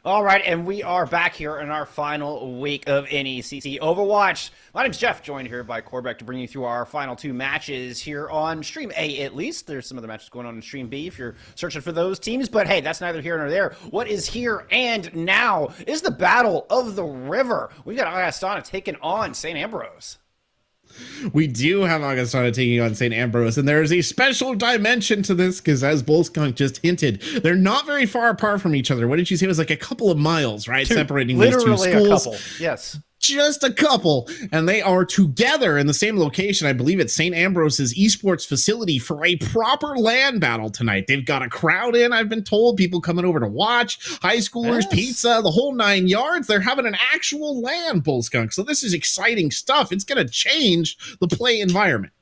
All right, and we are back here in our final week of NECC Overwatch. My name's Jeff, joined here by Corbeck to bring you through our final two matches here on Stream A at least. There's some other matches going on in Stream B if you're searching for those teams, but hey, that's neither here nor there. What is here and now is the Battle of the River. We've got Augustana taking on St. Ambrose. We do have Augustana taking on St. Ambrose, and there is a special dimension to this because, as Bullskunk just hinted, they're not very far apart from each other. What did you say? It was like a couple of miles, right? Separating these two schools. Literally a couple, yes. Just a couple, and they are together in the same location. I believe it's St. Ambrose's esports facility for a proper LAN battle tonight. They've got a crowd in, I've been told, people coming over to watch, high schoolers, yes. Pizza, the whole 9 yards. They're having an actual LAN, Bullskunk. So this is exciting stuff. It's going to change the play environment.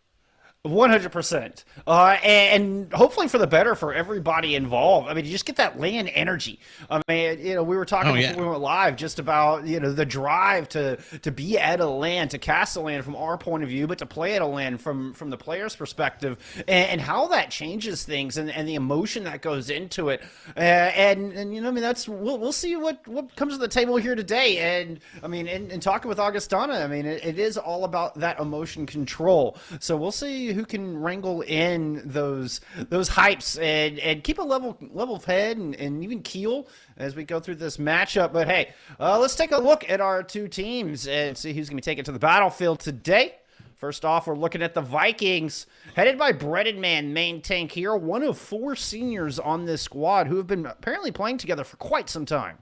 100%. And hopefully for the better for everybody involved. I mean, you just get that LAN energy. I mean, we were talking before we went live just about, the drive to be at a LAN, to cast a LAN from our point of view, but to play at a LAN from the player's perspective, and how that changes things and the emotion that goes into it. That's we'll see what comes to the table here today. And I mean, in talking with Augustana, I mean, it is all about that emotion control. So we'll see who can wrangle in those hypes and keep a level head and even keel as we go through this matchup. But hey, let's take a look at our two teams and see who's going to be taking to the battlefield today. First off, we're looking at the Vikings, headed by Breaded Man, main tank here, one of 4 seniors on this squad who have been apparently playing together for quite some time.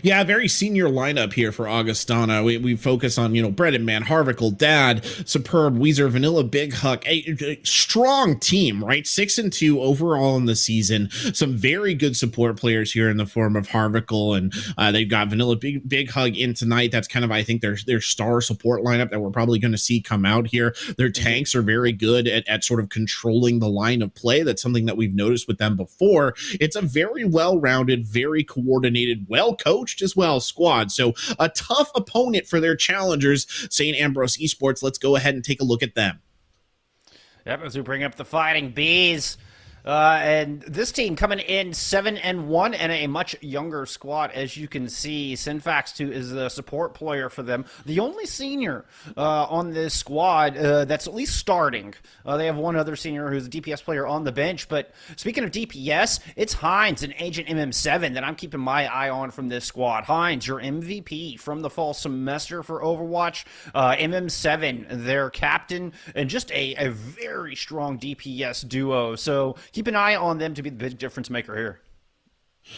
Yeah, very senior lineup here for Augustana. We focus on, Breaded Man, Harvicle, Dad, Superb, Weezer, Vanilla, Big Huck, a strong team, right? 6-2 overall in the season. Some very good support players here in the form of Harvicle, and they've got Vanilla, Big Hug in tonight. That's kind of, I think, their star support lineup that we're probably going to see come out here. Their tanks are very good at sort of controlling the line of play. That's something that we've noticed with them before. It's a very well-rounded, very coordinated, coached as well squad. So a tough opponent for their challengers, St. Ambrose Esports. Let's go ahead and take a look at them. Yep, as we bring up the Fighting Bees. And this team coming in 7-1 and a much younger squad, as you can see. Sinfax is the support player for them. The only senior on this squad that's at least starting. They have one other senior who's a DPS player on the bench. But speaking of DPS, it's Heinz and Agent MM7 that I'm keeping my eye on from this squad. Heinz, your MVP from the fall semester for Overwatch. MM7, their captain, and just a very strong DPS duo. So keep an eye on them to be the big difference maker here.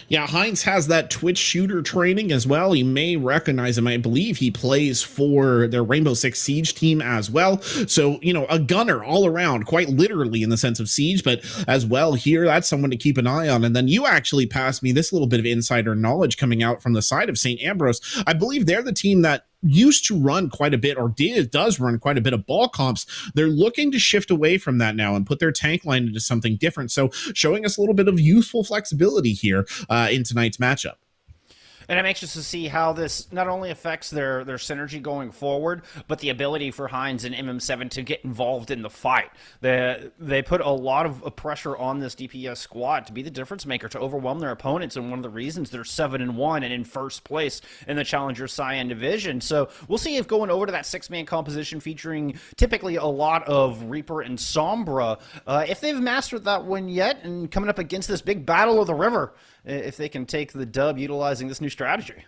Yeah, Heinz has that Twitch shooter training as well. You may recognize him. I believe he plays for their Rainbow Six Siege team as well. So, a gunner all around, quite literally in the sense of Siege, but as well here, that's someone to keep an eye on. And then you actually passed me this little bit of insider knowledge coming out from the side of St. Ambrose. I believe they're the team that used to run quite a bit, or does run quite a bit of ball comps. They're looking to shift away from that now and put their tank line into something different. So showing us a little bit of youthful flexibility here in tonight's matchup. And I'm anxious to see how this not only affects their synergy going forward, but the ability for Heinz and MM7 to get involved in the fight. They put a lot of pressure on this DPS squad to be the difference maker, to overwhelm their opponents, and one of the reasons they're 7-1 and in first place in the Challenger Cyan division. So we'll see if going over to that 6-man composition featuring typically a lot of Reaper and Sombra, if they've mastered that one yet, and coming up against this big Battle of the River, if they can take the dub utilizing this new strategy.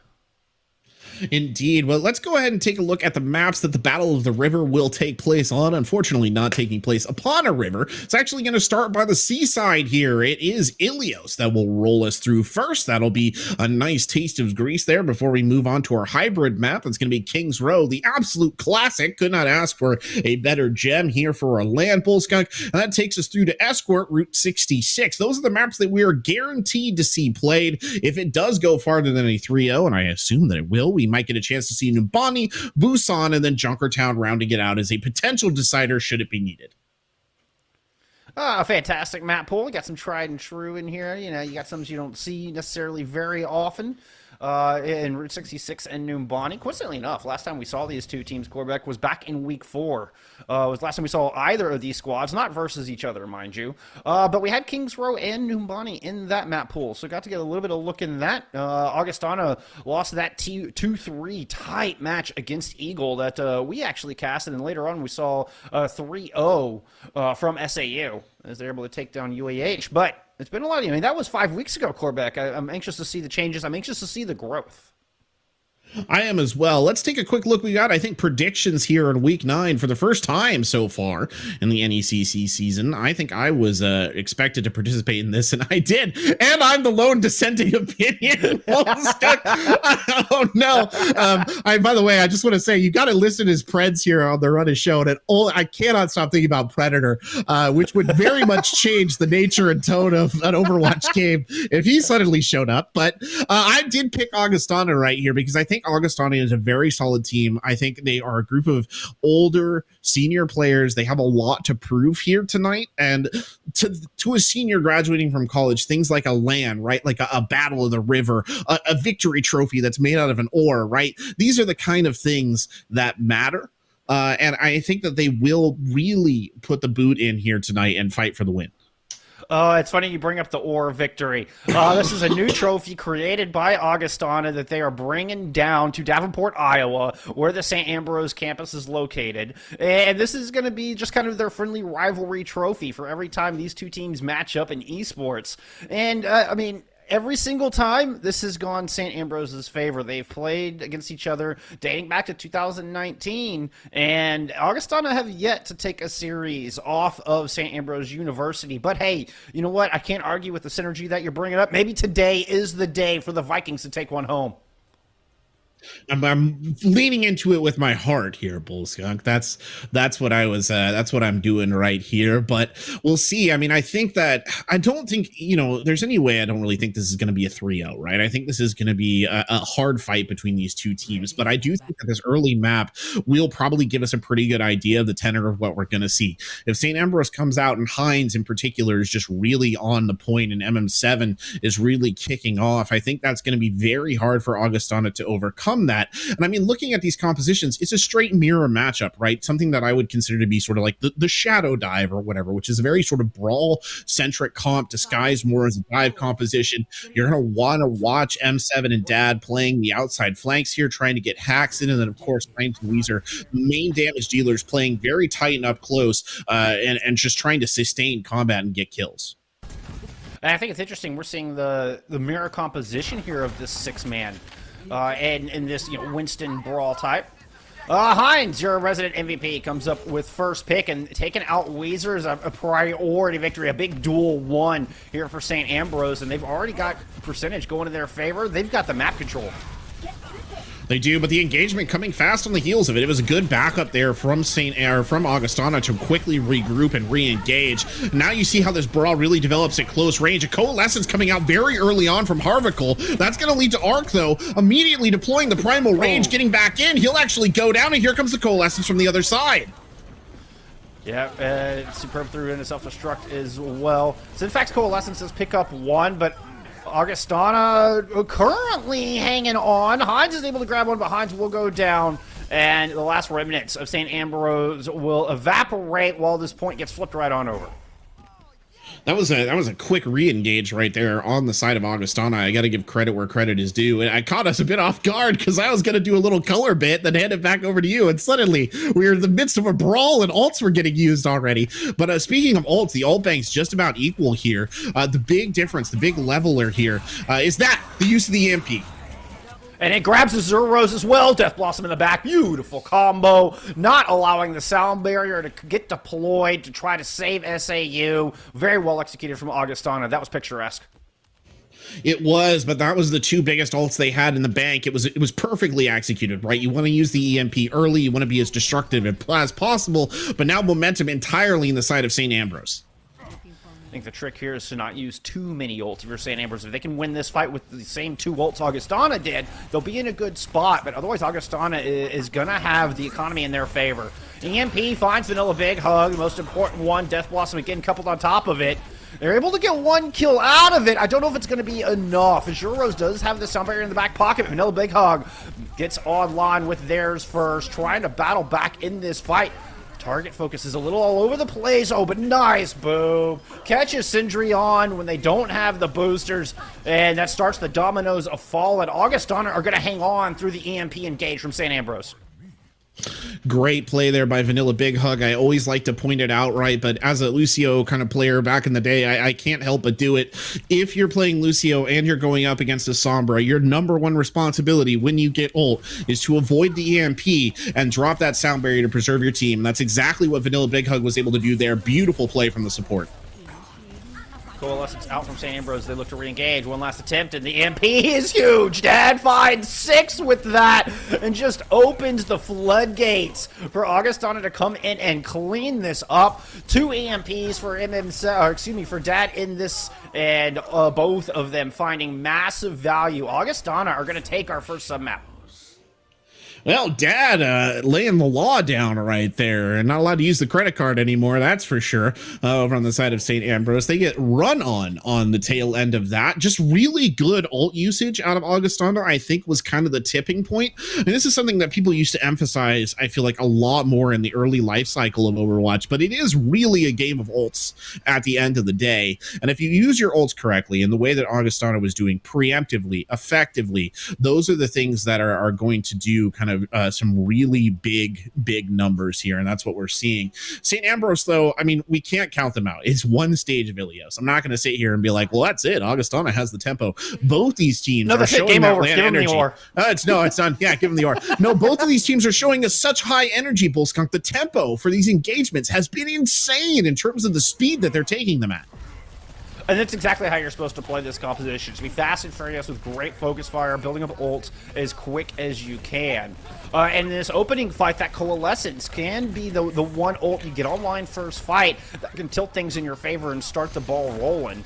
Indeed. Well, let's go ahead and take a look at the maps that the Battle of the River will take place on. Unfortunately, not taking place upon a river. It's actually going to start by the seaside here. It is Ilios that will roll us through first. That'll be a nice taste of Greece there before we move on to our hybrid map. That's going to be King's Row, the absolute classic. Could not ask for a better gem here for our land, Bullskunk. And that takes us through to Escort, Route 66. Those are the maps that we are guaranteed to see played. If it does go farther than a 3-0, and I assume that it will, we might get a chance to see Numbani, Busan, and then Junkertown rounding it out as a potential decider should it be needed. Fantastic map pool. You got some tried and true in here. You got some you don't see necessarily very often. in Route 66 and Numbani. Coincidentally enough, last time we saw these two teams, Quebec, was back in week 4. Was the last time we saw either of these squads, not versus each other, mind you. But we had Kings Row and Numbani in that map pool, so got to get a little bit of a look in that. Augustana lost that 2-3 tight match against Eagle that we actually casted, and later on we saw 3-0 from SAU as they're able to take down UAH. But it's been a lot. I mean, that was 5 weeks ago, Quebec. I'm anxious to see the changes. I'm anxious to see the growth. I am as well. Let's take a quick look. We got, I think, predictions here in week 9 for the first time so far in the NECC season. I think I was expected to participate in this, and I did. And I'm the lone dissenting opinion. Oh, no. By the way, I just want to say, you got to listen to his Preds here on the Run of Show. And I cannot stop thinking about Predator, which would very much change the nature and tone of an Overwatch game if he suddenly showed up. But I did pick Augustana right here because I think Augustana is a very solid team. I think they are a group of older senior players. They have a lot to prove here tonight. And to a senior graduating from college, things like a LAN, right? Like a battle of the river, a victory trophy that's made out of an ore, right? These are the kind of things that matter. And I think that they will really put the boot in here tonight and fight for the win. It's funny you bring up the ore victory. This is a new trophy created by Augustana that they are bringing down to Davenport, Iowa, where the St. Ambrose campus is located. And this is going to be just kind of their friendly rivalry trophy for every time these two teams match up in esports. And, I mean, every single time, this has gone St. Ambrose's favor. They've played against each other dating back to 2019, and Augustana have yet to take a series off of St. Ambrose University. But hey, you know what? I can't argue with the synergy that you're bringing up. Maybe today is the day for the Vikings to take one home. I'm leaning into it with my heart here, Bull Skunk. That's what I was. That's what I'm doing right here. But we'll see. I mean, I don't think, there's any way. I don't really think this is going to be a 3-0, right? I think this is going to be a hard fight between these two teams. But I do think that this early map will probably give us a pretty good idea of the tenor of what we're going to see. If St. Ambrose comes out and Hines in particular is just really on the point and MM7 is really kicking off, I think that's going to be very hard for Augustana to overcome that. And I mean, looking at these compositions, it's a straight mirror matchup, right? Something that I would consider to be sort of like the shadow dive or whatever, which is a very sort of brawl centric comp disguised more as a dive composition. You're going to want to watch M7 and Dad playing the outside flanks here, trying to get hacks in. And then of course, Hines and Weezer, main damage dealers, playing very tight and up close and just trying to sustain combat and get kills. And I think it's interesting. We're seeing the mirror composition here of this 6-man. And in this, Winston brawl type. Hines, your resident MVP, comes up with first pick, and taking out Weezer is a priority victory, a big duel 1 here for St. Ambrose, and they've already got percentage going in their favor. They've got the map control. They do, but the engagement coming fast on the heels of it. It was a good backup there from Augustana to quickly regroup and re-engage. Now you see how this brawl really develops at close range. A Coalescence coming out very early on from Harvicle. That's going to lead to Arc, though, immediately deploying the Primal Rage, getting back in. He'll actually go down, and here comes the Coalescence from the other side. Yeah, Superb threw in a self-destruct as well. So in fact, Coalescence does pick up 1, but Augustana currently hanging on. Hines is able to grab one, but Hines will go down, and the last remnants of St. Ambrose will evaporate while this point gets flipped right on over. That was a quick re-engage right there on the side of Augustana. I got to give credit where credit is due. And I caught us a bit off guard because I was going to do a little color bit, then hand it back over to you. And suddenly we were in the midst of a brawl and ults were getting used already. But speaking of ults, the ult bank's just about equal here. The big difference, the big leveler here is that the use of the EMP. And it grabs the Zeros as well. Death Blossom in the back. Beautiful combo. Not allowing the sound barrier to get deployed to try to save SAU. Very well executed from Augustana. That was picturesque. It was, but that was the two biggest ults they had in the bank. It was perfectly executed, right? You want to use the EMP early. You want to be as destructive as possible. But now momentum entirely in the side of St. Ambrose. I think the trick here is to not use too many ults if you're St. Ambrose. If they can win this fight with the same 2 ults Augustana did, they'll be in a good spot. But otherwise, Augustana is going to have the economy in their favor. EMP finds Vanilla Big Hug, the most important one. Death Blossom again coupled on top of it. They're able to get one kill out of it. I don't know if it's going to be enough. Rose does have the sound barrier in the back pocket. Vanilla Big Hug gets online with theirs first, trying to battle back in this fight. Target focus is a little all over the place. Oh, but nice boom. Catches Sindri on when they don't have the boosters, and that starts the dominoes of fall, and Augustana are going to hang on through the EMP engage from St. Ambrose. Great play there by Vanilla Big Hug. I always like to point it out, right? But as a Lucio kind of player back in the day, I can't help but do it. If you're playing Lucio and you're going up against a Sombra, your number one responsibility when you get ult is to avoid the EMP and drop that sound barrier to preserve your team. That's exactly what Vanilla Big Hug was able to do there. Beautiful play from the support. Coalescence out from St. Ambrose. They look to re-engage. One last attempt, and the MP is huge. Dad finds 6 with that and just opens the floodgates for Augustana to come in and clean this up. 2 EMPs for Dad in this, and both of them finding massive value. Augustana are going to take our first sub-map. Well, Dad laying the law down right there, and not allowed to use the credit card anymore, that's for sure. Over on the side of St. Ambrose, they get run on the tail end of that. Just really good ult usage out of Augustana, I think, was kind of the tipping point. And this is something that people used to emphasize, I feel like, a lot more in the early life cycle of Overwatch, but it is really a game of ults at the end of the day. And if you use your ults correctly in the way that Augustana was doing, preemptively, effectively, those are the things that are going to do kind of some really big numbers here, and that's what we're seeing. St. Ambrose, though, I mean, we can't count them out. It's one stage of Ilios. I'm not going to sit here and be like, well, that's it. Augustana has the tempo. Both these teams are showing game that over. Give energy. It's done. Yeah, give them the ore. No, both of these teams are showing us such high energy, Bullskunk. The tempo for these engagements has been insane in terms of the speed that they're taking them at. And that's exactly how you're supposed to play this composition. Just be fast and furious with great focus fire, building up ult as quick as you can. And this opening fight, that Coalescence can be the one ult you get online first fight that can tilt things in your favor and start the ball rolling.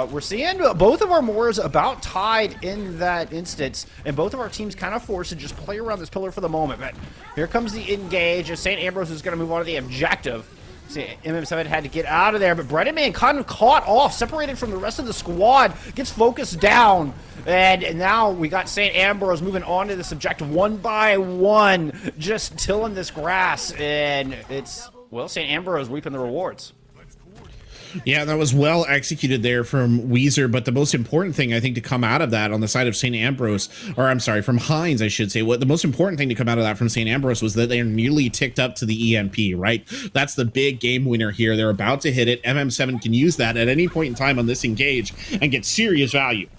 We're seeing both of our Moors about tied in that instance, and both of our teams kind of forced to just play around this pillar for the moment. But here comes the engage as St. Ambrose is going to move on to the objective. See, MM7 had to get out of there, but Breaded Man kind of caught off, separated from the rest of the squad, gets focused down, and now we got St. Ambrose moving on to this objective one by one, just tilling this grass, and it's, well, St. Ambrose reaping the rewards. Yeah, that was well executed there from Weezer, but the most important thing, I think, to come out of that on the side of St. Ambrose, or I'm sorry, from Hines, I should say, what the most important thing to come out of that from St. Ambrose was that they're nearly ticked up to the EMP, right? That's the big game winner here. They're about to hit it. MM7 can use that at any point in time on this engage and get serious value.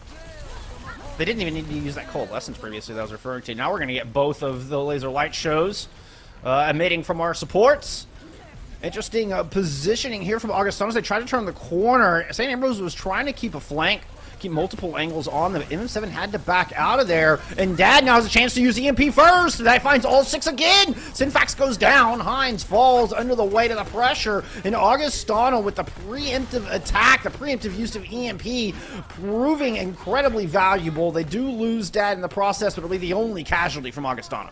They didn't even need to use that Coalescence previously that I was referring to. Now we're going to get both of the laser light shows emitting from our supports. Interesting positioning here from Augustana as they try to turn the corner. St. Ambrose was trying to keep a flank, keep multiple angles on them. MM7 had to back out of there, and Dad now has a chance to use EMP first. That finds all 6 again. Synfax goes down. Hines falls under the weight of the pressure, and Augustana with the preemptive attack, the preemptive use of EMP, proving incredibly valuable. They do lose Dad in the process, but it'll be the only casualty from Augustana.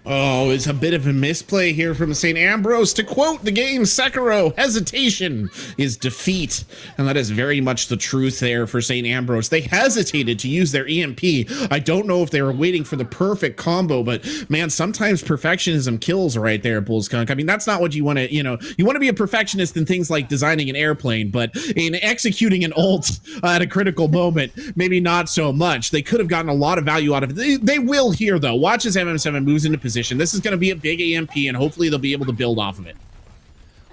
Oh, it's a bit of a misplay here from St. Ambrose. To quote the game Sekiro, hesitation is defeat. And that is very much the truth there for St. Ambrose. They hesitated to use their EMP. I don't know if they were waiting for the perfect combo, but man, sometimes perfectionism kills right there, Bullskunk. I mean, that's not what you want to, you want to be a perfectionist in things like designing an airplane, but in executing an ult at a critical moment, maybe not so much. They could have gotten a lot of value out of it. They will here, though. Watch as MM7 moves into position. This is going to be a big EMP, and hopefully they'll be able to build off of it.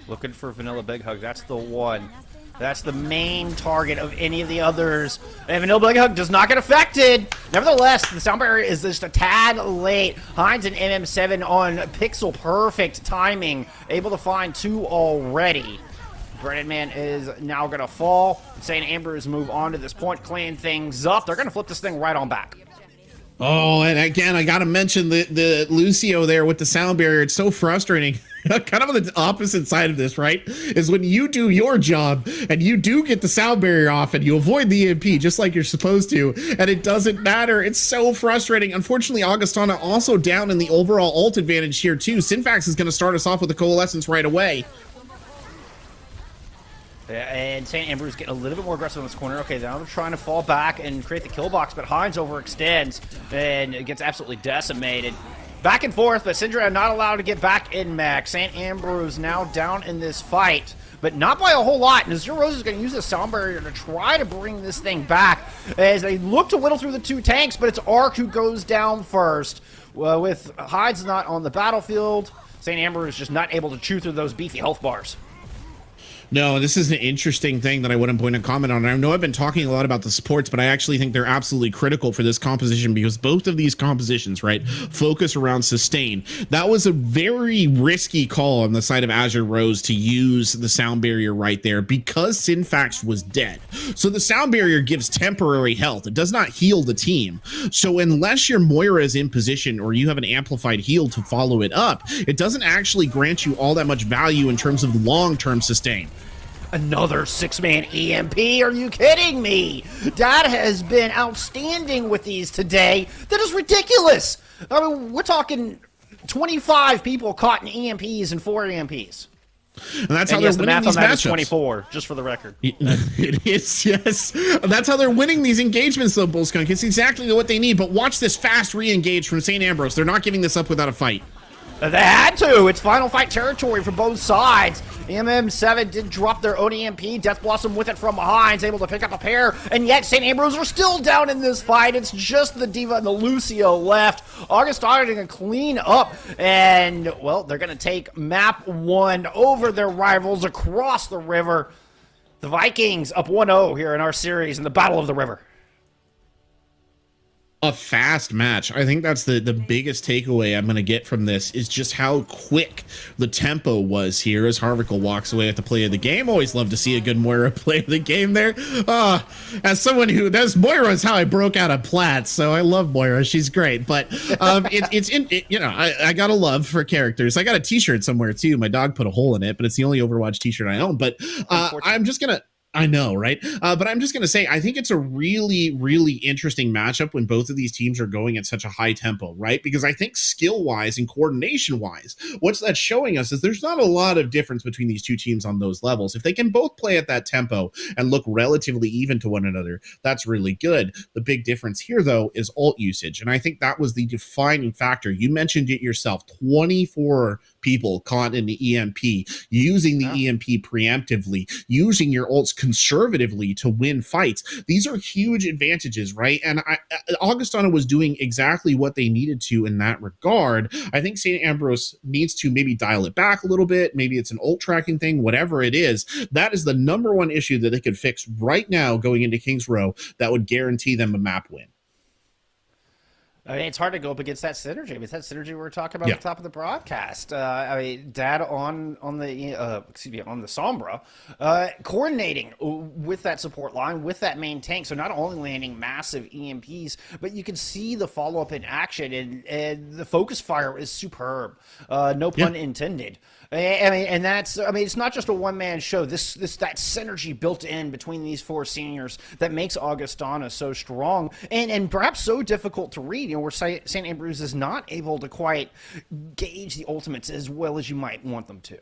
Looking for Vanilla Big Hug. That's the one. That's the main target of any of the others. And Vanilla Big Hug does not get affected. Nevertheless, the sound barrier is just a tad late. Hines and MM7 on pixel perfect timing, able to find 2 already. Breaded Man is now going to fall. St. Ambrose move on to this point, clean things up. They're going to flip this thing right on back. Oh, and again, I got to mention the Lucio there with the sound barrier. It's so frustrating. Kind of on the opposite side of this, right? Is when you do your job and you do get the sound barrier off and you avoid the EMP just like you're supposed to, and it doesn't matter. It's so frustrating. Unfortunately, Augustana also down in the overall ult advantage here too. Synfax is going to start us off with the Coalescence right away. And St. Ambrose getting a little bit more aggressive in this corner. Okay, now they're trying to fall back and create the kill box, but Hines overextends and gets absolutely decimated. Back and forth, but Syndra not allowed to get back in mech. St. Ambrose now down in this fight, but not by a whole lot. And Zero Rose is going to use the sound barrier to try to bring this thing back as they look to whittle through the two tanks, but it's Ark who goes down first. With Hines not on the battlefield, St. Ambrose is just not able to chew through those beefy health bars. No, this is an interesting thing that I wouldn't point a comment on. I know I've been talking a lot about the supports, but I actually think they're absolutely critical for this composition because both of these compositions, right, focus around sustain. That was a very risky call on the side of Azure Rose to use the sound barrier right there because Sinfax was dead. So the sound barrier gives temporary health. It does not heal the team. So unless your Moira is in position or you have an amplified heal to follow it up, it doesn't actually grant you all that much value in terms of long-term sustain. Another 6-man EMP? Are you kidding me? Dad has been outstanding with these today. That is ridiculous. I mean, we're talking 25 people caught in EMPs and 4 EMPs. And that's how they're winning these matchups. 24, just for the record. It is, yes. That's how they're winning these engagements, though, Bullskunk. It's exactly what they need. But watch this fast re-engage from St. Ambrose. They're not giving this up without a fight. They had to. It's final fight territory for both sides. MM7 did drop their own EMP. Death Blossom with it from behind, is able to pick up a pair, and yet St. Ambrose are still down in this fight. It's just the Diva and the Lucio left. Augustana going to clean up, and, well, they're going to take map 1 over their rivals across the river. The Vikings up 1-0 here in our series in the Battle of the River. A fast match. I think that's the biggest takeaway I'm going to get from this is just how quick the tempo was here as Harvickle walks away at the play of the game. Always love to see a good Moira play of the game there. As someone who, Moira is how I broke out of Platt, so I love Moira. She's great. But I got a love for characters. I got a t-shirt somewhere too. My dog put a hole in it, but it's the only Overwatch t-shirt I own. But I'm just going to, I know, right? But I'm just going to say, I think it's a really, really interesting matchup when both of these teams are going at such a high tempo, right? Because I think skill-wise and coordination-wise, what's that showing us is there's not a lot of difference between these two teams on those levels. If they can both play at that tempo and look relatively even to one another, that's really good. The big difference here, though, is ult usage. And I think that was the defining factor. You mentioned it yourself, 24 people caught in the EMP, using the EMP preemptively, using your ults conservatively to win fights. These are huge advantages, right? And Augustana was doing exactly what they needed to in that regard. I think St. Ambrose needs to maybe dial it back a little bit. Maybe it's an ult tracking thing, whatever it is. That is the number one issue that they could fix right now going into Kings Row that would guarantee them a map win. I mean, it's hard to go up against that synergy. I mean, it's that synergy we were talking about at the top of the broadcast. I mean, Dad on the Sombra, coordinating with that support line, with that main tank. So not only landing massive EMPs, but you can see the follow-up in action, and the focus fire is superb. No pun intended. I mean, and that's, I mean, it's not just a one-man show. That synergy built in between these 4 seniors that makes Augustana so strong and perhaps so difficult to read. You know, where St. Ambrose is not able to quite gauge the ultimates as well as you might want them to.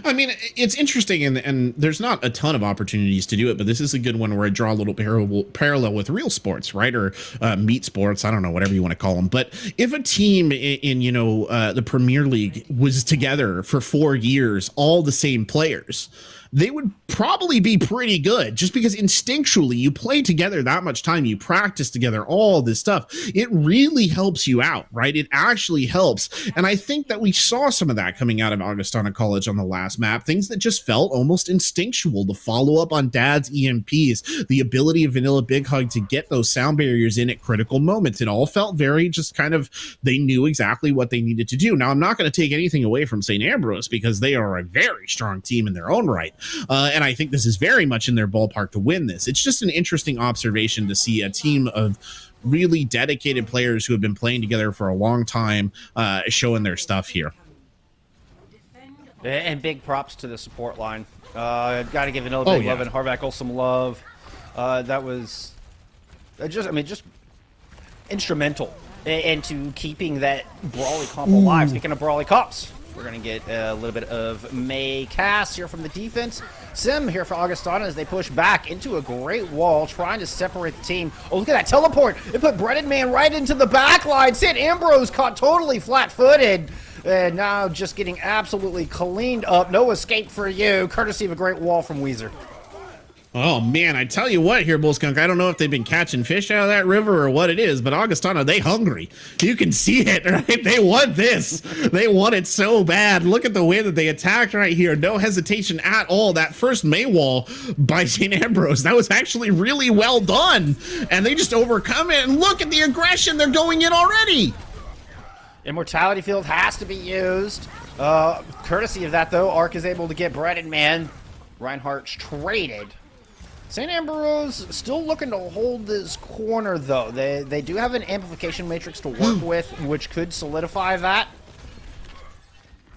I mean, it's interesting, and there's not a ton of opportunities to do it, but this is a good one where I draw a little parallel with real sports, right? Or meat sports, I don't know, whatever you want to call them. But if a team in the Premier League was together for 4 years, all the same players, they would probably be pretty good just because instinctually you play together that much time, you practice together, all this stuff. It really helps you out, right? It actually helps. And I think that we saw some of that coming out of Augustana College on the last map, things that just felt almost instinctual. The follow up on Dad's EMPs, the ability of Vanilla Big Hug to get those sound barriers in at critical moments. It all felt very just kind of, they knew exactly what they needed to do. Now, I'm not going to take anything away from St. Ambrose because they are a very strong team in their own right. And I think this is very much in their ballpark to win this. It's just an interesting observation to see a team of really dedicated players who have been playing together for a long time showing their stuff here. And big props to the support line. Got to give Vanilla Big Love and Harvackle some love. That was just instrumental into keeping that Brawly comp alive. Speaking of Brawly comps, We're going to get a little bit of May Cass here from the defense. Sim here for Augustana as they push back into a great wall, trying to separate the team. Oh, look at that teleport. It put Breaded Man right into the back line. St. Ambrose caught totally flat-footed. And now just getting absolutely cleaned up. No escape for you, courtesy of a great wall from Weezer. Oh, man, I tell you what here, Bullskunk, I don't know if they've been catching fish out of that river or what it is, but Augustana, they hungry. You can see it, right? They want this. They want it so bad. Look at the way that they attacked right here. No hesitation at all. That first May wall by St. Ambrose, that was actually really well done. And they just overcome it. And look at the aggression. They're going in already. Immortality Field has to be used. Courtesy of that, though, Ark is able to get Breaded Man. Reinhardt's traded. St. Ambrose still looking to hold this corner, though. They do have an amplification matrix to work with, which could solidify that.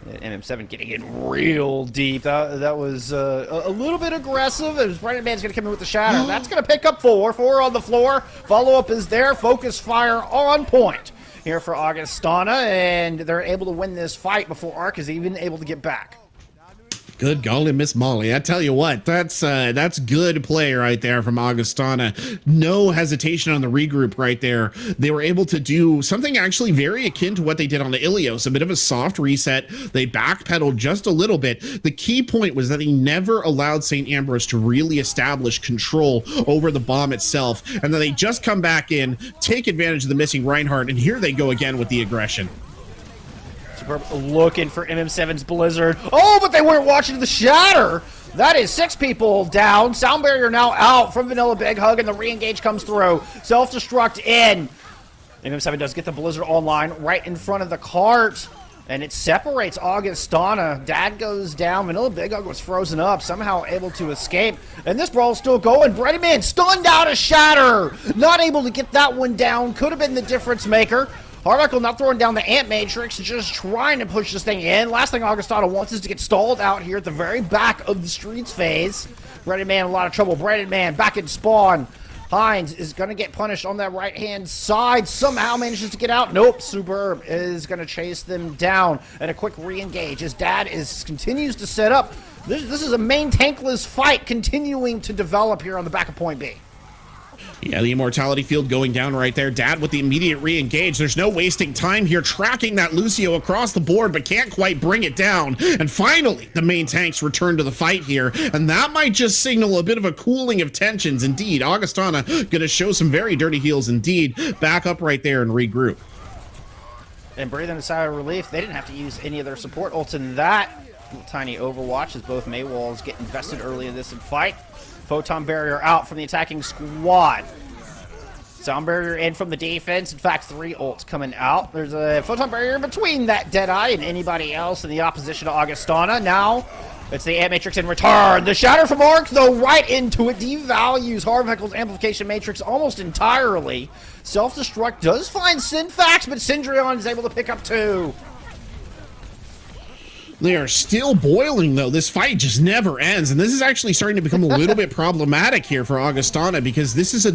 MM7 getting in real deep. That was a little bit aggressive. As Breaded Man's going to come in with the shatter. That's going to pick up 4. 4 on the floor. Follow-up is there. Focus fire on point here for Augustana, and they're able to win this fight before Ark is even able to get back. Good golly, Miss Molly. I tell you what, that's good play right there from Augustana. No hesitation on the regroup right there. They were able to do something actually very akin to what they did on the Ilios, a bit of a soft reset. They backpedaled just a little bit. The key point was that they never allowed St. Ambrose to really establish control over the bomb itself. And then they just come back in, take advantage of the missing Reinhardt, and here they go again with the aggression. Superb looking for MM7's Blizzard. Oh, but they weren't watching the shatter. That is 6 people down. Sound barrier now out from Vanilla Big Hug, and the re-engage comes through. Self-destruct in. MM7 does get the Blizzard online right in front of the cart, and it separates Augustana. Dad goes down. Vanilla Big Hug was frozen up, somehow able to escape. And this brawl's still going. Breaded Man stunned out a shatter. Not able to get that one down. Could have been the difference maker. Harvickle not throwing down the Ant Matrix, just trying to push this thing in. Last thing Augustana wants is to get stalled out here at the very back of the streets phase. Breaded Man in a lot of trouble. Breaded Man back in spawn. Hines is going to get punished on that right-hand side. Somehow manages to get out. Nope. Superb is going to chase them down. And a quick re-engage as Dad continues to set up. This is a main tankless fight continuing to develop here on the back of point B. Yeah, the Immortality Field going down right there. Dad with the immediate re-engage. There's no wasting time here, tracking that Lucio across the board, but can't quite bring it down. And finally, the main tanks return to the fight here, and that might just signal a bit of a cooling of tensions. Indeed, Augustana going to show some very dirty heels indeed. Back up right there and regroup. And breathing a sigh of relief, they didn't have to use any of their support ults in that. Tiny overwatch as both Maywalls get invested early in this fight. Photon barrier out from the attacking squad. Sound barrier in from the defense. In fact, 3 ults coming out. There's a photon barrier between that Deadeye and anybody else in the opposition to Augustana. Now, it's the Ant Matrix in return. The shatter from Ark, though, right into it. Devalues Harvickle's amplification matrix almost entirely. Self-destruct does find Synfax, but Syndrion is able to pick up 2. They are still boiling, though. This fight just never ends, and this is actually starting to become a little bit problematic here for Augustana, because this is a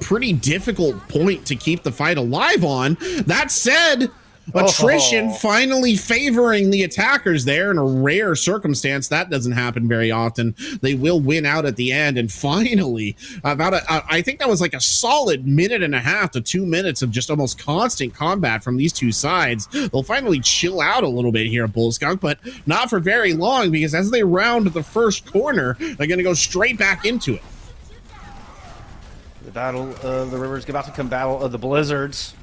pretty difficult point to keep the fight alive on. That said, attrition finally favoring the attackers there in a rare circumstance. That doesn't happen very often. They will win out at the end, and finally, I think that was like a solid 1.5 to 2 minutes of just almost constant combat from these two sides. They'll finally chill out a little bit here at Bullskunk, but not for very long, because as they round the first corner, they're going to go straight back into it. The battle of the rivers about to come battle of the blizzards.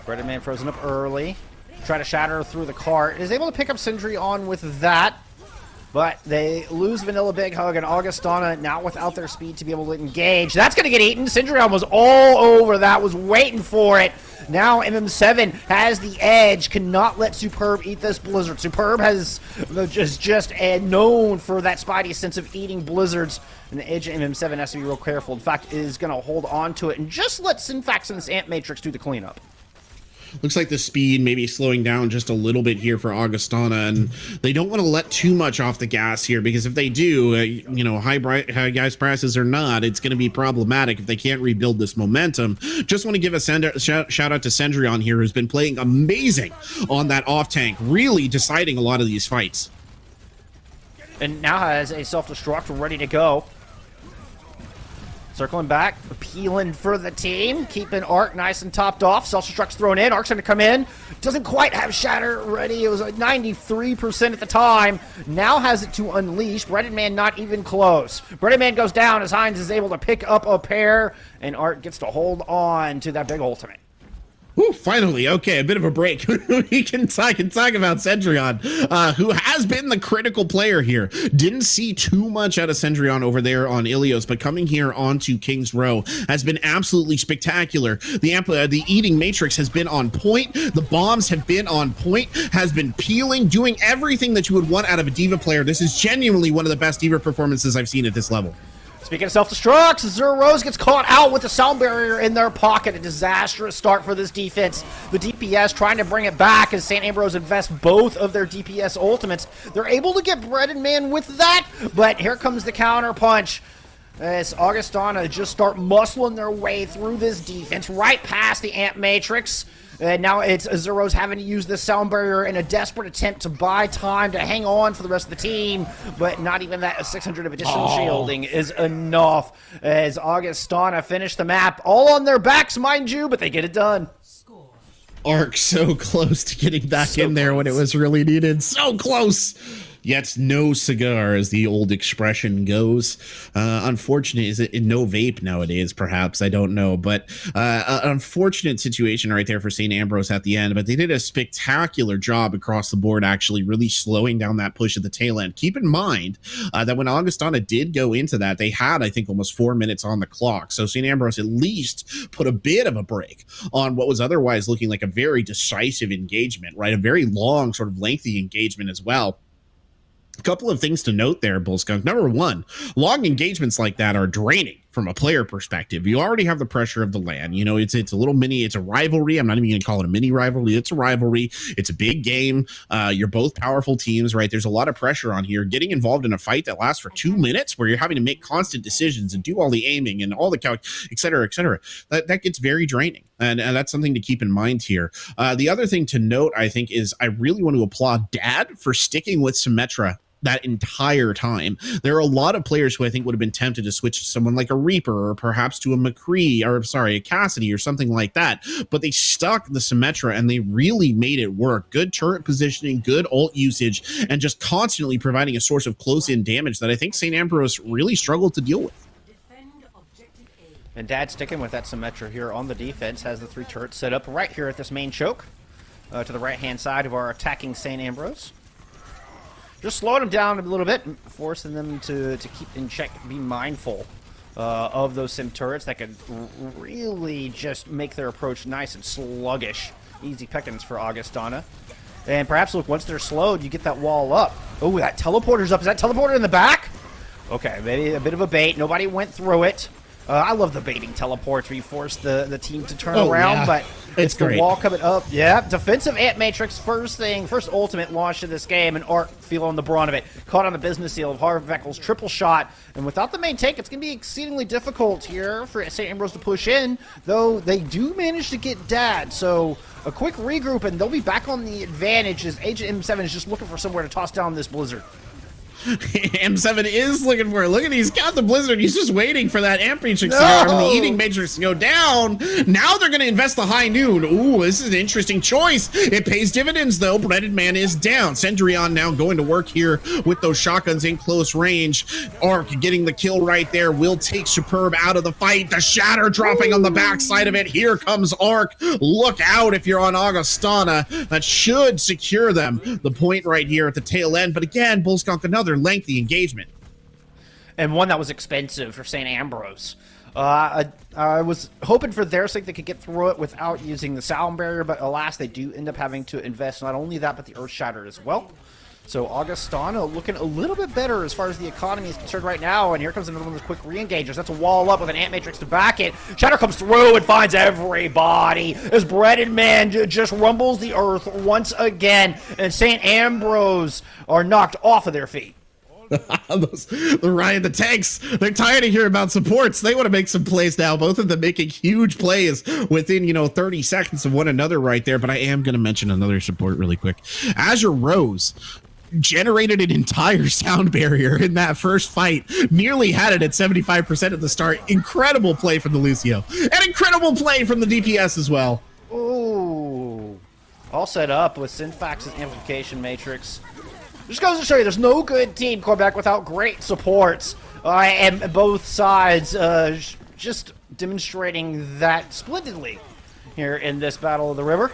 Breaded Man frozen up early. Try to shatter through the cart. Is able to pick up Sindri on with that. But they lose Vanilla Big Hug, and Augustana now without their speed to be able to engage. That's going to get eaten. Syndrion was all over that, was waiting for it. Now MM7 has the edge, cannot let Superb eat this Blizzard. Superb has just known for that spidey sense of eating Blizzards. And the edge of MM7 has to be real careful. In fact, is going to hold on to it and just let Synfax and this Ant Matrix do the cleanup. Looks like the speed maybe slowing down just a little bit here for Augustana, and they don't want to let too much off the gas here, because if they do, you know, high gas prices or not, it's going to be problematic if they can't rebuild this momentum. Just want to give a shout out to Cendrillon here, who's been playing amazing on that off tank, really deciding a lot of these fights. And now has a self-destruct ready to go. Circling back, appealing for the team, keeping Arc nice and topped off. Self-destruct's thrown in. Arc's going to come in. Doesn't quite have Shatter ready. It was like 93% at the time. Now has it to unleash. Breaded Man not even close. Breaded Man goes down as Hines is able to pick up a pair, and Arc gets to hold on to that big ultimate. Ooh, finally, okay, a bit of a break. we can talk about Cendrillon, who has been the critical player here. Didn't see too much out of Cendrillon over there on Ilios, but coming here onto King's Row has been absolutely spectacular. The Eating Matrix has been on point. The bombs have been on point, has been peeling, doing everything that you would want out of a D.Va player. This is genuinely one of the best D.Va performances I've seen at this level. Speaking of self-destructs, Zero Rose gets caught out with the sound barrier in their pocket. A disastrous start for this defense. The DPS trying to bring it back as St. Ambrose invests both of their DPS ultimates. They're able to get Breaded Man with that, but here comes the counter punch as Augustana just start muscling their way through this defense, right past the Amp Matrix. And now it's Zero's having to use this sound barrier in a desperate attempt to buy time to hang on for the rest of the team, but not even that 600 of additional shielding is enough as Augustana finish the map. All on their backs, mind you, but they get it done. Arc so close to getting back in there when it was really needed. So close. Yet no cigar, as the old expression goes. Unfortunate, is it no vape nowadays, perhaps? I don't know. But unfortunate situation right there for St. Ambrose at the end. But they did a spectacular job across the board, actually, really slowing down that push at the tail end. Keep in mind that when Augustana did go into that, they had, I think, almost 4 minutes on the clock. So St. Ambrose at least put a bit of a break on what was otherwise looking like a very decisive engagement, right? A very long, sort of lengthy engagement as well. A couple of things to note there, Bullskunk. Number one, long engagements like that are draining from a player perspective. You already have the pressure of the LAN. You know, it's a little mini, it's a rivalry. I'm not even going to call it a mini rivalry. It's a rivalry. It's a big game. You're both powerful teams, right? There's a lot of pressure on here. Getting involved in a fight that lasts for 2 minutes where you're having to make constant decisions and do all the aiming and all the calc, et cetera, that gets very draining. And that's something to keep in mind here. The other thing to note, I think, is I really want to applaud Dad for sticking with Symmetra that entire time. There are a lot of players who I think would have been tempted to switch to someone like a Reaper or perhaps to a McCree, or sorry, a Cassidy or something like that. But they stuck the Symmetra and they really made it work. Good turret positioning, good ult usage, and just constantly providing a source of close-in damage that I think St. Ambrose really struggled to deal with. And Dad sticking with that Symmetra here on the defense, has the 3 turrets set up right here at this main choke to the right-hand side of our attacking St. Ambrose. Just slowing them down a little bit, forcing them to keep in check, be mindful of those sim turrets that could really just make their approach nice and sluggish. Easy pickings for Augustana. And perhaps, look, once they're slowed, you get that wall up. Oh, that teleporter's up. Is that teleporter in the back? Okay, maybe a bit of a bait. Nobody went through it. I love the baiting teleports where you force the team to turn around, yeah. But it's the great. wall coming up. Yeah, defensive Ant Matrix, first ultimate launched in this game, and Arc feeling the brunt of it. Caught on the business seal of Harveckel's triple shot, and without the main tank, it's going to be exceedingly difficult here for St. Ambrose to push in, though they do manage to get Dad, so a quick regroup, and they'll be back on the advantage as Agent M7 is just looking for somewhere to toss down this Blizzard. M7 is looking for it. Look at, he's got the Blizzard. He's just waiting for that Amp Matrix the Eating Matrix to go down. Now they're going to invest the High Noon. Ooh, this is an interesting choice. It pays dividends, though. Breaded Man is down. Cendrillon now going to work here with those shotguns in close range. Arc getting the kill right there. Will take Superb out of the fight. The Shatter dropping on the backside of it. Here comes Arc. Look out if you're on Augustana. That should secure them. The point right here at the tail end. But again, Bullskunk, another lengthy engagement, and one that was expensive for St. Ambrose. I was hoping for their sake they could get through it without using the sound barrier, but alas, they do end up having to invest not only that but the Earth Shatter as well. So Augustana looking a little bit better as far as the economy is concerned right now. And here comes another one of those quick re-engagers. That's a wall up with an Ant Matrix to back it. Shatter comes through and finds everybody as Breaded Man just rumbles the earth once again. And St. Ambrose are knocked off of their feet. The Ryan, the tanks, they're tired of hearing about supports. They want to make some plays now. Both of them making huge plays within, 30 seconds of one another right there. But I am going to mention another support really quick. Azure Rose generated an entire sound barrier in that first fight, nearly had it at 75% at the start. Incredible play from the Lucio, and incredible play from the DPS as well. Ooh, all set up with Synfax's amplification matrix. Just goes to show you there's no good team quarterback without great supports, and both sides just demonstrating that splendidly here in this Battle of the River.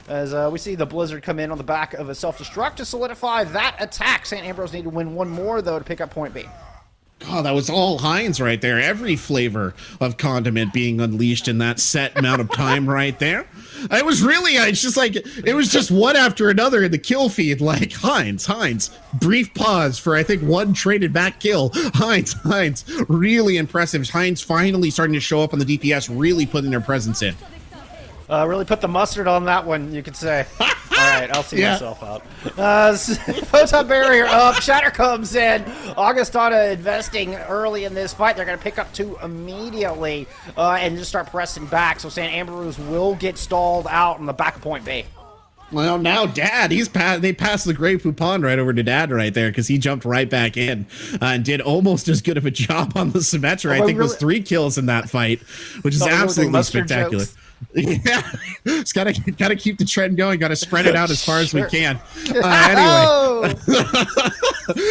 As we see the Blizzard come in on the back of a self-destruct to solidify that attack. St. Ambrose need to win one more, though, to pick up point B. Oh, that was all Heinz right there. Every flavor of condiment being unleashed in that set amount of time right there. It was really, it's just like, it was just one after another in the kill feed. Like, Heinz, brief pause for, I think, one traded back kill. Heinz, really impressive. Heinz finally starting to show up on the DPS, really putting their presence in. Really put the mustard on that one, you could say. All right, I'll see myself out. Photon barrier up. Shatter comes in. Augustana investing early in this fight. They're going to pick up two immediately and just start pressing back. So St. Ambrose will get stalled out on the back of point B. Well, now Dad, they passed the Grey Poupon right over to Dad right there because he jumped right back in and did almost as good of a job on the Symmetra. I think it was 3 kills in that fight, which is absolutely spectacular. Jokes. Yeah, it's gotta keep the trend going. Gotta spread it out as far as we can.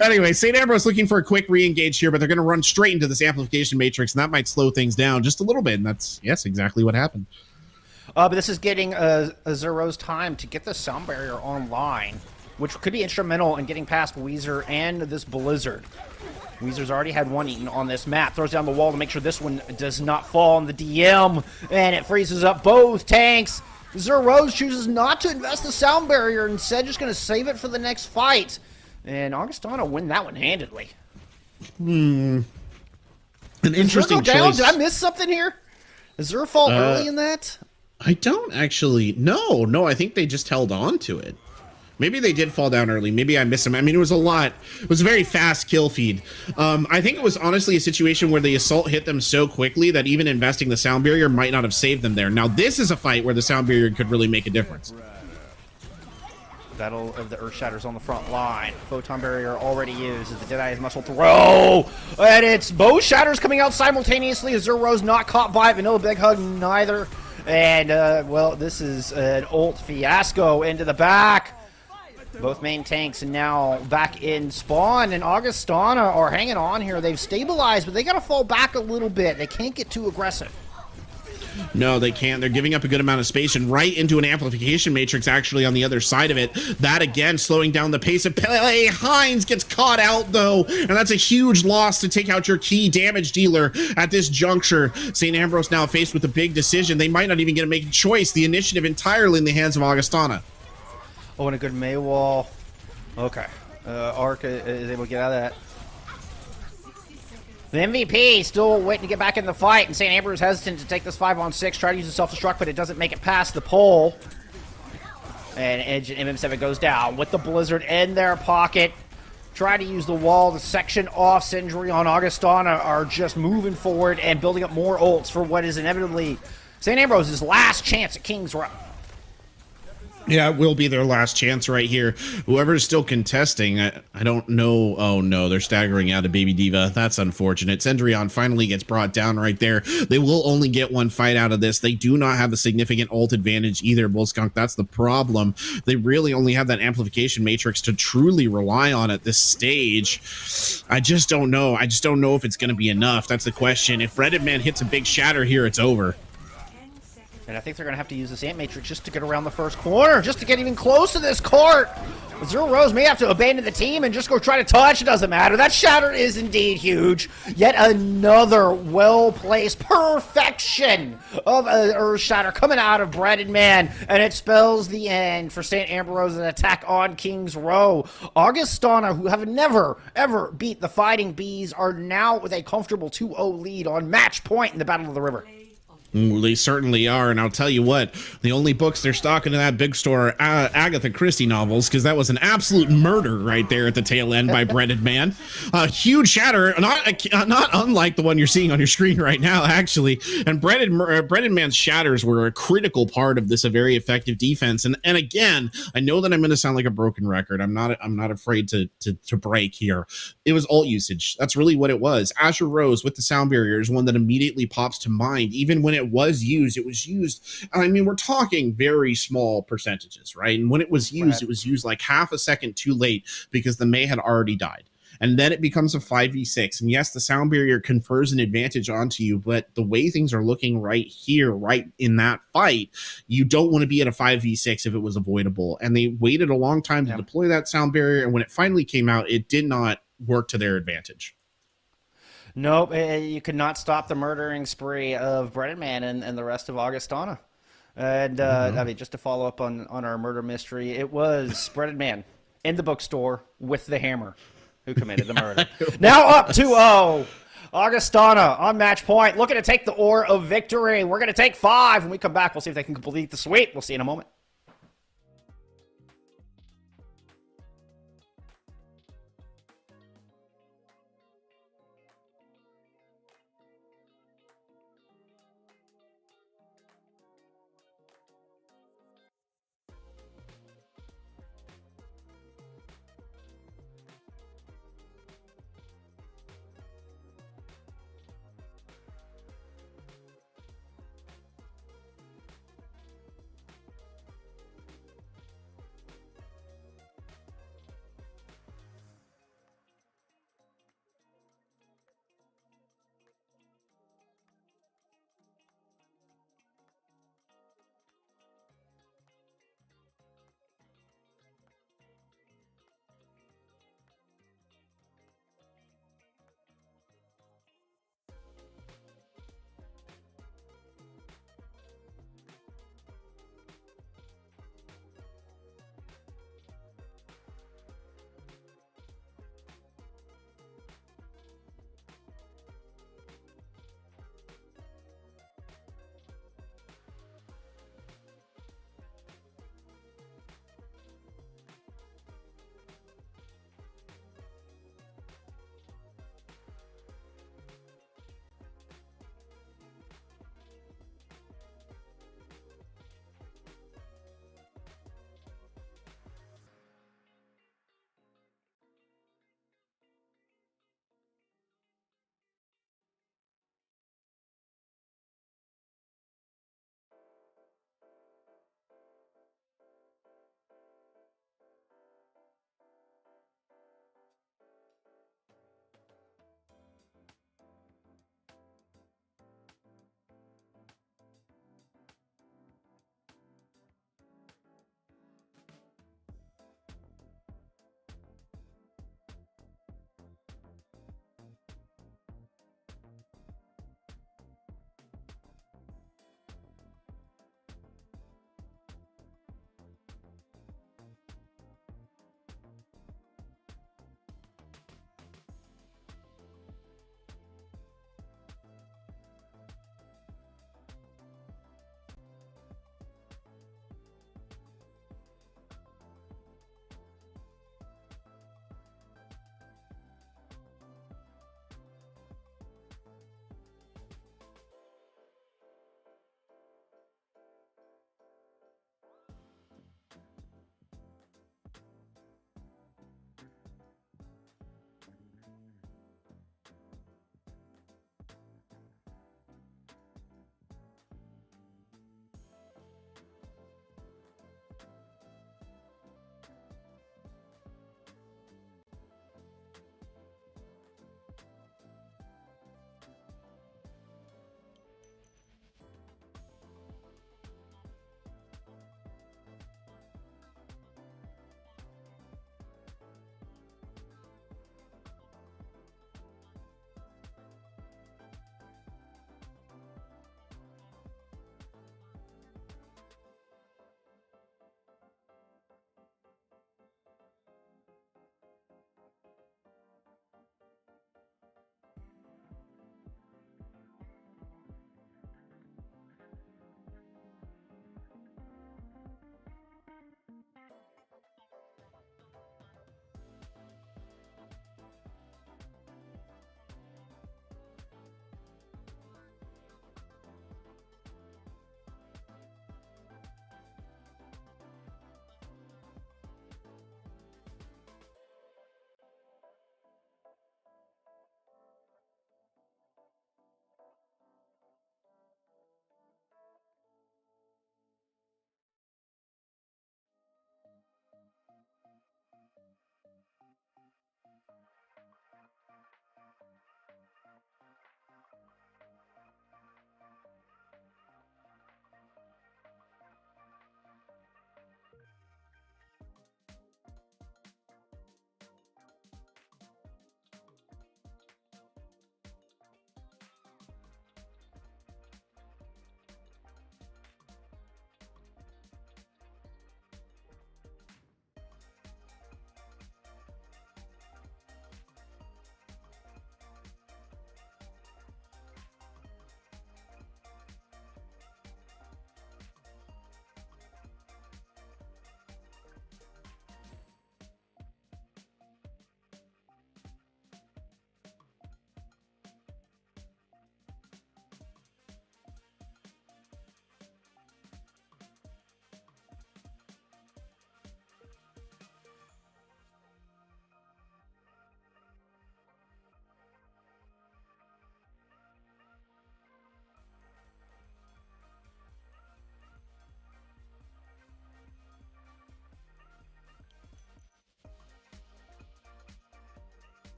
Anyway, St. Ambrose looking for a quick re-engage here, but they're gonna run straight into this amplification matrix, and that might slow things down just a little bit. And that's exactly what happened. But this is getting Zero's time to get the sound barrier online, which could be instrumental in getting past Weezer and this Blizzard. Weezer's already had one eaten on this map. Throws down the wall to make sure this one does not fall on the DM. And it freezes up both tanks. Zero's chooses not to invest the sound barrier. Instead, just going to save it for the next fight. And Augustana win that one handedly. An interesting choice. Did I miss something here? Is there a fall early in that? I don't actually. No, I think they just held on to it. Maybe they did fall down early. Maybe I missed them. I mean, it was a lot. It was a very fast kill feed. I think it was honestly a situation where the assault hit them so quickly that even investing the sound barrier might not have saved them there. Now, this is a fight where the sound barrier could really make a difference. Battle of the Earthshatters on the front line. Photon barrier already used as the Deadeye's muscle throw. And it's both shatters coming out simultaneously. Zero's not caught by it. Vanilla Big Hug neither. And, well, this is an ult fiasco into the back. Both main tanks now back in spawn, and Augustana are hanging on here. They've stabilized, but they got to fall back a little bit. They can't get too aggressive. No, they can't. They're giving up a good amount of space and right into an amplification matrix actually on the other side of it. That, again, slowing down the pace of play. Heinz gets caught out, though, and that's a huge loss to take out your key damage dealer at this juncture. St. Ambrose now faced with a big decision. They might not even get to make a choice. The initiative entirely in the hands of Augustana. Oh, and a good May wall. Okay. Arc is able to get out of that. The MVP still waiting to get back in the fight, and St. Ambrose hesitant to take this 5-on-6, try to use the self-destruct, but it doesn't make it past the pole. And Edge and MM7 goes down with the Blizzard in their pocket. Try to use the wall to section off Sindri on Augustana are just moving forward and building up more ults for what is inevitably St. Ambrose's last chance at King's Row. Yeah, it will be their last chance right here. Whoever's still contesting, I don't know. Oh, no, they're staggering out of Baby Diva. That's unfortunate. Cendrillon finally gets brought down right there. They will only get one fight out of this. They do not have a significant ult advantage either, Bullskunk. That's the problem. They really only have that amplification matrix to truly rely on at this stage. I just don't know. I just don't know if it's going to be enough. That's the question. If Breaded Man hits a big shatter here, it's over. And I think they're going to have to use this Ant Matrix just to get around the first corner, just to get even close to this cart. Zero Rose may have to abandon the team and just go try to touch. It doesn't matter. That shatter is indeed huge. Yet another well-placed perfection of an Earth Shatter coming out of Breaded Man. And it spells the end for St. Ambrose, an attack on King's Row. Augustana, who have never, ever beat the Fighting Bees, are now with a comfortable 2-0 lead on match point in the Battle of the River. They certainly are, and I'll tell you what, the only books they're stocking in that big store are Agatha Christie novels, because that was an absolute murder right there at the tail end by Breaded Man. Huge shatter, not unlike the one you're seeing on your screen right now, actually. And Breaded Man's shatters were a critical part of this, a very effective defense. And again, I know that I'm going to sound like a broken record. I'm not afraid to break here. It was alt usage. That's really what it was. Azure Rose with the sound barrier is one that immediately pops to mind, even when it was used, I mean, we're talking very small percentages, right? And when it was used, It was used like half a second too late because the May had already died. And then it becomes a 5v6. And yes, the sound barrier confers an advantage onto you, but the way things are looking right here, right in that fight, you don't want to be at a 5v6 if it was avoidable. And they waited a long time to deploy that sound barrier. And when it finally came out, it did not work to their advantage. Nope, you could not stop the murdering spree of Breaded Man and the rest of Augustana. And, I mean, just to follow up on our murder mystery, it was Breaded Man in the bookstore with the hammer who committed the murder. Now up 2-0. Augustana on match point, looking to take the ore of victory. We're going to take 5. When we come back, we'll see if they can complete the sweep. We'll see in a moment.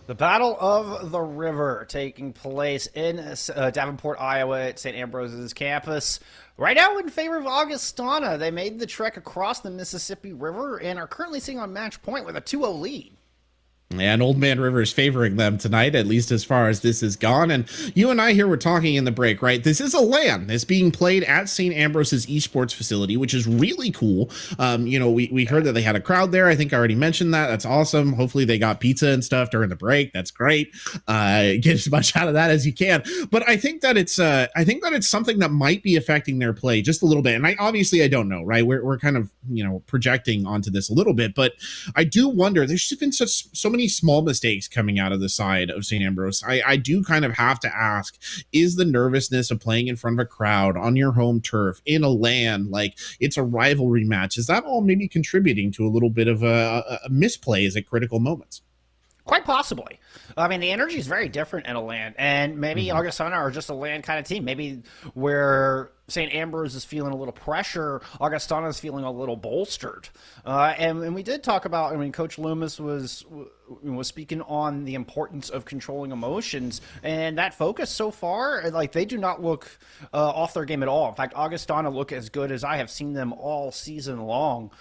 The Battle of the River taking place in Davenport, Iowa at St. Ambrose's campus. Right now in favor of Augustana. They made the trek across the Mississippi River and are currently sitting on match point with a 2-0 lead. And Old Man River is favoring them tonight, at least as far as this has gone. And you and I here were talking in the break, right? This is a LAN that's being played at St. Ambrose's esports facility, which is really cool. We heard that they had a crowd there. I think I already mentioned that. That's awesome. Hopefully they got pizza and stuff during the break. That's great. Get as much out of that as you can. But I think that it's something that might be affecting their play just a little bit. And I don't know, right? We're kind of projecting onto this a little bit, but I do wonder. There's just been so many small mistakes coming out of the side of St. Ambrose. I do kind of have to ask, is the nervousness of playing in front of a crowd on your home turf in a LAN, like it's a rivalry match, is that all maybe contributing to a little bit of a misplays at critical moments? Quite possibly. I mean, the energy is very different in a LAN, and maybe Augustana are just a LAN kind of team. Maybe where St. Ambrose is feeling a little pressure, Augustana is feeling a little bolstered. And we did talk about, Coach Loomis was speaking on the importance of controlling emotions, and that focus so far, like, they do not look off their game at all. In fact, Augustana look as good as I have seen them all season long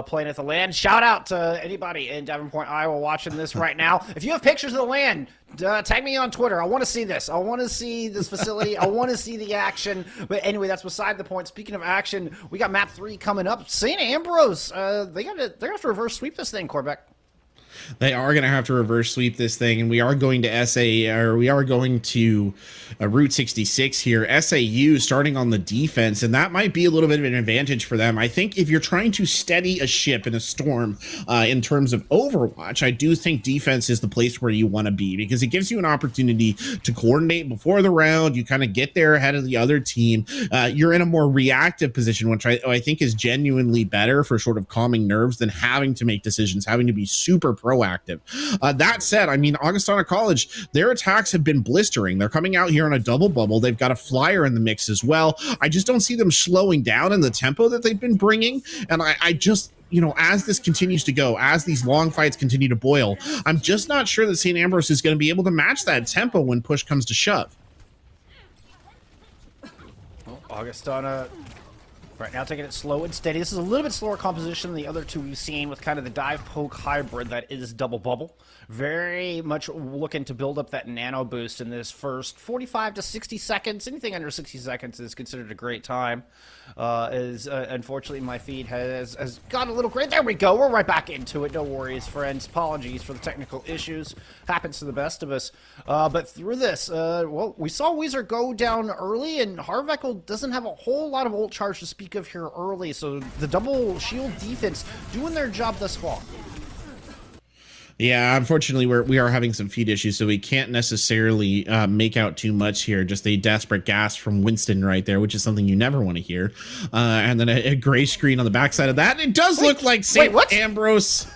playing at the LAN. Shout out to anybody in Davenport, Iowa watching this right now. If you have pictures of the LAN, tag me on Twitter. I want to see this. I want to see this facility. I want to see the action. But anyway, that's beside the point. Speaking of action, we got map 3 coming up. St. Ambrose, they're gonna have to reverse sweep this thing, Corbeck. They are going to have to reverse sweep this thing, and we are going to Route 66 here. SAU starting on the defense, and that might be a little bit of an advantage for them. I think if you're trying to steady a ship in a storm in terms of Overwatch, I do think defense is the place where you want to be, because it gives you an opportunity to coordinate before the round. You kind of get there ahead of the other team. You're in a more reactive position, which I think is genuinely better for sort of calming nerves than having to make decisions, having to be super proactive. That said, Augustana College, their attacks have been blistering. They're coming out here on a double bubble. They've got a flyer in the mix as well. I just don't see them slowing down in the tempo that they've been bringing. And I just, as this continues to go, as these long fights continue to boil, I'm just not sure that St. Ambrose is going to be able to match that tempo when push comes to shove. Well, Augustana right now taking it slow and steady. This is a little bit slower composition than the other two we've seen, with kind of the dive poke hybrid that is double bubble. Very much looking to build up that nano boost in this first 45 to 60 seconds. Anything under 60 seconds is considered a great time. Unfortunately, my feed has got a little great. There we go. We're right back into it. No worries, friends. Apologies for the technical issues. Happens to the best of us. But through this, we saw Weezer go down early, and Harvekel doesn't have a whole lot of ult charge to speak of here early. So the double shield defense doing their job thus far. Yeah, unfortunately, we are having some feed issues, so we can't necessarily make out too much here. Just a desperate gasp from Winston right there, which is something you never want to hear. And then a gray screen on the backside of that. It does look like St. Ambrose.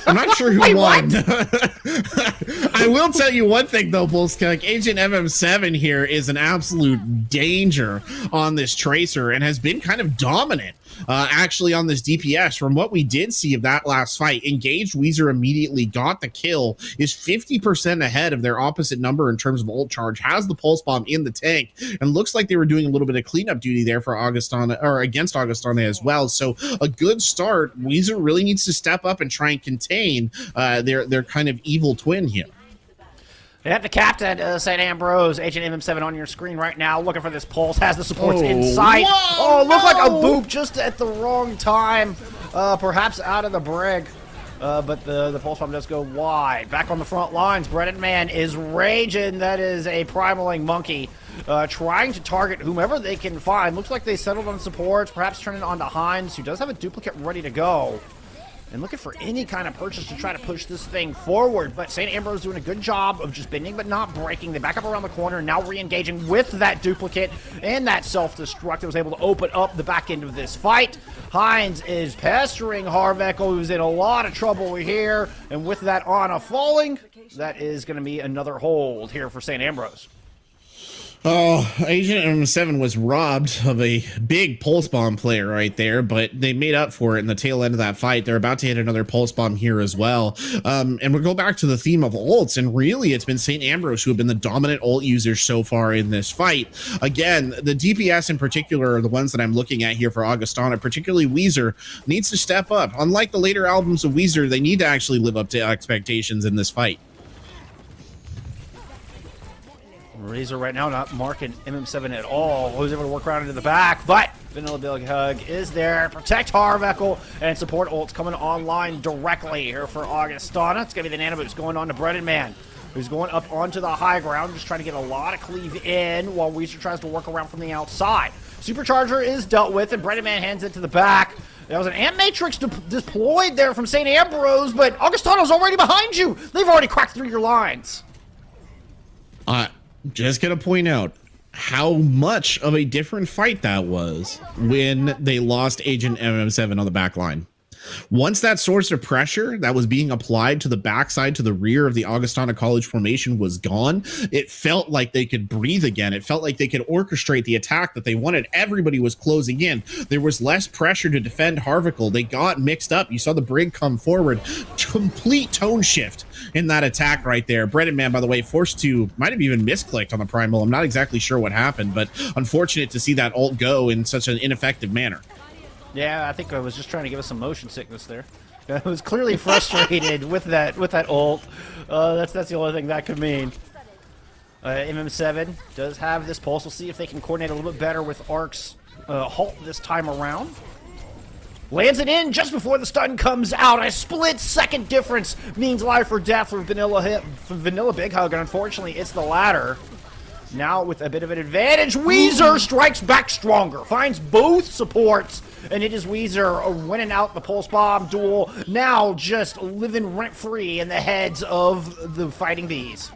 I'm not sure who won. I will tell you one thing, though, Bulls. Like, Agent MM7 here is an absolute danger on this Tracer and has been kind of dominant. Actually on this DPS. From what we did see of that last fight, Engaged Weezer immediately got the kill, is 50% ahead of their opposite number in terms of ult charge, has the pulse bomb in the tank, and looks like they were doing a little bit of cleanup duty there for Augustana, or against Augustana as well. So a good start. Weezer really needs to step up and try and contain their kind of evil twin here. You have the captain, St. Ambrose, Agent MM7 on your screen right now, looking for this pulse, has the supports in sight. Looked like a boop just at the wrong time, perhaps out of the brig. But the pulse bomb does go wide. Back on the front lines, Breaded Man is raging. That is a primaling monkey trying to target whomever they can find. Looks like they settled on supports, perhaps turning on to Hines, who does have a duplicate ready to go. And looking for any kind of purchase to try to push this thing forward. But St. Ambrose doing a good job of just bending but not breaking. They back up around the corner, now re-engaging with that duplicate and that self-destruct that was able to open up the back end of this fight. Hines is pestering Harvekel, who's in a lot of trouble here. And with that Ana falling, that is going to be another hold here for St. Ambrose. Oh, Agent M7 was robbed of a big pulse bomb player right there, but they made up for it in the tail end of that fight. They're about to hit another pulse bomb here as well. And we'll go back to the theme of ults, and really it's been St. Ambrose who have been the dominant ult users so far in this fight. Again, the DPS in particular are the ones that I'm looking at here for Augustana, particularly Weezer, needs to step up. Unlike the later albums of Weezer, they need to actually live up to expectations in this fight. Razor right now not marking MM7 at all. Was able to work around into the back, but Vanilla Big Hug is there. Protect Harveckle, and support ults coming online directly here for Augustana. It's going to be the Nano Boost going on to Breaded Man, who's going up onto the high ground, just trying to get a lot of cleave in while Weezer tries to work around from the outside. Supercharger is dealt with, and Breaded Man hands it to the back. There was an Amp Matrix deployed there from St. Ambrose, but Augustana's already behind you. They've already cracked through your lines. Just gonna point out how much of a different fight that was when they lost Agent MM7 on the back line. Once that source of pressure that was being applied to the backside, to the rear of the Augustana College formation was gone, it felt like they could breathe again. It felt like they could orchestrate the attack that they wanted. Everybody was closing in. There was less pressure to defend Harveckle. They got mixed up. You saw the Brig come forward. Complete tone shift in that attack right there. Breaded Man, by the way, forced to, might have even misclicked on the Primal. I'm not exactly sure what happened, but unfortunate to see that ult go in such an ineffective manner. Yeah, I think I was just trying to give us some motion sickness there. I was clearly frustrated with that ult. That's the only thing that could mean. MM7 does have this pulse. We'll see if they can coordinate a little bit better with Ark's halt this time around. Lands it in just before the stun comes out. A split-second difference means life or death for Vanilla Big Hug, and unfortunately, it's the latter. Now, with a bit of an advantage, Weezer strikes back stronger, finds both supports, and it is Weezer winning out the Pulse Bomb duel, now just living rent-free in the heads of the Fighting Bees.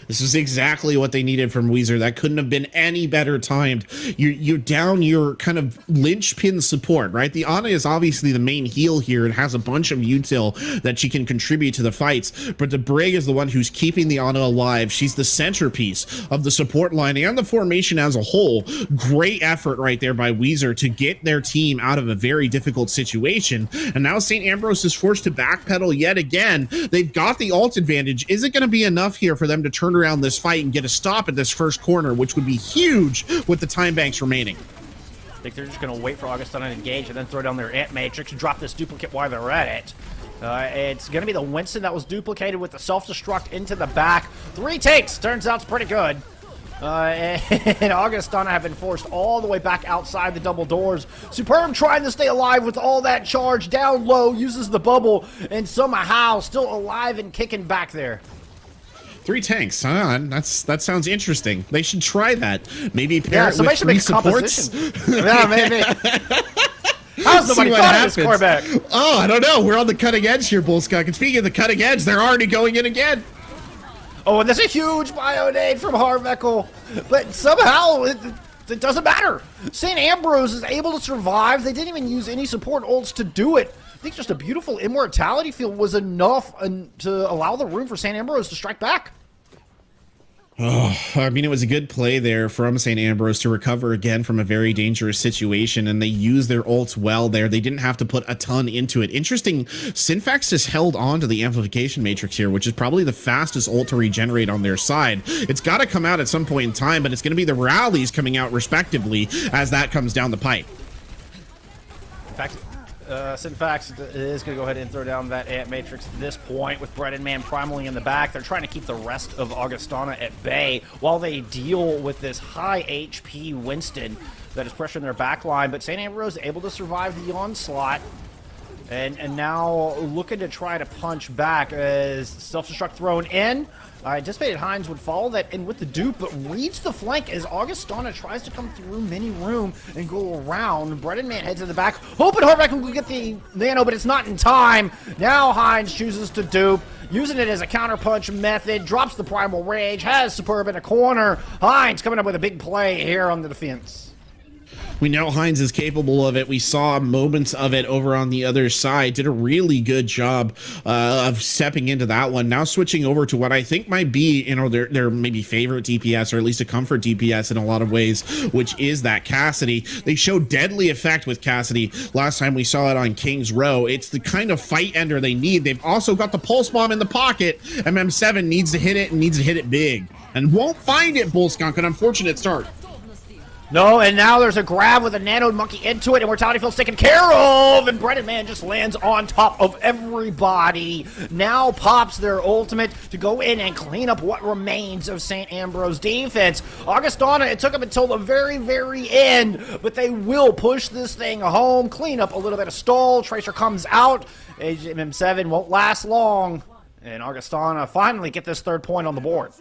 This is exactly what they needed from Weezer. That couldn't have been any better timed. You're down your kind of linchpin support, right? The Ana is obviously the main heal here and has a bunch of util that she can contribute to the fights, but the Brig is the one who's keeping the Ana alive. She's the centerpiece of the support line and the formation as a whole. Great effort right there by Weezer to get their team out of a very difficult situation. And now St. Ambrose is forced to backpedal yet again. They've got the ult advantage. Is it going to be enough here for them to turn around this fight and get a stop at this first corner, which would be huge with the time banks remaining? I think they're just going to wait for Augustana to engage and then throw down their Amp Matrix and drop this duplicate while they're at it. It's going to be the Winston that was duplicated with the self-destruct into the back. 3 takes. Turns out it's pretty good. And Augustana have been forced all the way back outside the double doors. Superb trying to stay alive with all that charge down low, uses the bubble, and somehow still alive and kicking back there. 3 tanks, huh? That sounds interesting. They should try that. Maybe pair it with 3 supports. Yeah, maybe. How's nobody thought of this quarterback? Oh, I don't know. We're on the cutting edge here, Bullskunk. And speaking of the cutting edge, they're already going in again. Oh, and there's a huge bionade from Harveckle. But somehow it doesn't matter. St. Ambrose is able to survive. They didn't even use any support ults to do it. I think just a beautiful immortality field was enough to allow the room for St. Ambrose to strike back. Oh, I mean, it was a good play there from St. Ambrose to recover again from a very dangerous situation, and they used their ults well there. They didn't have to put a ton into it. Interesting, Synfax has held on to the amplification matrix here, which is probably the fastest ult to regenerate on their side. It's got to come out at some point in time, but it's going to be the rallies coming out respectively as that comes down the pipe. In fact, Synfax is going to go ahead and throw down that Amp Matrix at this point with Breaded Man primally in the back. They're trying to keep the rest of Augustana at bay while they deal with this high HP Winston that is pressuring their back line. But St. Ambrose able to survive the onslaught. And now looking to try to punch back as self-destruct thrown in. I anticipated Hines would follow that in with the dupe, but reads the flank as Augustana tries to come through mini room and go around. Breaded Man heads in the back, hoping Harveckle will get the nano, but it's not in time. Now Hines chooses to dupe, using it as a counterpunch method, drops the Primal Rage, has Superb in a corner. Hines coming up with a big play here on the defense. We know Hines is capable of it. We saw moments of it over on the other side. Did a really good job of stepping into that one. Now switching over to what I think might be, you know, their maybe favorite DPS, or at least a comfort DPS in a lot of ways, which is that Cassidy. They showed deadly effect with Cassidy last time we saw it on King's Row. It's the kind of fight ender they need. They've also got the pulse bomb in the pocket. MM7 needs to hit it, and needs to hit it big, and won't find it. Bull Skunk, an unfortunate start. No, and now there's a grab with a nanoed monkey into it, and Mortality Field's taken care of, and Breaded Man just lands on top of everybody. Now pops their ultimate to go in and clean up what remains of St. Ambrose defense. Augustana, it took them until the very, very end, but they will push this thing home, clean up a little bit of stall. Tracer comes out. MM7 won't last long, and Augustana finally get this 3rd point on the board.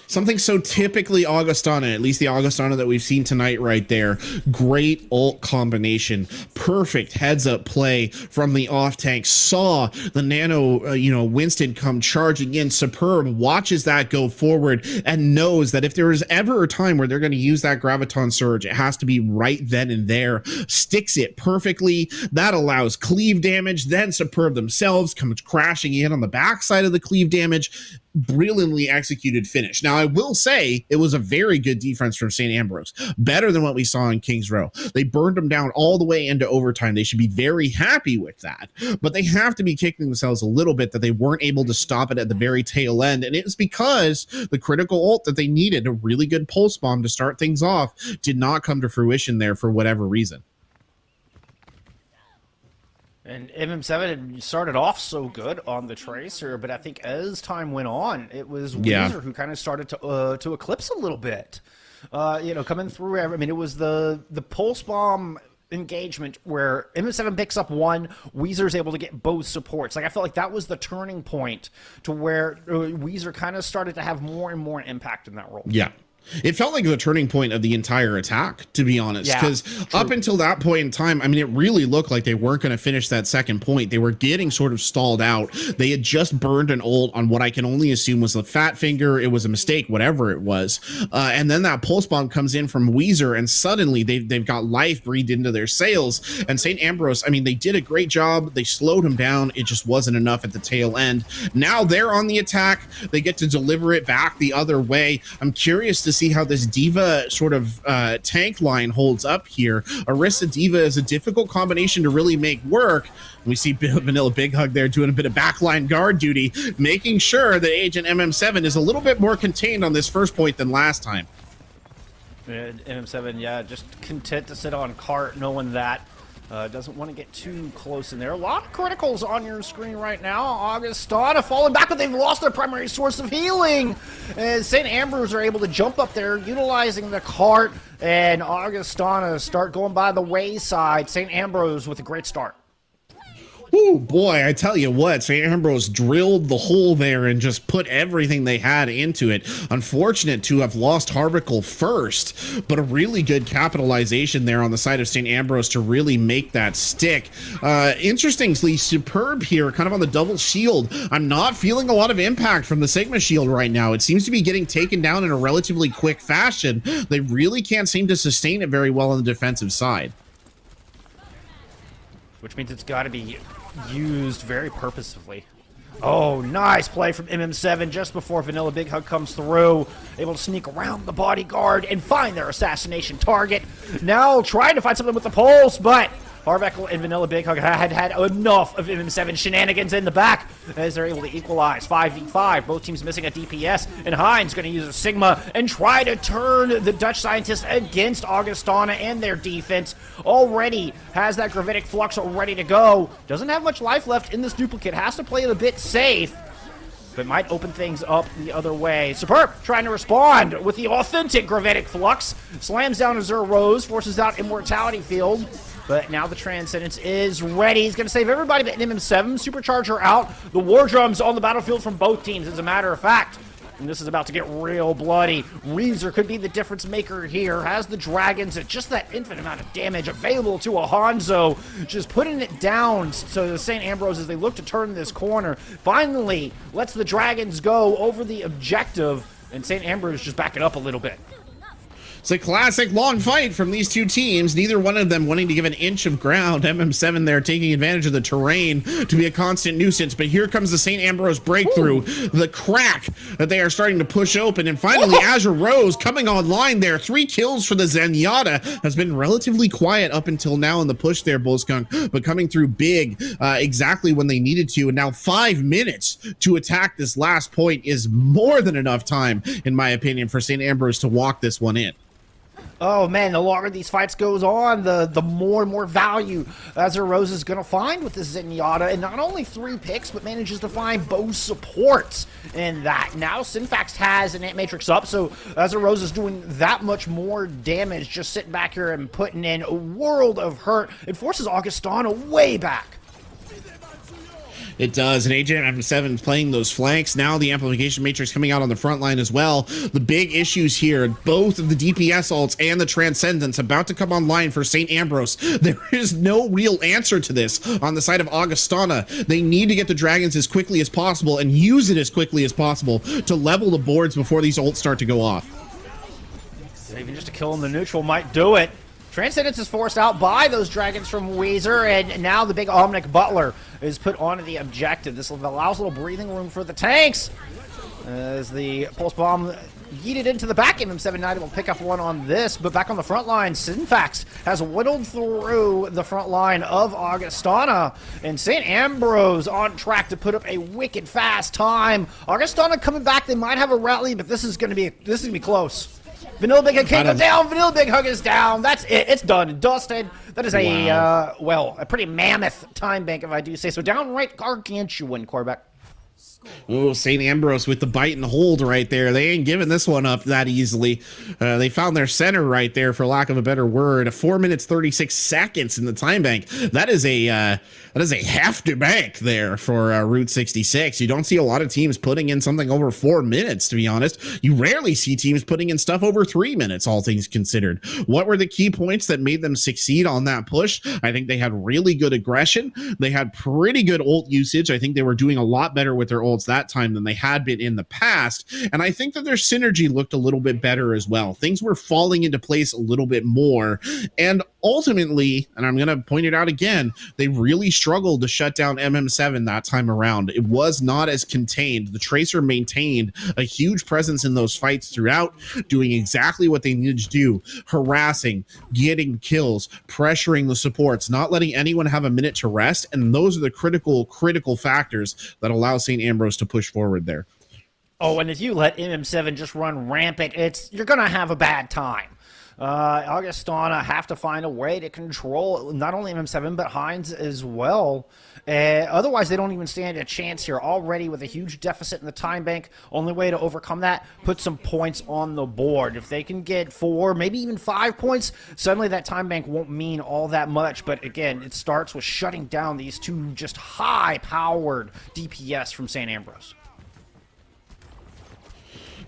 Something so typically Augustana, at least the Augustana that we've seen tonight right there. Great ult combination. Perfect heads-up play from the off-tank. Saw the nano, Winston come charging in. Superb. Watches that go forward and knows that if there is ever a time where they're going to use that Graviton Surge, it has to be right then and there. Sticks it perfectly. That allows cleave damage. Then Superb themselves comes crashing in on the backside of the cleave damage. Brilliantly executed finish. Now, I will say it was a very good defense from St. Ambrose. Better than what we saw in King's Row. They burned them down all the way into overtime. They should be very happy with that. But they have to be kicking themselves a little bit that they weren't able to stop it at the very tail end. And it was because the critical ult that they needed, a really good pulse bomb to start things off, did not come to fruition there for whatever reason. And MM7 had started off so good on the Tracer, but I think as time went on, it was Weezer who kind of started to eclipse a little bit. Coming through. I mean, it was the pulse bomb engagement where MM7 picks up one, Weezer's able to get both supports. Like, I felt like that was the turning point to where Weezer kind of started to have more and more impact in that role. Yeah. It felt like the turning point of the entire attack, to be honest, because up until that point in time, I mean, it really looked like they weren't going to finish that second point. They were getting sort of stalled out. They had just burned an ult on what I can only assume was a fat finger. It was a mistake, whatever it was. And then that pulse bomb comes in from Weezer, and suddenly they've got life breathed into their sails. And St. Ambrose, I mean, they did a great job. They slowed him down. It just wasn't enough at the tail end. Now they're on the attack. They get to deliver it back the other way. I'm curious to see how this Diva sort of tank line holds up here. Orisa Diva is a difficult combination to really make work. We see Vanilla Big Hug there doing a bit of backline guard duty, making sure that Agent MM7 is a little bit more contained on this first point than last time. MM7, just content to sit on cart, knowing that doesn't want to get too close in there. A lot of criticals on your screen right now. Augustana falling back, but they've lost their primary source of healing. And St. Ambrose are able to jump up there, utilizing the cart, and Augustana start going by the wayside. St. Ambrose with a great start. Oh boy, I tell you what, St. Ambrose drilled the hole there and just put everything they had into it. Unfortunate to have lost Harvicle first, but a really good capitalization there on the side of St. Ambrose to really make that stick. Interestingly, Superb here, kind of on the double shield. I'm not feeling a lot of impact from the Sigma shield right now. It seems to be getting taken down in a relatively quick fashion. They really can't seem to sustain it very well on the defensive side. Which means it's got to be used very purposefully. Oh, nice play from MM7 just before Vanilla Big Hug comes through. Able to sneak around the bodyguard and find their assassination target. Now trying to find something with the pulse, but Harveckle and Vanilla Big Hug had enough of MM7 shenanigans in the back as they're able to equalize 5v5. Both teams missing a DPS, and Hines going to use a Sigma and try to turn the Dutch scientist against Augustana and their defense. Already has that Gravitic Flux ready to go. Doesn't have much life left in this duplicate. Has to play it a bit safe, but might open things up the other way. Superb trying to respond with the authentic Gravitic Flux. Slams down Azure Rose, forces out Immortality Field. But now the Transcendence is ready. He's going to save everybody but MM7. Supercharger out. The War Drums on the battlefield from both teams, as a matter of fact. And this is about to get real bloody. Weezer could be the difference maker here. Has the Dragons at just that infinite amount of damage available to a Hanzo. Just putting it down to the St. Ambrose as they look to turn this corner. Finally lets the Dragons go over the objective. And St. Ambrose just back it up a little bit. It's a classic long fight from these two teams, neither one of them wanting to give an inch of ground. MM7 there taking advantage of the terrain to be a constant nuisance, but here comes the St. Ambrose breakthrough, the crack that they are starting to push open, and finally Azure Rose coming online there. 3 kills for the Zenyatta. Has been relatively quiet up until now in the push there, Bullskunk, but coming through big exactly when they needed to, and now 5 minutes to attack this last point is more than enough time, in my opinion, for St. Ambrose to walk this one in. Oh man, the longer these fights goes on, the more and more value Azure Rose is going to find with this Zenyatta, and not only 3 picks, but manages to find both supports in that. Now Synfax has an Ant Matrix up, so Azure Rose is doing that much more damage, just sitting back here and putting in a world of hurt. It forces Augustana way back. It does, and AJM7 playing those flanks. Now the Amplification Matrix coming out on the front line as well. The big issues here, both of the DPS ults and the Transcendence about to come online for St. Ambrose. There is no real answer to this on the side of Augustana. They need to get the Dragons as quickly as possible and use it as quickly as possible to level the boards before these ults start to go off. Even just a kill in the neutral might do it. Transcendence is forced out by those Dragons from Weezer, and now the big Omnic Butler is put onto the objective. This allows a little breathing room for the tanks as the Pulse Bomb yeeted into the back. MM7 Knight will pick up one on this, but back on the front line, Synfax has whittled through the front line of Augustana, and St. Ambrose on track to put up a wicked fast time. Augustana coming back, they might have a rally, but this is going to be close. Vanilla Big Hug can't go down. Vanilla Big Hug is down. That's it. It's done and dusted. That is a pretty mammoth time bank, if I do say so. Downright gargantuan, Corbeck. Oh, St. Ambrose with the bite and hold right there. They ain't giving this one up that easily. They found their center right there, for lack of a better word. 4 minutes 36 seconds in the time bank. That is a hefty bank there for Route 66. You don't see a lot of teams putting in something over 4 minutes, to be honest. You rarely see teams putting in stuff over 3 minutes, all things considered. What were the key points that made them succeed on that push? I think they had really good aggression. They had pretty good ult usage. I think they were doing a lot better with their ults that time than they had been in the past, and I think that their synergy looked a little bit better as well. Things were falling into place a little bit more, and ultimately, and I'm going to point it out again, they really struggled to shut down MM7 that time around. It was not as contained. The Tracer maintained a huge presence in those fights throughout, doing exactly what they needed to do, harassing, getting kills, pressuring the supports, not letting anyone have a minute to rest, and those are the critical factors that allow St. Ambrose to push forward there. Oh, and if you let MM7 just run rampant, you're going to have a bad time. Augustana have to find a way to control not only MM7 but Hines as well. Otherwise, they don't even stand a chance here. Already with a huge deficit in the time bank, only way to overcome that, put some points on the board. If they can get 4, maybe even 5 points, suddenly that time bank won't mean all that much. But again, it starts with shutting down these two just high-powered DPS from St. Ambrose.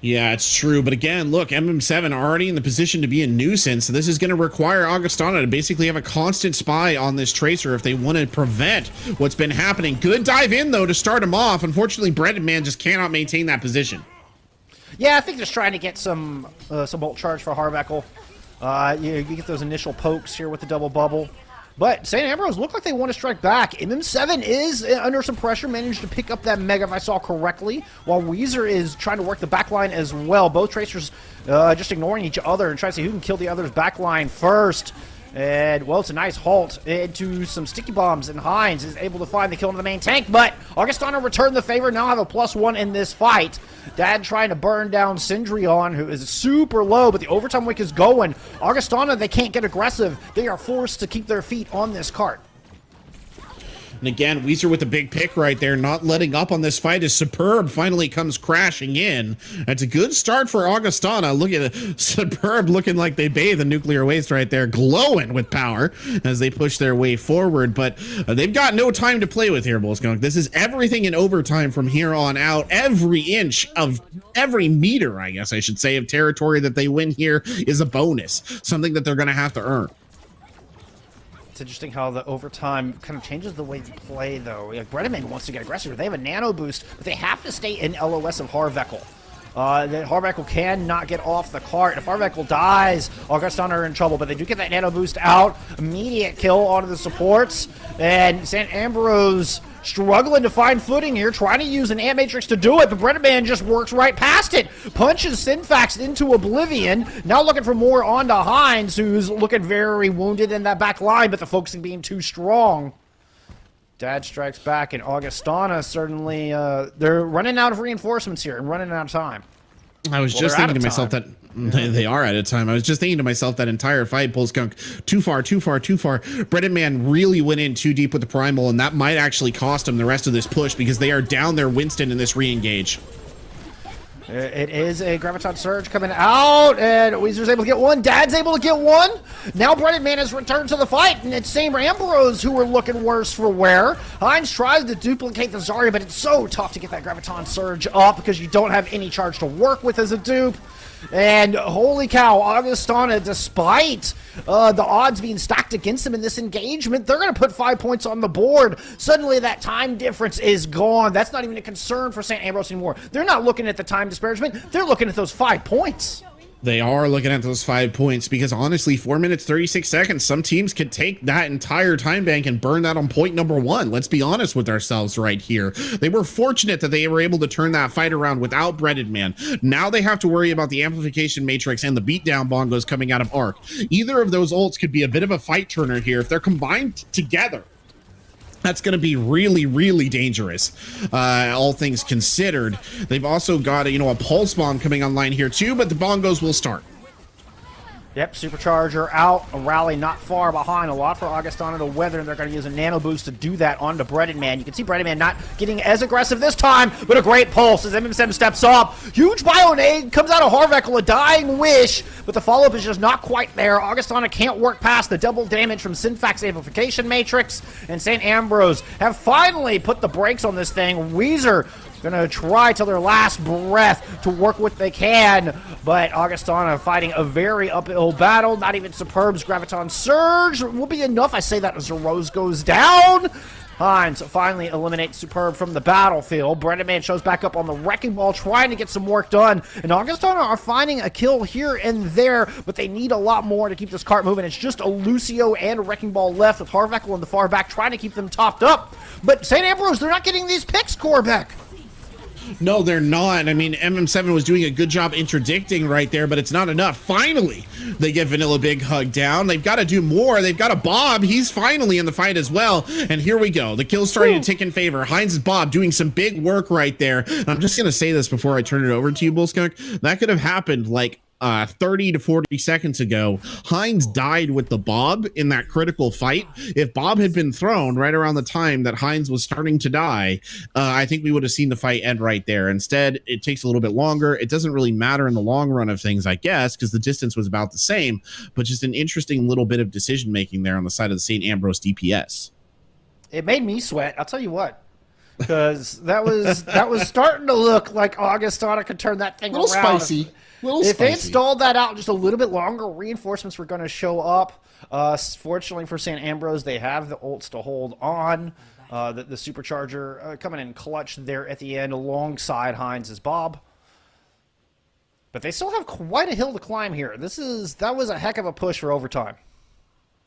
Yeah, it's true. But again, look, MM7 already in the position to be a nuisance. So this is going to require Augustana to basically have a constant spy on this Tracer if they want to prevent what's been happening. Good dive in, though, to start him off. Unfortunately, Breaded Man just cannot maintain that position. Yeah, I think just trying to get some ult charge for Harveckle. You get those initial pokes here with the double bubble. But St. Ambrose look like they want to strike back. MM7 is under some pressure, managed to pick up that Mega if I saw correctly, while Weezer is trying to work the backline as well. Both Tracers just ignoring each other and trying to see who can kill the other's backline first. And, well, it's a nice halt into some sticky bombs, and Hines is able to find the kill into the main tank, but Augustana returned the favor, now have a +1 in this fight. Dad trying to burn down Cindrion, who is super low, but the overtime wick is going. Augustana, they can't get aggressive. They are forced to keep their feet on this cart. And again, Weezer with a big pick right there, not letting up on this fight as Superb finally comes crashing in. That's a good start for Augustana. Look at it. Superb looking like they bathe in nuclear waste right there, glowing with power as they push their way forward. But they've got no time to play with here, Bullskunk. This is everything in overtime from here on out. Every inch of every meter, I guess I should say, of territory that they win here is a bonus, something that they're going to have to earn. It's interesting how the overtime kind of changes the way you play, though. Like, Bredeman wants to get aggressive. They have a nano boost, but they have to stay in LOS of Harveckle. That Harveckle cannot get off the cart. If Harveckle dies, Augustana are in trouble, but they do get that nano boost out. Immediate kill onto the supports, and St. Ambrose struggling to find footing here, trying to use an Ant Matrix to do it, but Bread Man just works right past it. Punches Synfax into oblivion. Now looking for more onto Hines, who's looking very wounded in that back line, but the focusing being too strong. Dad strikes back, and Augustana certainly, they're running out of reinforcements here and running out of time. I was just thinking to myself that they are out of time. I was just thinking to myself that entire fight, Bullskunk, too far. Bread Man really went in too deep with the primal, and that might actually cost him the rest of this push because they are down their Winston in this re-engage. It is a Graviton Surge coming out, and Weezer's able to get one. Dad's able to get one. Now Breaded Man has returned to the fight, and it's same Ambrose who are looking worse for wear. Hines tries to duplicate the Zarya, but it's so tough to get that Graviton Surge up because you don't have any charge to work with as a dupe. And holy cow, Augustana, despite the odds being stacked against them in this engagement, they're going to put 5 points on the board. Suddenly that time difference is gone. That's not even a concern for St. Ambrose anymore. They're not looking at the time disparagement. They're looking at those 5 points. They are looking at those 5 points because honestly, 4 minutes, 36 seconds, some teams could take that entire time bank and burn that on point number 1. Let's be honest with ourselves right here. They were fortunate that they were able to turn that fight around without Breaded Man. Now they have to worry about the amplification matrix and the beatdown bongos coming out of Arc. Either of those ults could be a bit of a fight turner here if they're combined together. That's going to be really, really dangerous, all things considered. They've also got, a pulse bomb coming online here too, but the bongos will start. Yep, Supercharger out, a rally not far behind, a lot for Augustana to weather, and they're going to use a nano boost to do that onto Breaded Man. You can see Breaded Man not getting as aggressive this time, but a great pulse as MM7 steps up. Huge Bionade comes out of Harveckle, a dying wish, but the follow-up is just not quite there. Augustana can't work past the double damage from Synfax Amplification Matrix, and St. Ambrose have finally put the brakes on this thing. Weezer gonna try till their last breath to work what they can, but Augustana fighting a very uphill battle. Not even Superb's Graviton Surge will be enough. I say that as the Rose goes down. Hines finally eliminates Superb from the battlefield. Breaded Man shows back up on the Wrecking Ball, trying to get some work done. And Augustana are finding a kill here and there, but they need a lot more to keep this cart moving. It's just a Lucio and a Wrecking Ball left, with Harveckle in the far back trying to keep them topped up. But St. Ambrose, they're not getting these picks, Corbeck. No, they're not. I mean, MM7 was doing a good job interdicting right there, but it's not enough. Finally, they get Vanilla Big Hug down. They've got to do more. They've got a Bob. He's finally in the fight as well. And here we go. The kill's starting to tick in favor. Hines' Bob doing some big work right there. And I'm just going to say this before I turn it over to you, Bullskunk. That could have happened like 30 to 40 seconds ago. Hines died with the Bob in that critical fight. If Bob had been thrown right around the time that Hines was starting to die, I think we would have seen the fight end right there. Instead, it takes a little bit longer. It doesn't really matter in the long run of things, I guess, because the distance was about the same, but just an interesting little bit of decision making there on the side of the St. Ambrose DPS. It made me sweat, I'll tell you what, because that was starting to look like Augustana could turn that thing around. Spicy. If they had stalled that out just a little bit longer, reinforcements were going to show up. Fortunately for St. Ambrose, they have the ults to hold on. The Supercharger coming in clutch there at the end alongside Hines' Bob. But they still have quite a hill to climb here. That was a heck of a push for overtime.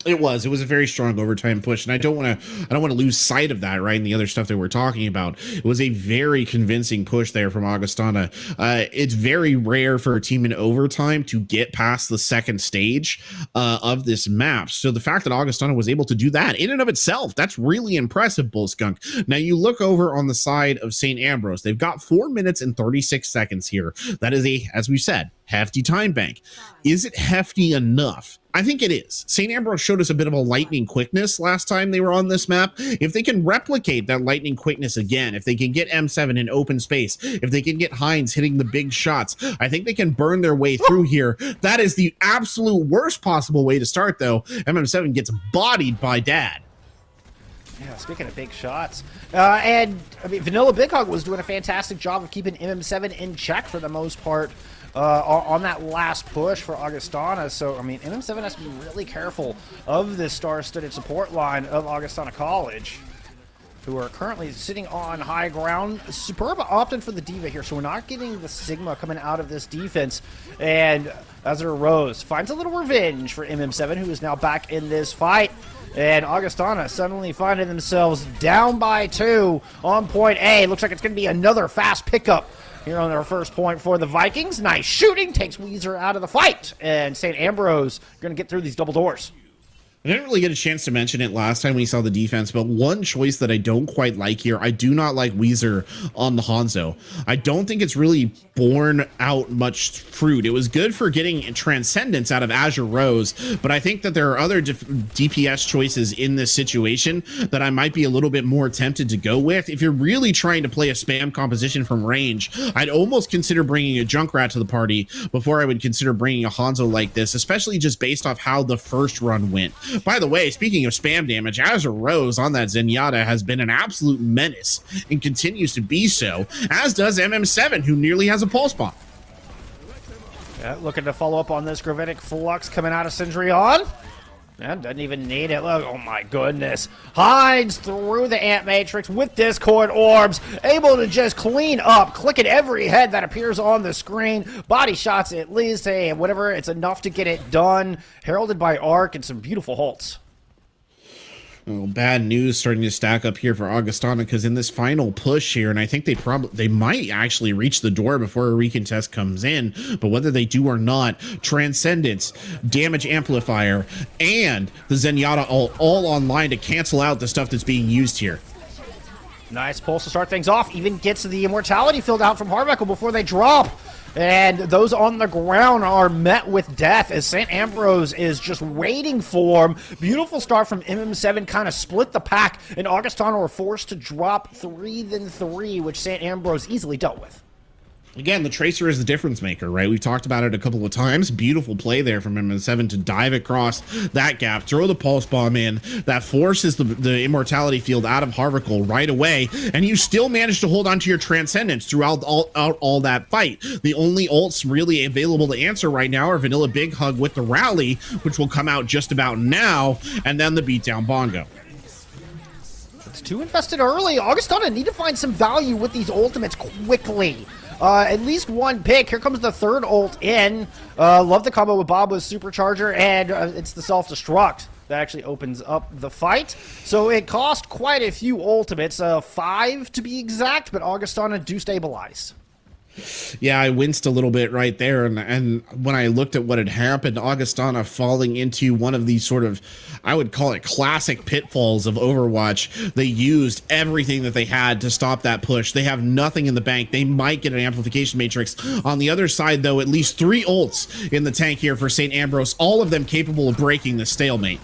It was a very strong overtime push, and I don't want to lose sight of that, right? And the other stuff that we're talking about. It was a very convincing push there from Augustana. It's very rare for a team in overtime to get past the second stage of this map. So the fact that Augustana was able to do that in and of itself, that's really impressive, Bullskunk. Now you look over on the side of St. Ambrose. They've got 4 minutes and 36 seconds here. That is as we said, hefty time bank. Is it hefty enough? I think it is. St. Ambrose showed us a bit of a lightning quickness last time they were on this map. If they can replicate that lightning quickness again, if they can get M7 in open space, if they can get Hines hitting the big shots, I think they can burn their way through here. That is the absolute worst possible way to start, though. MM7 gets bodied by Dad. Yeah, speaking of big shots, and I mean, Vanilla Big Hug was doing a fantastic job of keeping MM7 in check for the most part. On that last push for Augustana. So, I mean, MM7 has to be really careful of this star-studded support line of Augustana College. who are currently sitting on high ground. Superb opted for the Diva here, so we're not getting the Sigma coming out of this defense. And Azure Rose finds a little revenge for MM7, who is now back in this fight. And Augustana suddenly finding themselves down by 2 on point A. Looks like it's going to be another fast pickup here on their first point for the Vikings. Nice shooting, takes Weezer out of the fight. And St. Ambrose going to get through these double doors. I didn't really get a chance to mention it last time we saw the defense, but one choice that I don't quite like here, I do not like Weezer on the Hanzo. I don't think it's really borne out much fruit. It was good for getting Transcendence out of Azure Rose, but I think that there are other DPS choices in this situation that I might be a little bit more tempted to go with. If you're really trying to play a spam composition from range, I'd almost consider bringing a Junkrat to the party before I would consider bringing a Hanzo like this, especially just based off how the first run went. By the way, speaking of spam damage, Azure Rose on that Zenyatta has been an absolute menace and continues to be so, as does MM7, who nearly has a pulse bomb. Yeah, looking to follow up on this Gravitic Flux coming out of Syndreon. Man, doesn't even need it. Look, oh my goodness. Hides through the Ant Matrix with Discord Orbs, able to just clean up, clicking every head that appears on the screen. Body shots at least, hey, whatever, it's enough to get it done. Heralded by Arc and some beautiful halts. Well, bad news starting to stack up here for Augustana, because in this final push here, and I think they might actually reach the door before a recontest comes in, but whether they do or not, Transcendence, Damage Amplifier, and the Zenyatta all online to cancel out the stuff that's being used here. Nice pulse to start things off. Even gets the Immortality filled out from Harveckle before they drop. And those on the ground are met with death as St. Ambrose is just waiting for him. Beautiful start from MM7, kind of split the pack, and Augustana were forced to drop 3-3, which St. Ambrose easily dealt with. Again, the Tracer is the difference maker, right? We've talked about it a couple of times. Beautiful play there from MM7 to dive across that gap, throw the pulse bomb in. That forces the Immortality field out of Harveckle right away, and you still manage to hold onto your Transcendence throughout all that fight. The only ults really available to answer right now are Vanilla Big Hug with the Rally, which will come out just about now, and then the Beatdown Bongo. It's too invested early. Augustana need to find some value with these ultimates quickly. At least one pick. Here comes the third ult in. Love the combo with Bob with Supercharger, and it's the self-destruct that actually opens up the fight. So it cost quite a few ultimates, 5 to be exact, but Augustana do stabilize. Yeah, I winced a little bit right there, and when I looked at what had happened, Augustana falling into one of these sort of, I would call it classic pitfalls of Overwatch. They used everything that they had to stop that push. They have nothing in the bank. They might get an amplification matrix. On the other side, though, at least 3 ults in the tank here for St. Ambrose, all of them capable of breaking the stalemate.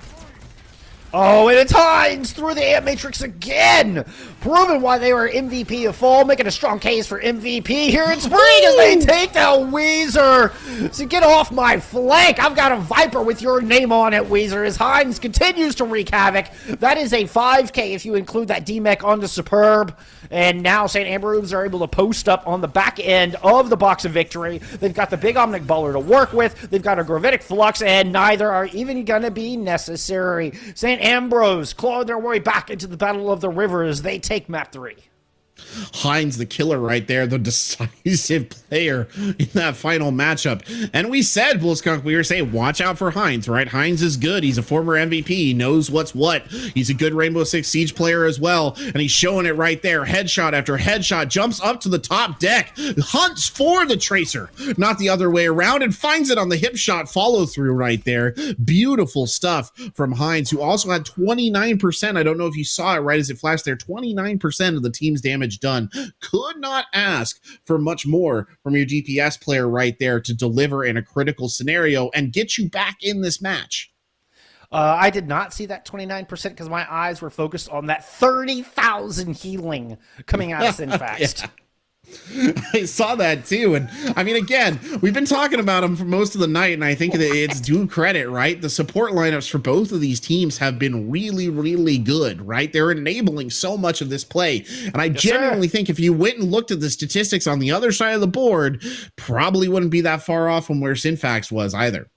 Oh, and it's Hines through the Ant Matrix again! Proving why they were MVP of fall, making a strong case for MVP here in spring as they take down Weezer! So get off my flank! I've got a Viper with your name on it, Weezer, as Hines continues to wreak havoc. That is a 5K if you include that D-Mech onto Superb. And now St. Ambrose are able to post up on the back end of the Box of Victory. They've got the big Omnic Bowler to work with. They've got a Gravitic Flux, and neither are even going to be necessary. St. Ambrose clawed their way back into the Battle of the Rivers. They take map 3. Hines the killer right there, the decisive player in that final matchup. And we said, Bullskunk, we were saying, watch out for Hines, right? Hines is good. He's a former MVP. He knows what's what. He's a good Rainbow Six Siege player as well. And he's showing it right there. Headshot after headshot, jumps up to the top deck, hunts for the Tracer, not the other way around, and finds it on the hip shot follow through right there. Beautiful stuff from Hines, who also had 29%. I don't know if you saw it right as it flashed there. 29% of the team's damage done. Could not ask for much more from your DPS player right there to deliver in a critical scenario and get you back in this match. I did not see that 29% because my eyes were focused on that 30,000 healing coming out of Sinfast. Yeah. I saw that too, and I mean, again, we've been talking about them for most of the night, and I think that it's due credit, right? The support lineups for both of these teams have been really, really good, right? They're enabling so much of this play, and I genuinely think if you went and looked at the statistics on the other side of the board, probably wouldn't be that far off from where Sinfax was either.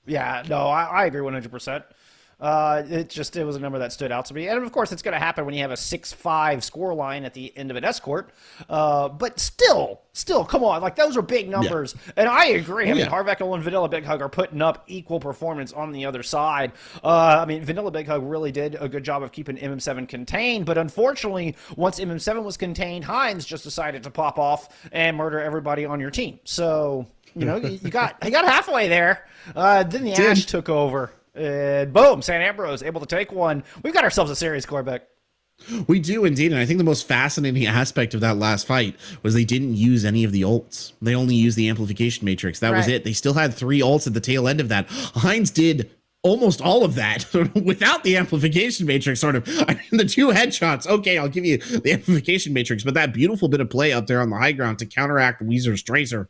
Yeah, no, I agree 100%. It was a number that stood out to me. And of course, it's going to happen when you have a 6-5 score line at the end of an escort. But still, come on. Like, those are big numbers. Yeah. And I agree. I mean, Harvekel and Vanilla Big Hug are putting up equal performance on the other side. I mean, Vanilla Big Hug really did a good job of keeping MM7 contained. But unfortunately, once MM7 was contained, Heinz just decided to pop off and murder everybody on your team. So, you know, he got halfway there. Then the Ash took over. And boom, St. Ambrose able to take one. We've got ourselves a series, Corbeck. We do indeed, and I think the most fascinating aspect of that last fight was they didn't use any of the ults. They only used the amplification matrix. That was it. They still had 3 ults at the tail end of that. Heinz did almost all of that without the amplification matrix, sort of. I mean, the 2 headshots, okay, I'll give you the amplification matrix, but that beautiful bit of play up there on the high ground to counteract Weezer's Tracer,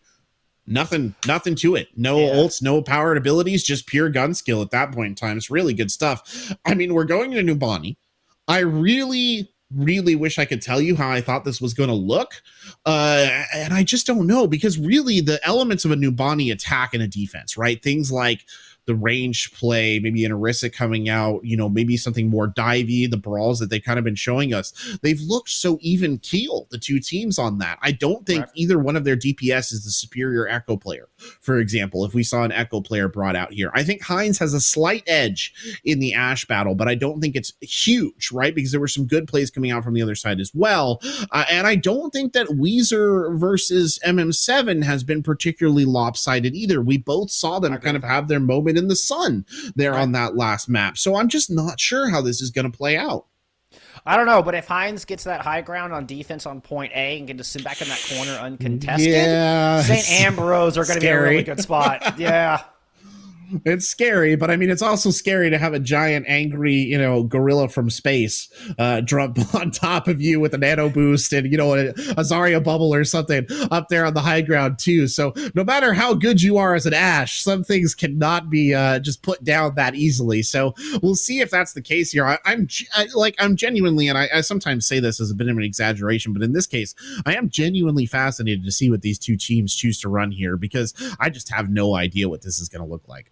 nothing to it. No ults, no powered abilities, just pure gun skill at that point in time. It's really good stuff. I mean, we're going to Numbani. I really wish I could tell you how I thought this was going to look. And I just don't know, because really the elements of a Numbani attack and a defense, right? Things like the range play, maybe an Orisa coming out, you know, maybe something more divey, the brawls that they've kind of been showing us. They've looked so even keel, the 2 teams on that. I don't think either one of their DPS is the superior Echo player, for example, if we saw an Echo player brought out here. I think Heinz has a slight edge in the Ashe battle, but I don't think it's huge, right? Because there were some good plays coming out from the other side as well. And I don't think that Weezer versus MM7 has been particularly lopsided either. We both saw them kind of have their moment in the sun there on that last map. So I'm just not sure how this is going to play out. I don't know, but if Heinz gets that high ground on defense on point A and can just sit back in that corner uncontested, St. Ambrose are going to be a really good spot. Yeah. It's scary, but I mean, it's also scary to have a giant, angry, you know, gorilla from space drop on top of you with a nano boost and, you know, a Zarya bubble or something up there on the high ground too. So no matter how good you are as an Ashe, some things cannot be just put down that easily. So we'll see if that's the case here. I'm genuinely, and I sometimes say this as a bit of an exaggeration, but in this case, I am genuinely fascinated to see what these 2 teams choose to run here, because I just have no idea what this is going to look like.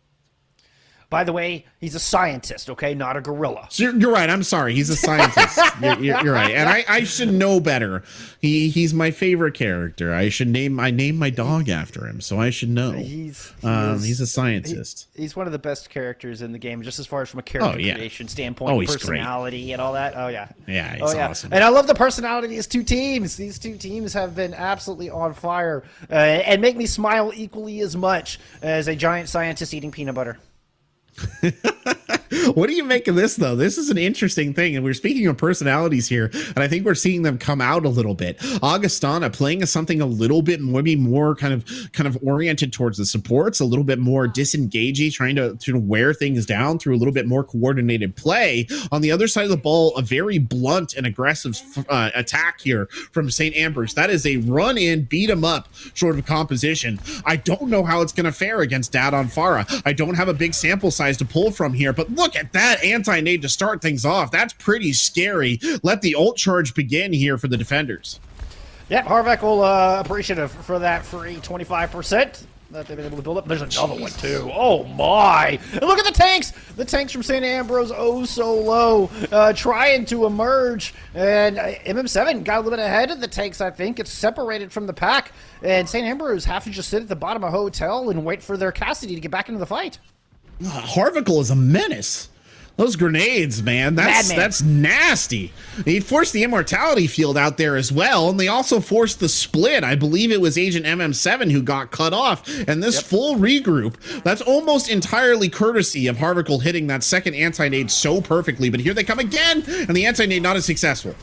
By the way, he's a scientist, okay, not a gorilla. You're right. I'm sorry. He's a scientist. You're right. And I should know better. He's my favorite character. I named my dog after him, so I should know. He's a scientist. He's one of the best characters in the game, just as far as from a character creation standpoint, personality great. And all that. Oh, yeah. Yeah, he's awesome. And I love the personality of these 2 teams. These 2 teams have been absolutely on fire and make me smile equally as much as a giant scientist eating peanut butter. What do you make of this, though? This is an interesting thing, and we're speaking of personalities here, and I think we're seeing them come out a little bit. Augustana playing as something a little bit maybe more kind of oriented towards the supports, a little bit more disengagey, trying to wear things down through a little bit more coordinated play. On the other side of the ball, a very blunt and aggressive attack here from St. Ambrose. That is a run-in, beat-em-up sort of composition. I don't know how it's going to fare against Dad on Pharah. I don't have a big sample size to pull from here, but look at that anti-nade to start things off. That's pretty scary. Let the ult charge begin here for the defenders. Yeah, Harvekel appreciative for that free 25% that they've been able to build up. There's another one too. Oh my! And look at the tanks! The tanks from St. Ambrose, oh so low, trying to emerge. And MM7 got a little bit ahead of the tanks, I think. It's separated from the pack. And St. Ambrose have to just sit at the bottom of a hotel and wait for their Cassidy to get back into the fight. Harvekel is a menace. Those grenades, man, that's nasty. He forced the immortality field out there as well, and they also forced the split. I believe it was Agent MM7 who got cut off, and this full regroup, that's almost entirely courtesy of Harvekel hitting that second anti-nade so perfectly, but here they come again, and the anti-nade not as successful.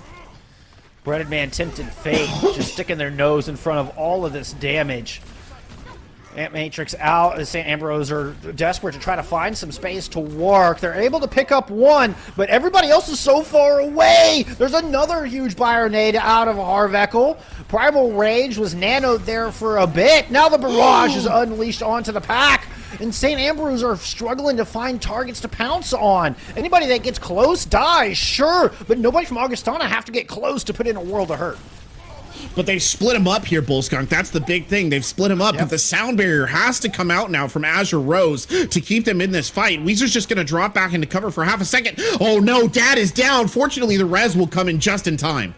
Breaded Man tempted fate, just sticking their nose in front of all of this damage. Ant Matrix out. St. Ambrose are desperate to try to find some space to work. They're able to pick up one, but everybody else is so far away. There's another huge Byronade out of Harvekel. Primal Rage was nanoed there for a bit. Now the barrage is unleashed onto the pack, and St. Ambrose are struggling to find targets to pounce on. Anybody that gets close dies, sure, but nobody from Augustana have to get close to put in a world of hurt. But they've split him up here, Bullskunk. That's the big thing. They've split him up. Yep. But the sound barrier has to come out now from Azure Rose to keep them in this fight. Weezer's just going to drop back into cover for half a second. Oh, no. Dad is down. Fortunately, the res will come in just in time.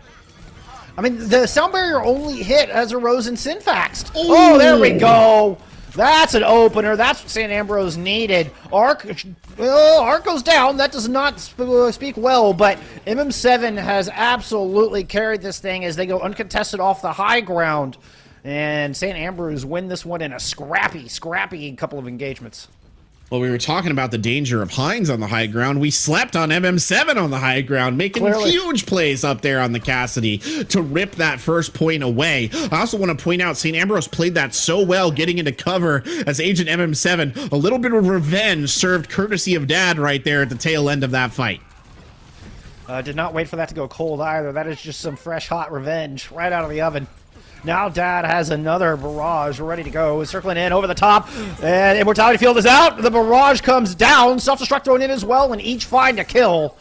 I mean, the sound barrier only hit Azure Rose and Synfaxed. Oh, there we go. That's an opener. That's what St. Ambrose needed. Arc goes down. That does not speak well, but MM7 has absolutely carried this thing as they go uncontested off the high ground. And St. Ambrose win this one in a scrappy couple of engagements. Well, we were talking about the danger of Hines on the high ground. We slept on MM7 on the high ground, making huge plays up there on the Cassidy to rip that first point away. I also want to point out St. Ambrose played that so well, getting into cover as Agent MM7. A little bit of revenge served courtesy of Dad right there at the tail end of that fight. Did not wait for that to go cold either. That is just some fresh, hot revenge right out of the oven. Now Dad has another barrage ready to go. Circling in over the top. And Immortality Field is out. The barrage comes down. Self-destruct thrown in as well, and each find a kill.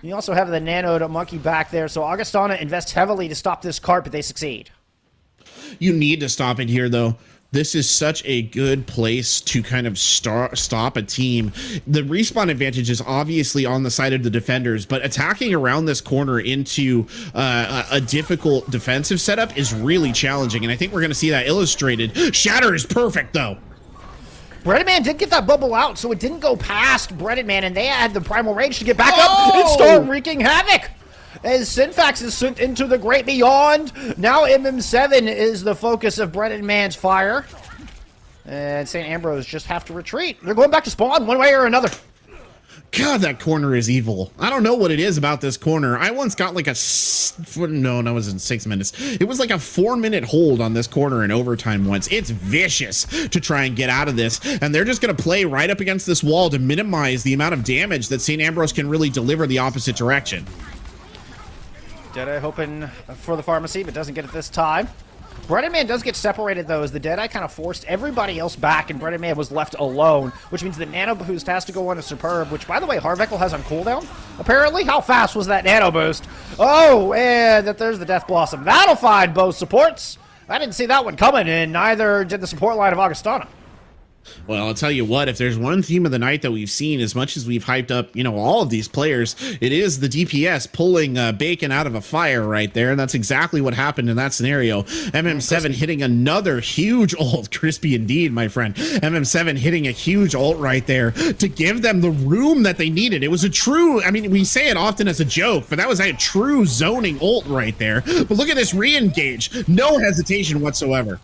You also have the nanoed monkey back there. So Augustana invests heavily to stop this cart, but they succeed. You need to stop it here, though. This is such a good place to kind of stop a team. The respawn advantage is obviously on the side of the defenders, but attacking around this corner into a difficult defensive setup is really challenging, and I think we're going to see that illustrated. Shatter is perfect, though. Breaded Man did get that bubble out, so it didn't go past Breaded Man, and they had the Primal Rage to get back up and start wreaking havoc. As Synfax is sent into the great beyond. Now MM7 is the focus of Breaded Man's fire. And St. Ambrose just have to retreat. They're going back to spawn one way or another. God, that corner is evil. I don't know what it is about this corner. I once got like no, it wasn't 6 minutes. It was like a 4-minute hold on this corner in overtime once. It's vicious to try and get out of this. And they're just going to play right up against this wall to minimize the amount of damage that St. Ambrose can really deliver the opposite direction. Deadeye hoping for the pharmacy, but doesn't get it this time. Breaded Man does get separated, though, as the Deadeye kind of forced everybody else back, and Breaded Man was left alone, which means the Nano Boost has to go on a Superb, which, by the way, Harvekel has on cooldown, apparently. How fast was that Nano Boost? Oh, and there's the Death Blossom. That'll find both supports. I didn't see that one coming, and neither did the support line of Augustana. Well, I'll tell you what, if there's one theme of the night that we've seen, as much as we've hyped up, all of these players, it is the DPS pulling bacon out of a fire right there. And that's exactly what happened in that scenario. MM7 hitting another huge ult. Crispy indeed, my friend. MM7 hitting a huge ult right there to give them the room that they needed. It was a true, we say it often as a joke, but that was a true zoning ult right there. But look at this re-engage. No hesitation whatsoever.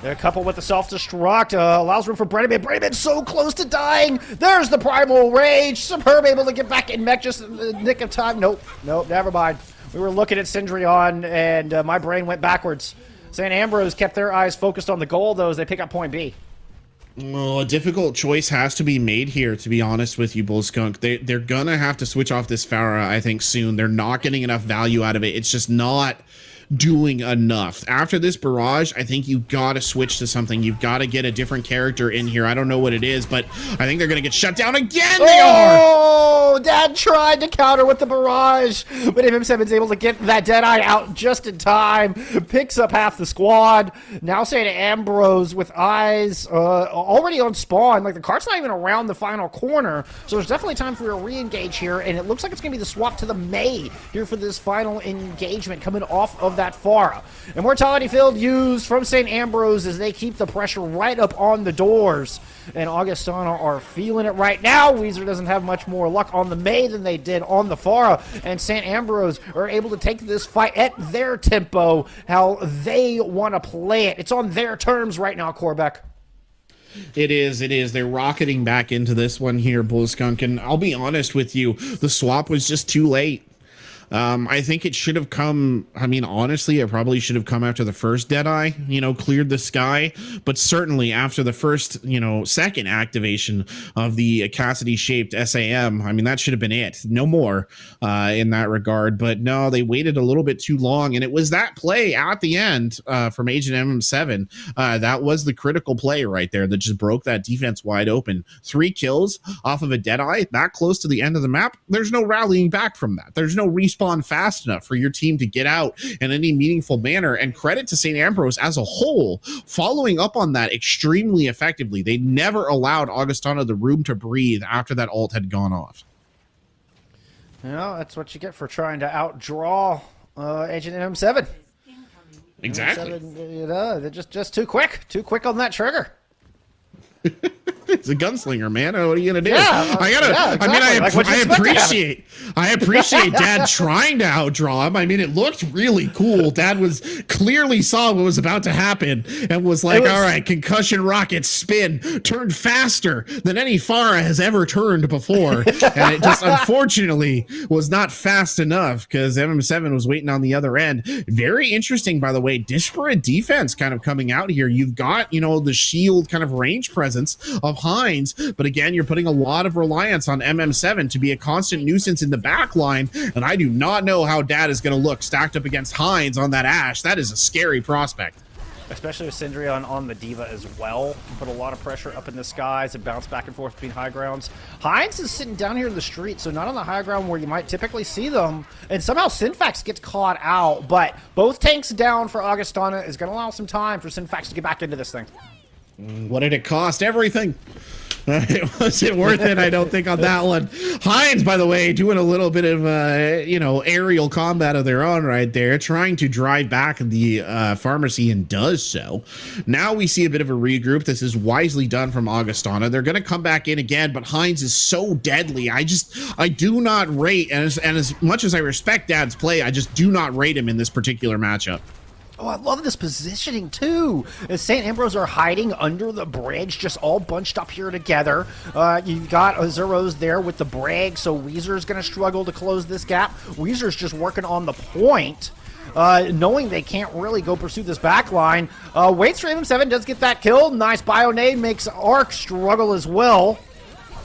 A couple with the self-destruct allows room for Breaded Man. Breaded Man so close to dying. There's the Primal Rage. Superb able to get back in mech just in the nick of time. Nope, never mind. We were looking at Syndrion, and my brain went backwards. St. Ambrose kept their eyes focused on the goal, though, as they pick up point B. Well, a difficult choice has to be made here, to be honest with you, Bullskunk. They're going to have to switch off this Pharah, I think, soon. They're not getting enough value out of it. It's just not doing enough. After this barrage, I think you gotta switch to something. You've got to get a different character in here. I don't know what it is, but I think they're gonna get shut down again. They are. Oh, Dad tried to counter with the barrage, but MM7's able to get that Deadeye out just in time. Picks up half the squad. Now St. Ambrose with eyes already on spawn. Like, the cart's not even around the final corner, so there's definitely time for a re-engage here, and it looks like it's gonna be the swap to the May here for this final engagement coming off of that Pharah. Immortality Field used from St. Ambrose as they keep the pressure right up on the doors. And Augustana are feeling it right now. Weezer doesn't have much more luck on the May than they did on the Pharah. And St. Ambrose are able to take this fight at their tempo, how they want to play it. It's on their terms right now, Corbeck. It is. They're rocketing back into this one here, Bullskunk. And I'll be honest with you, the swap was just too late. I think it should have come, honestly, it probably should have come after the first Deadeye, cleared the sky, but certainly after the first, second activation of the Cassidy-shaped SAM, that should have been it. No more in that regard, but no, they waited a little bit too long, and it was that play at the end from Agent MM7 that was the critical play right there that just broke that defense wide open. 3 kills off of a Deadeye that close to the end of the map. There's no rallying back from that. There's no respawn respawn fast enough for your team to get out in any meaningful manner. And credit to St. Ambrose as a whole, following up on that extremely effectively. They never allowed Augustana the room to breathe after that ult had gone off. You know, that's what you get for trying to outdraw Agent M7. Exactly. M7, you know, they're just too quick on that trigger. It's a gunslinger, man. What are you gonna do? Yeah, exactly. I appreciate Dad trying to outdraw him. I mean, it looked really cool. Dad was clearly saw what was about to happen and was like, all right, concussion rocket spin, turned faster than any Pharah has ever turned before. And it just unfortunately was not fast enough because MM7 was waiting on the other end. Very interesting, by the way, disparate defense kind of coming out here. You've got, you know, the shield kind of range presence of Hines, but again, you're putting a lot of reliance on MM7 to be a constant nuisance in the back line, and I do not know how Dad is going to look stacked up against Hines on that Ashe. That is a scary prospect. Especially with Syndreon on the D.Va as well. Put a lot of pressure up in the skies and bounce back and forth between high grounds. Hines is sitting down here in the street, so not on the high ground where you might typically see them. And somehow Synfax gets caught out, but both tanks down for Augustana is going to allow some time for Synfax to get back into this thing. What did it cost? Everything. It wasn't worth it, I don't think, on that one. Hines, by the way, doing a little bit of, you know, aerial combat of their own right there, trying to drive back the pharmacy, and does so. Now we see a bit of a regroup. This is wisely done from Augustana. They're going to come back in again, but Hines is so deadly. I do not rate, and as much as I respect Dad's play, I just do not rate him in this particular matchup. Oh, I love this positioning, too. As St. Ambrose are hiding under the bridge, just all bunched up here together. You've got Azuros there with the Brag, so Weezer's going to struggle to close this gap. Weezer's just working on the point, knowing they can't really go pursue this back line. Waits for MM7, does get that kill. Nice Bionade, makes Arc struggle as well.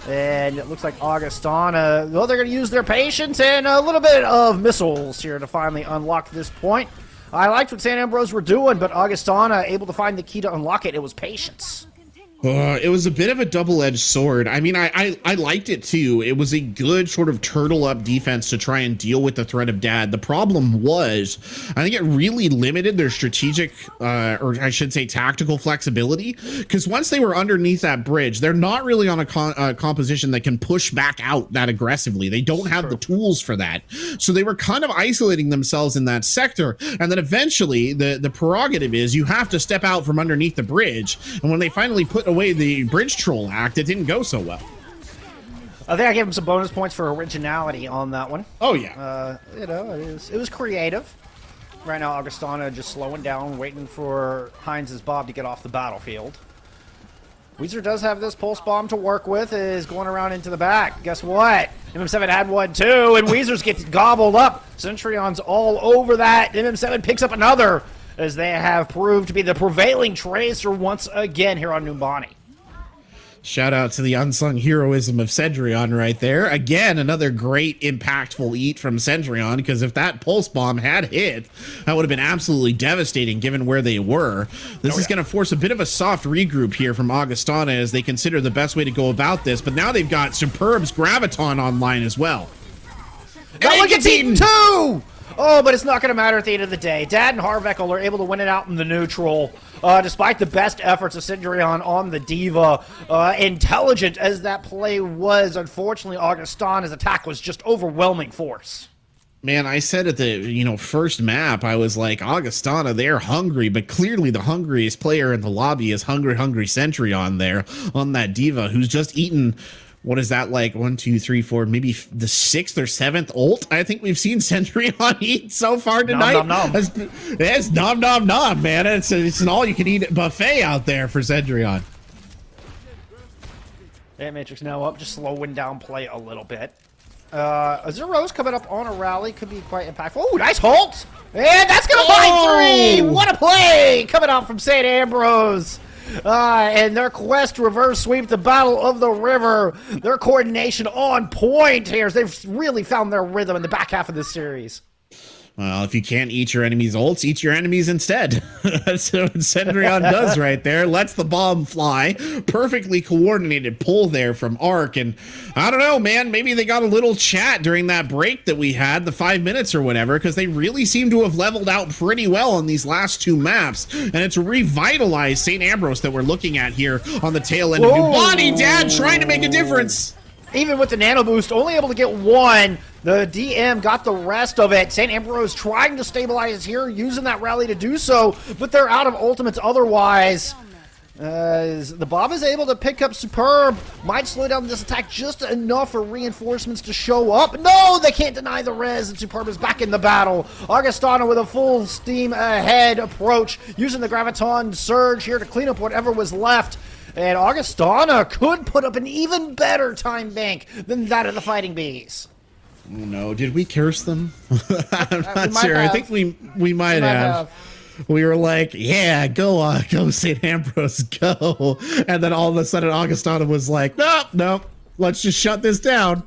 And it looks like Augustana, well, they're going to use their patience and a little bit of missiles here to finally unlock this point. I liked what St. Ambrose were doing, but Augustana able to find the key to unlock it. It was patience. It was a bit of a double-edged sword. I mean, I liked it too. It was a good sort of turtle-up defense to try and deal with the threat of Dad. The problem was, I think it really limited their strategic, or I should say tactical flexibility, because once they were underneath that bridge, they're not really on a composition that can push back out that aggressively. They don't have the tools for that. So they were kind of isolating themselves in that sector, and then eventually the prerogative is you have to step out from underneath the bridge, and when they finally put away the bridge troll act, it didn't go so well. I think I gave him some bonus points for originality on that one. Oh yeah. You know, it was creative. Right now, Augustana just slowing down, waiting for Hines' Bob to get off the battlefield. Weezer does have this pulse bomb to work with, is going around into the back. Guess what? MM7 had one too, and Weezer's gets gobbled up. Centurion's all over that. MM7 picks up another, as they have proved to be the prevailing tracer once again here on Numbani. Shout out to the unsung heroism of Cendrillon right there. Again, another great impactful eat from Cendrillon, because if that pulse bomb had hit, that would have been absolutely devastating given where they were. This is going to force a bit of a soft regroup here from Augustana as they consider the best way to go about this, but now they've got Superb's Graviton online as well. That one gets eaten too! Oh, but it's not going to matter at the end of the day. Dad and Harvekel are able to win it out in the neutral, despite the best efforts of Cindrion on the D.Va. Intelligent as that play was, unfortunately, Augustana's attack was just overwhelming force. Man, I said at the first map, I was like, Augustana, they're hungry, but clearly the hungriest player in the lobby is Hungry Cendrillon there on that D.Va, who's just eaten... What is that, like 1, 2, 3, 4, maybe the 6th or 7th ult I think we've seen Cendrillon eat so far tonight? Nom, nom, nom. It's nom nom nom, man. It's an all-you-can-eat buffet out there for Cendrillon. Yeah, Matrix now up, just slowing down play a little bit. Azuro's coming up on a rally, could be quite impactful. Oh, nice ult! And that's gonna find 3! What a play! Coming out from St. Ambrose. And their quest to reverse sweep the Battle of the River. Their coordination on point here. They've really found their rhythm in the back half of this series. Well, if you can't eat your enemy's ults, eat your enemies instead. That's what Cendrillon does right there. Lets the bomb fly. Perfectly coordinated pull there from Arc. And I don't know, man, maybe they got a little chat during that break that we had, the 5 minutes or whatever, because they really seem to have leveled out pretty well on these last two maps. And it's revitalized St. Ambrose that we're looking at here on the tail end of New Body. Dad trying to make a difference. Even with the nano boost, only able to get one. The DM got the rest of it. St. Ambrose trying to stabilize here, using that rally to do so, but they're out of ultimates otherwise. The Bob is able to pick up Superb. Might slow down this attack just enough for reinforcements to show up. No, they can't deny the res, and Superb is back in the battle. Augustana with a full steam ahead approach, using the Graviton Surge here to clean up whatever was left. And Augustana could put up an even better time bank than that of the Fighting Bees. Oh no, did we curse them? I'm not sure. I think we might have. We were like, yeah, go St. Ambrose, go. And then all of a sudden Augustana was like, nope, let's just shut this down.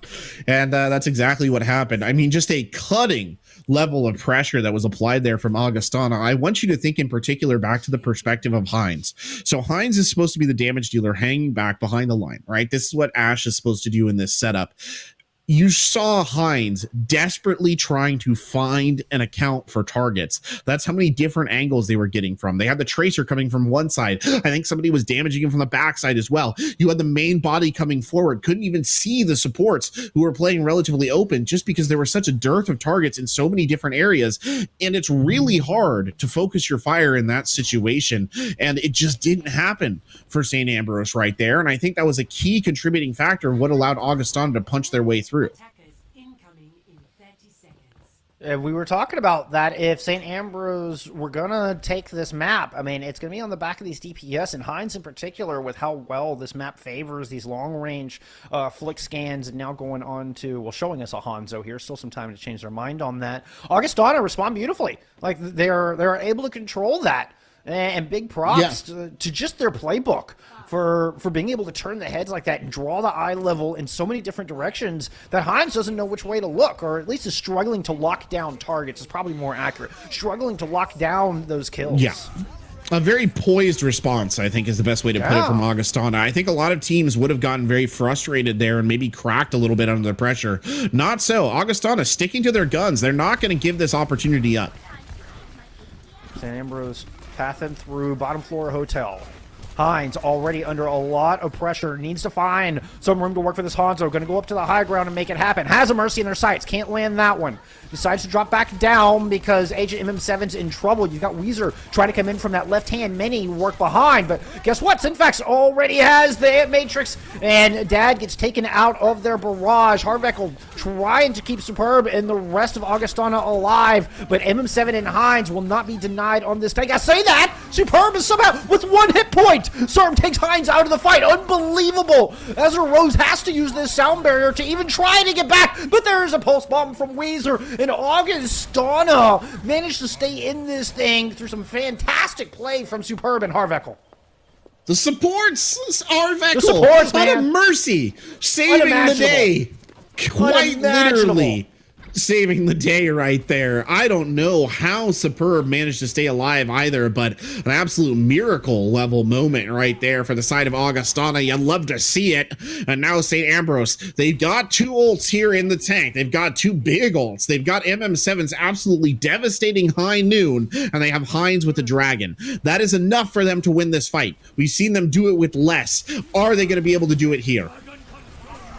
And that's exactly what happened. I mean, just a cutting level of pressure that was applied there from Augustana. I want you to think in particular back to the perspective of Heinz. So Heinz is supposed to be the damage dealer hanging back behind the line, right? This is what Ashe is supposed to do in this setup. You saw Heinz desperately trying to find an account for targets. That's how many different angles they were getting from. They had the Tracer coming from one side. I think somebody was damaging him from the backside as well. You had the main body coming forward. Couldn't even see the supports who were playing relatively open just because there was such a dearth of targets in so many different areas. And it's really hard to focus your fire in that situation. And it just didn't happen for St. Ambrose right there. And I think that was a key contributing factor of what allowed Augustana to punch their way through. We were talking about that if St. Ambrose were going to take this map, I mean, it's going to be on the back of these DPS, and Heinz in particular, with how well this map favors these long-range flick scans, and now going on to, well, showing us a Hanzo here. Still some time to change their mind on that. Augustana respond beautifully. Like, they're able to control that. And big props to just their playbook for being able to turn the heads like that and draw the eye level in so many different directions that Heinz doesn't know which way to look, or at least is struggling to lock down targets is probably more accurate. Struggling to lock down those kills. Yeah. A very poised response, I think, is the best way to put it from Augustana. I think a lot of teams would have gotten very frustrated there and maybe cracked a little bit under the pressure. Not so. Augustana sticking to their guns. They're not going to give this opportunity up. St. Ambrose pathing through bottom floor hotel. Heinz already under a lot of pressure, needs to find some room to work for this Hanzo. Going to go up to the high ground and make it happen. Has a Mercy in their sights, can't land that one. Decides to drop back down because Agent MM7's in trouble. You've got Weezer trying to come in from that left-hand mini, work behind, but guess what? Sinfax already has the Matrix, and Dad gets taken out of their barrage. Harvekel trying to keep Superb and the rest of Augustana alive, but MM7 and Heinz will not be denied on this take. I say that! Superb is somehow with one hit point! Serm takes Heinz out of the fight. Unbelievable! Ezra Rose has to use this sound barrier to even try to get back, but there is a pulse bomb from Weezer, and Augustana managed to stay in this thing through some fantastic play from Superb and Harvekel. The supports! Harvekel! The supports, man! What a mercy! Saving the day! Quite literally saving the day right there. I don't know how Superb managed to stay alive either, but an absolute miracle level moment right there for the side of Augustana. You'd love to see it. And now St. Ambrose, they've got two ults here in the tank. They've got two big ults. They've got MM7's absolutely devastating High Noon, and they have Heinz with the Dragon. That is enough for them to win this fight. We've seen them do it with less. Are they going to be able to do it here?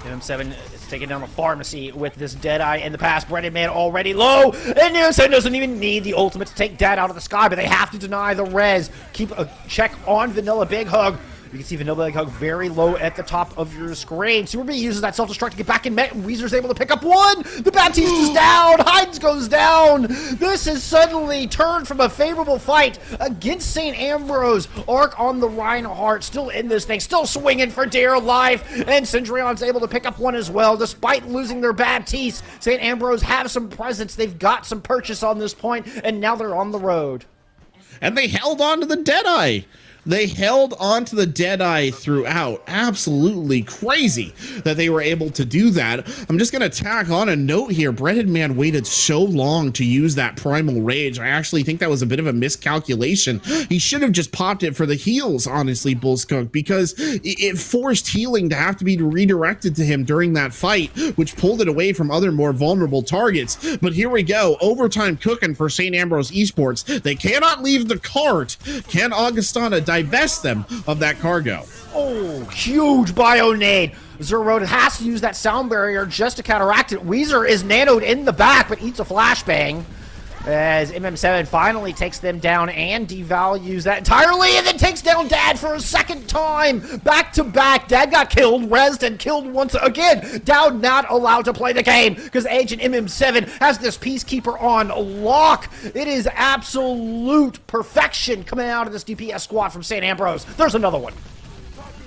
MM7 is taking down the pharmacy with this Deadeye in the past. Breaded Man already low, and MM7 doesn't even need the ultimate to take Dad out of the sky, but they have to deny the res. Keep a check on Vanilla Big Hug. You can see Vanilla Big Hug very low at the top of your screen. Super B uses that self-destruct to get back in Met, and Weezer's able to pick up one. The Baptiste is down. Heinz goes down. This has suddenly turned from a favorable fight against St. Ambrose. Arc on the Reinhardt, still in this thing, still swinging for dear life, and Cendrillon's able to pick up one as well, despite losing their Baptiste. St. Ambrose have some presence. They've got some purchase on this point, and now they're on the road. And they held on to the Deadeye. They held on to the Deadeye throughout. Absolutely crazy that they were able to do that. I'm just going to tack on a note here. Breaded Man waited so long to use that Primal Rage. I actually think that was a bit of a miscalculation. He should have just popped it for the heals, honestly, Bullskunk, because it forced healing to have to be redirected to him during that fight, which pulled it away from other more vulnerable targets. But here we go. Overtime cooking for St. Ambrose Esports. They cannot leave the cart. Can Augustana divest them of that cargo? Oh, huge bio nade. Zero Road has to use that sound barrier just to counteract it. Weezer is nanoed in the back, but eats a flashbang as MM7 finally takes them down and devalues that entirely, and then takes down Dad for a second time. Back to back. Dad got killed, rezzed, and killed once again. Dowd not allowed to play the game because Agent MM7 has this Peacekeeper on lock. It is absolute perfection coming out of this DPS squad from St. Ambrose. There's another one.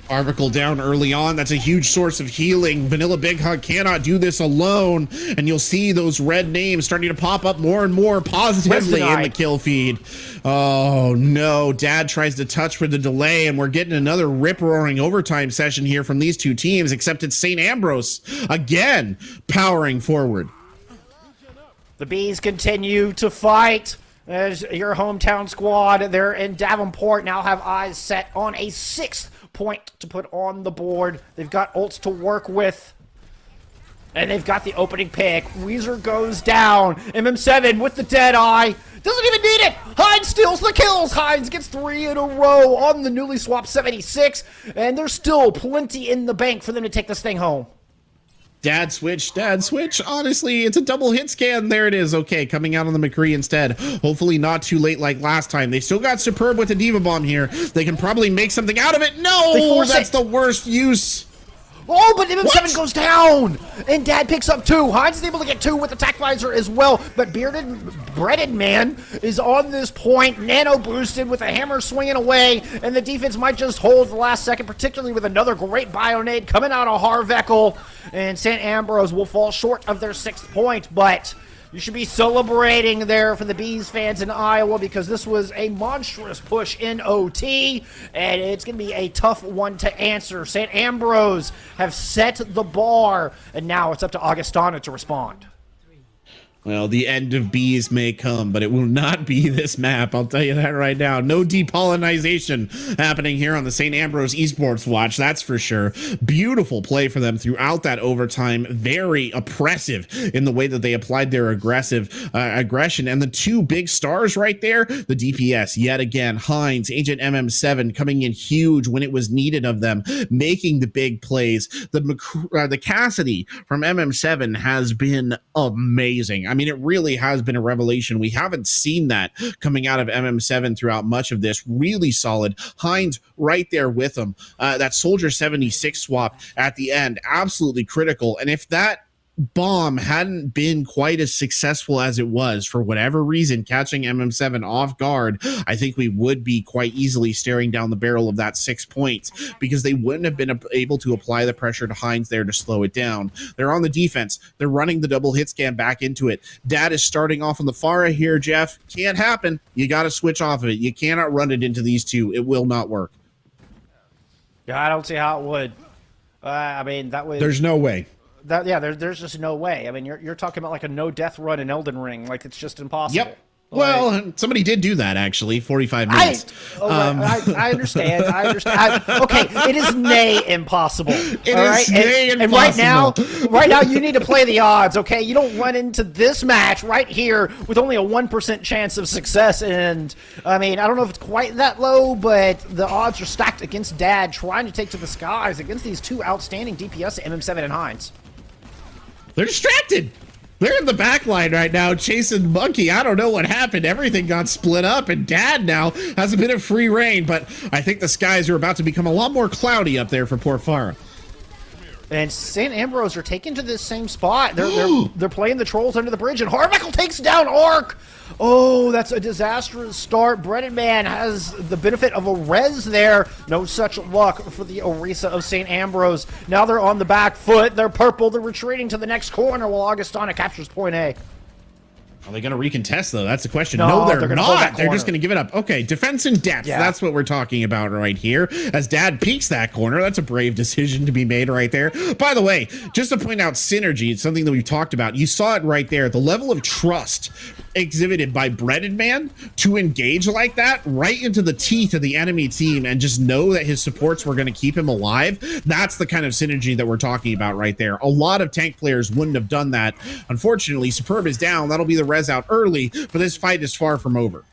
Arvicle down early on. That's a huge source of healing. Vanilla Big Hug cannot do this alone, and you'll see those red names starting to pop up more and more positively in the kill feed. Oh no, Dad tries to touch with the delay, and we're getting another rip-roaring overtime session here from these two teams, except it's St. Ambrose again powering forward. The Bees continue to fight. As your hometown squad, they're in Davenport, now have eyes set on a 6th point to put on the board. They've got ults to work with, and they've got the opening pick. Weezer goes down. MM7 with the Deadeye. Doesn't even need it. Hines steals the kills. Hines gets 3 in a row on the newly swapped 76, and there's still plenty in the bank for them to take this thing home. Dad switch. Honestly, it's a double hit scan. There it is. Okay, coming out on the McCree instead. Hopefully not too late like last time. They still got Superb with the Diva Bomb here. They can probably make something out of it. No, that's the worst use. Oh, but MM7 goes down, and Dad picks up 2. Hines is able to get 2 with the Tac Visor as well, but Breaded Man is on this point, nano boosted with a hammer swinging away, and the defense might just hold the last second, particularly with another great Bionade coming out of Harvekel, and St. Ambrose will fall short of their 6th point, but you should be celebrating there for the Bees fans in Iowa, because this was a monstrous push in OT, and it's going to be a tough one to answer. St. Ambrose have set the bar, and now it's up to Augustana to respond. Well, the end of bees may come, but it will not be this map. I'll tell you that right now. No depollinization happening here on the St. Ambrose Esports watch, that's for sure. Beautiful play for them throughout that overtime. Very oppressive in the way that they applied their aggression. And the 2 big stars right there, the DPS, yet again, Hines, Agent MM7 coming in huge when it was needed of them, making the big plays. The Cassidy from MM7 has been amazing. I mean, it really has been a revelation. We haven't seen that coming out of MM7 throughout much of this. Really solid. Hines right there with him. That Soldier 76 swap at the end, absolutely critical. And if that bomb hadn't been quite as successful as it was, for whatever reason, catching MM7 off guard, I think we would be quite easily staring down the barrel of that 6 points, because they wouldn't have been able to apply the pressure to Hines there to slow it down. They're on the defense. They're running the double hit scan back into it. Dad is starting off on the Pharah here, Jeff. Can't happen. You got to switch off of it. You cannot run it into these 2. It will not work. Yeah, I don't see how it would. I mean, that would... There's no way. There's just no way. I mean, you're talking about like a no death run in Elden Ring. Like, it's just impossible. Yep. Well, somebody did do that, actually, 45 minutes. I understand. Okay, it is nay impossible. It is nay impossible. And right now, you need to play the odds, okay? You don't run into this match right here with only a 1% chance of success. And, I mean, I don't know if it's quite that low, but the odds are stacked against Dad trying to take to the skies against these 2 outstanding DPS, MM7 and Hines. They're distracted. They're in the back line right now chasing Monkey. I don't know what happened. Everything got split up, and Dad now has a bit of free reign, but I think the skies are about to become a lot more cloudy up there for poor Pharah. And St. Ambrose are taken to this same spot. They're playing the trolls under the bridge, and Harvekel takes down Ark. Oh, that's a disastrous start. Breaded Man has the benefit of a res there. No such luck for the Orisa of St. Ambrose. Now they're on the back foot. They're purple. They're retreating to the next corner while Augustana captures point A. Are they going to recontest, though? That's the question. No, No, they're gonna not. They're just going to give it up. Okay, defense and depth. Yeah. That's what we're talking about right here. As Dad peeks that corner, that's a brave decision to be made right there. By the way, just to point out synergy, it's something that we've talked about. You saw it right there. The level of trust exhibited by Breaded Man to engage like that right into the teeth of the enemy team and just know that his supports were going to keep him alive. That's the kind of synergy that we're talking about right there. A lot of tank players wouldn't have done that. Unfortunately, Superb is down. That'll be the res out early, but this fight is far from over.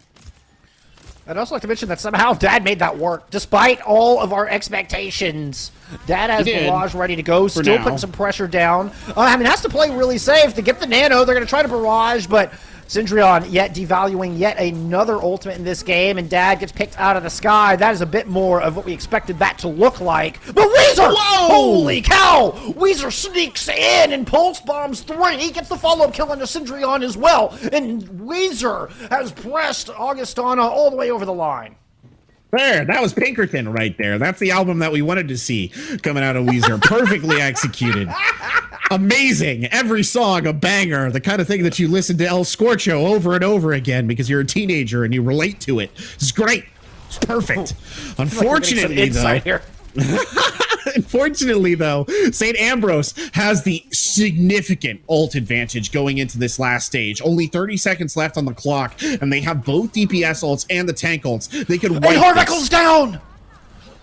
I'd also like to mention that somehow Dad made that work, despite all of our expectations. Dad has Barrage ready to go, still putting some pressure down. I mean, has to play really safe to get the Nano. They're going to try to Barrage, but Syndreon yet devaluing yet another ultimate in this game, and Dad gets picked out of the sky. That is a bit more of what we expected that to look like. But Weezer! Whoa! Holy cow! Weezer sneaks in and pulse bombs 3. He gets the follow-up kill onto Syndreon as well, and Weezer has pressed Augustana all the way over the line. There, that was Pinkerton right there. That's the album that we wanted to see coming out of Weezer. Perfectly executed. Amazing. Every song a banger. The kind of thing that you listen to El Scorcho over and over again because you're a teenager and you relate to it. It's great. It's perfect. Unfortunately, Unfortunately, though, St. Ambrose has the significant ult advantage going into this last stage. Only 30 seconds left on the clock, and they have both DPS ults and the tank ults. They could wipe Harvicle's down!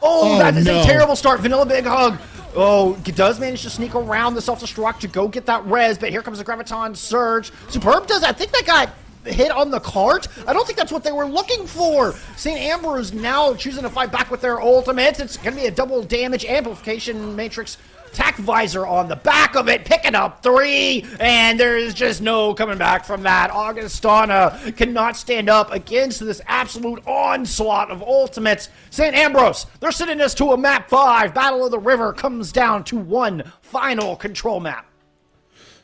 Oh, that is a terrible start. Vanilla Big Hug. Oh, he does manage to sneak around the self-destruct to go get that res, but here comes the Graviton Surge. Superb does, I think that got hit on the cart. I don't think that's what they were looking for. St. Ambrose now choosing to fight back with their ultimates. It's going to be a double damage amplification matrix attack visor on the back of it, picking up 3, and there's just no coming back from that. Augustana cannot stand up against this absolute onslaught of ultimates. St. Ambrose, they're sending this to a map 5. Battle of the River comes down to one final control map.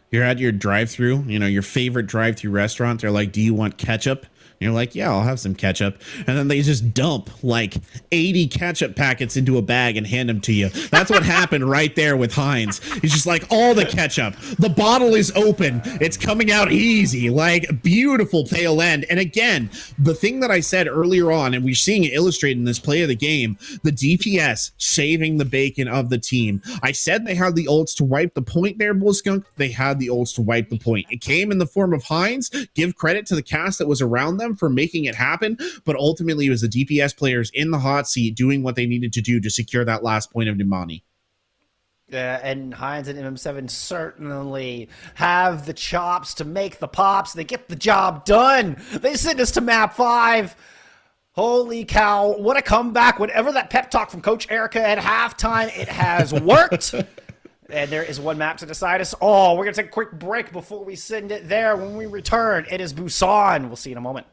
You're at your drive-thru, you know, your favorite drive-thru restaurant. They're like, do you want ketchup? And you're like, yeah, I'll have some ketchup. And then they just dump like 80 ketchup packets into a bag and hand them to you. That's what happened right there with Heinz. He's just like, all the ketchup. The bottle is open. It's coming out easy. Like, beautiful tail end. And again, the thing that I said earlier on, and we're seeing it illustrated in this play of the game, the DPS saving the bacon of the team. I said they had the ults to wipe the point there, Bullskunk. They had the ults to wipe the point. It came in the form of Heinz. Give credit to the cast that was around them for making it happen, but ultimately it was the DPS players in the hot seat doing what they needed to do to secure that last point of Nimani. Yeah, and Heinz and MM7 certainly have the chops to make the pops. They get the job done. They send us to map 5. Holy cow, what a comeback. Whatever that pep talk from Coach Erica at halftime, it has worked. And there is one map to decide us all. We're going to take a quick break before we send it there. When we return, it is Busan. We'll see you in a moment.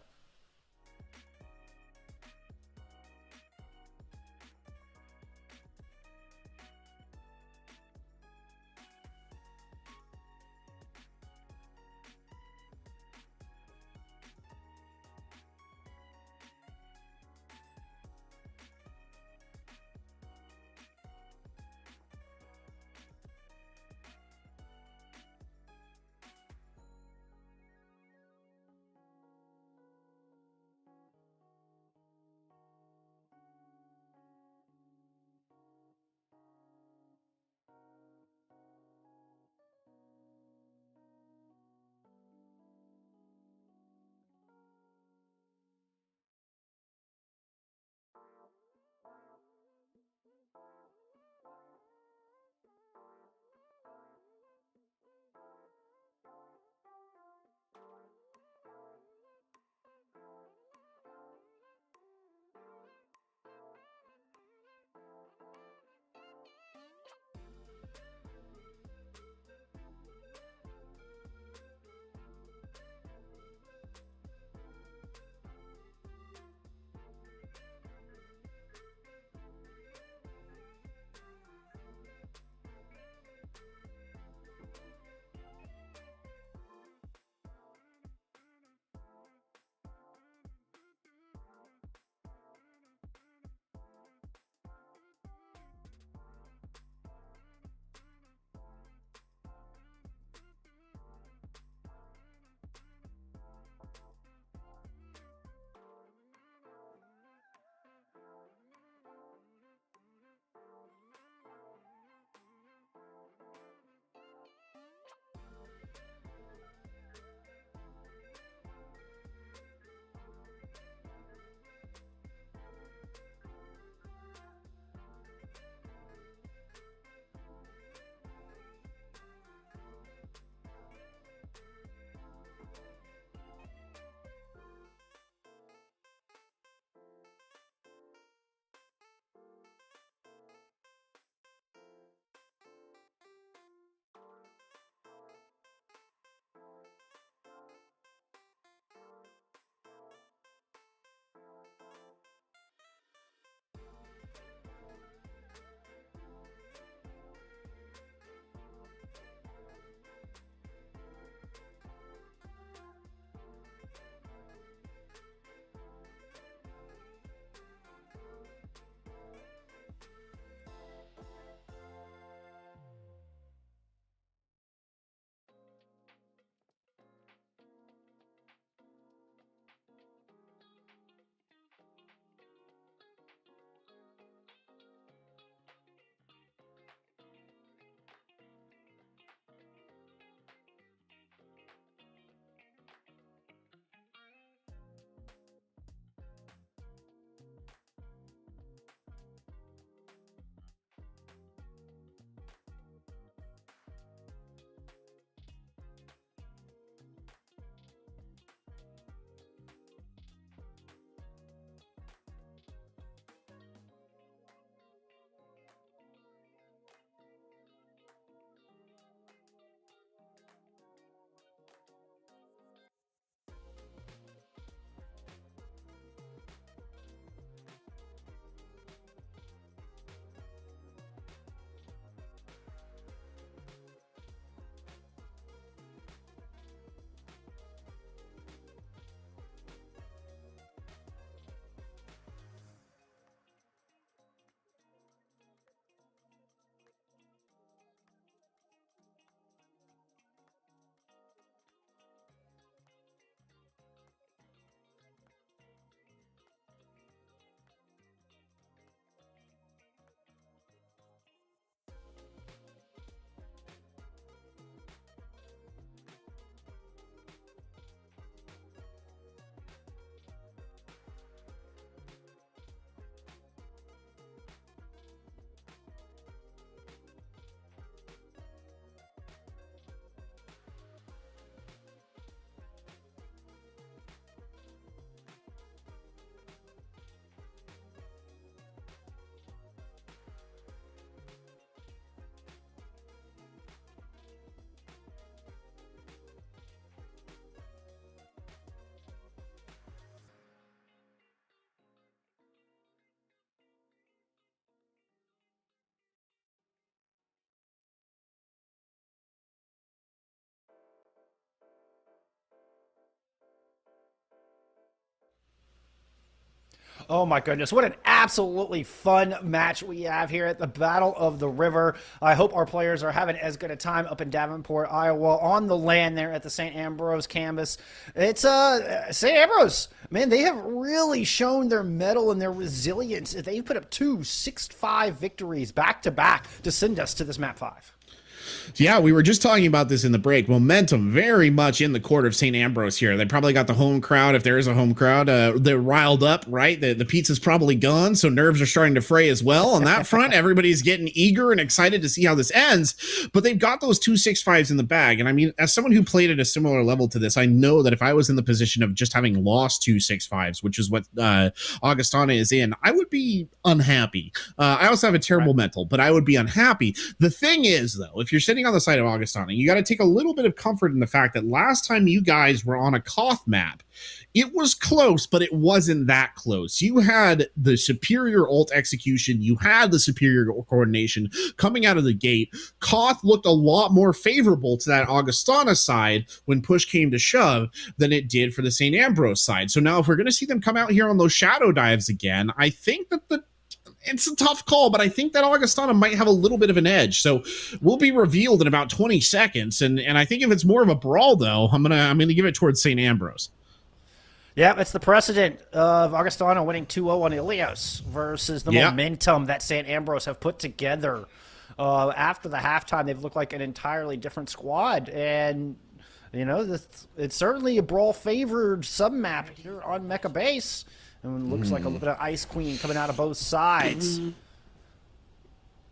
Oh my goodness, what an absolutely fun match we have here at the Battle of the River. I hope our players are having as good a time up in Davenport, Iowa, on the land there at the St. Ambrose campus. It's St. Ambrose, man, they have really shown their mettle and their resilience. They put up 2 6-5 victories back-to-back to send us to this map 5. Yeah, we were just talking about this in the break. Momentum very much in the court of St. Ambrose here. They probably got the home crowd, if there is a home crowd. They're riled up, right? The pizza's probably gone, so nerves are starting to fray as well. On that front, everybody's getting eager and excited to see how this ends. But they've got those 2 6-5s in the bag. And I mean, as someone who played at a similar level to this, I know that if I was in the position of just having lost 2 6-5s, which is what Augustana is in, I would be unhappy. I also have a terrible mental, but I would be unhappy. The thing is, though, if you're sitting on the side of Augustana, you got to take a little bit of comfort in the fact that last time you guys were on a Koth map, it was close, but it wasn't that close. You had the superior ult execution. You had the superior coordination coming out of the gate. Koth looked a lot more favorable to that Augustana side when push came to shove than it did for the St. Ambrose side. So now if we're going to see them come out here on those shadow dives again, I think that it's a tough call, but I think that Augustana might have a little bit of an edge. So we'll be revealed in about 20 seconds. And I think if it's more of a brawl, though, I'm gonna give it towards St. Ambrose. Yeah, it's the precedent of Augustana winning 2-0 on Ilios versus the momentum that St. Ambrose have put together. After the halftime, they've looked like an entirely different squad. And, you know, it's certainly a brawl-favored sub-map here on Mecha Base. And it looks like a little bit of Ice Queen coming out of both sides.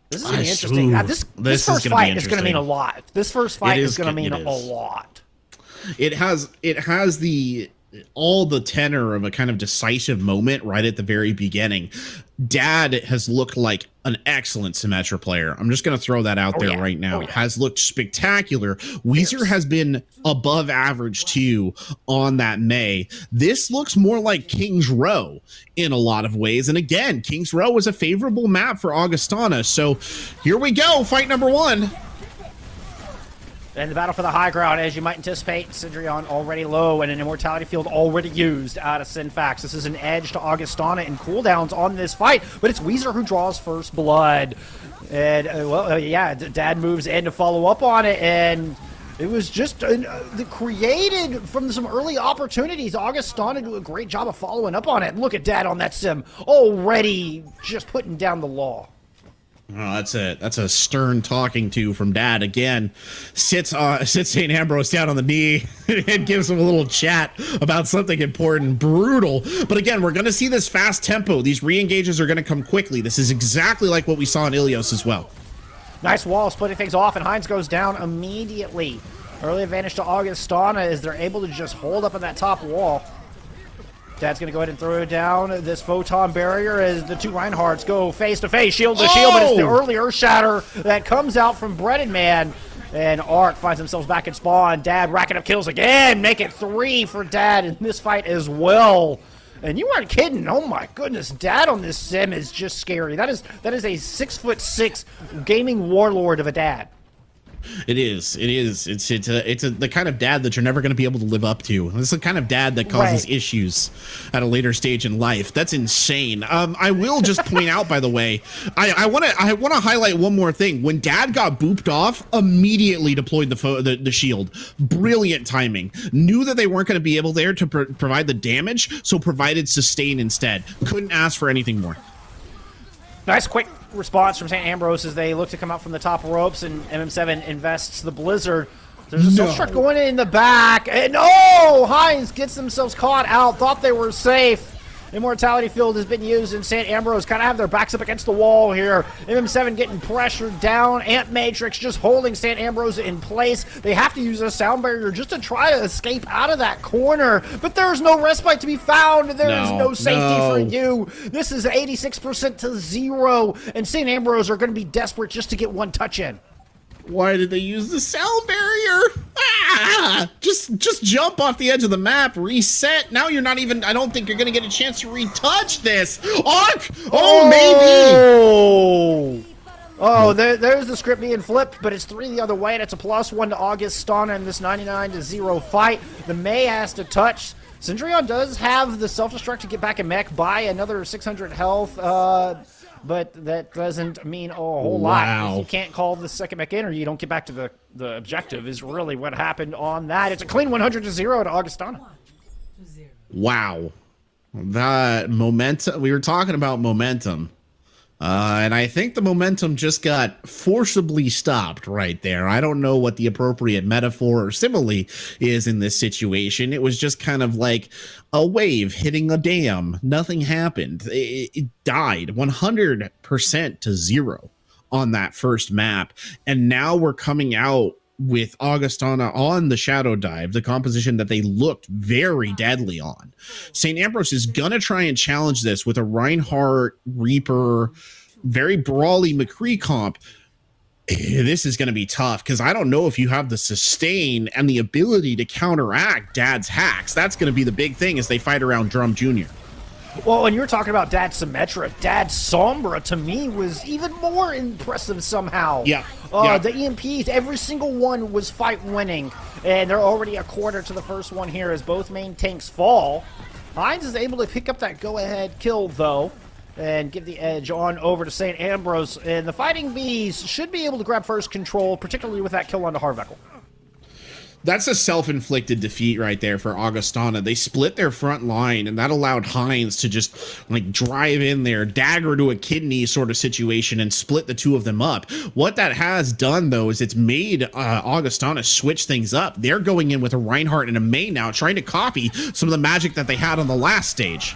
This is going to be interesting. This first fight is going to mean a lot. This first fight is going to mean a lot. It has all the tenor of a kind of decisive moment right at the very beginning. Dad has looked like an excellent Symmetra player. I'm just going to throw that out there right now. Has looked spectacular. Weezer has been above average too on that May. This looks more like King's Row in a lot of ways. And again, King's Row was a favorable map for Augustana. So here we go. Fight number 1. And the battle for the high ground, as you might anticipate, Cindrion already low and an immortality field already used out of Synfax. This is an edge to Augustana and cooldowns on this fight, but it's Weezer who draws first blood. And, Dad moves in to follow up on it, and it was just created from some early opportunities. Augustana do a great job of following up on it. Look at Dad on that sim, already just putting down the law. Oh, that's a stern talking to from Dad again. Sits St. Ambrose down on the knee and gives him a little chat about something important. Brutal. But again, we're going to see this fast tempo. These re-engages are going to come quickly. This is exactly like what we saw in Ilios as well. Nice wall splitting things off, and Heinz goes down immediately. Early advantage to Augustana as they're able to just hold up on that top wall. Dad's going to go ahead and throw down this photon barrier as the two Reinhardts go face-to-face, shield to shield, but it's the early Earth Shatter that comes out from Breaded Man. And Ark finds themselves back in spawn. Dad racking up kills again, make it 3 for Dad in this fight as well. And you weren't kidding. Oh my goodness, Dad on this sim is just scary. That is a 6'6" gaming warlord of a dad. It is. It's the kind of dad that you're never going to be able to live up to. It's the kind of dad that causes issues at a later stage in life. That's insane. I will just point out, by the way, I want to highlight one more thing. When Dad got booped off, immediately deployed the shield. Brilliant timing. Knew that they weren't going to be able there to provide the damage, so provided sustain instead. Couldn't ask for anything more. Nice quick response from St. Ambrose as they look to come out from the top ropes, and MM7 invests the Blizzard. There's a soul struck going in the back, and Heinz gets themselves caught out. Thought they were safe. Immortality field has been used, and St. Ambrose kind of have their backs up against the wall here. MM7 getting pressured down. Ant Matrix just holding St. Ambrose in place. They have to use a sound barrier just to try to escape out of that corner, but there's no respite to be found. There is no safety for you. This is 86% to 0, and St. Ambrose are going to be desperate just to get one touch in. Why did they use the sound barrier? Just jump off the edge of the map, reset. Now you're not even, I don't think you're going to get a chance to retouch this. Ark! Maybe. There's the script being flipped, but it's 3 the other way, and it's a +1 to Augustana in this 99 to 0 fight. The May has to touch. Cendrillon does have the self-destruct to get back in mech by another 600 health, but that doesn't mean a whole lot. If you can't call the second mech in or you don't get back to the objective is really what happened on that. It's a clean 100-0 to Augustana. Wow. That momentum, we were talking about momentum. And I think the momentum just got forcibly stopped right there. I don't know what the appropriate metaphor or simile is in this situation. It was just kind of like a wave hitting a dam. Nothing happened. It died 100% to 0 on that first map. And now we're coming out with Augustana on the Shadow Dive, the composition that they looked very deadly on. St. Ambrose is going to try and challenge this with a Reinhardt, Reaper, very brawly McCree comp. This is going to be tough because I don't know if you have the sustain and the ability to counteract Dad's hacks. That's going to be the big thing as they fight around Drum Jr. Well, and you were talking about Dad's Symmetra. Dad's Sombra, to me, was even more impressive somehow. Yeah. The EMPs, every single one was fight-winning, and they're already a quarter to the first one here as both main tanks fall. Hines is able to pick up that go-ahead kill, though, and give the edge on over to St. Ambrose. And the Fighting Bees should be able to grab first control, particularly with that kill onto Harvekel. That's a self-inflicted defeat right there for Augustana. They split their front line, and that allowed Hines to just like drive in there, dagger to a kidney sort of situation, and split the two of them up. What that has done, though, is it's made Augustana switch things up. They're going in with a Reinhardt and a May now, trying to copy some of the magic that they had on the last stage.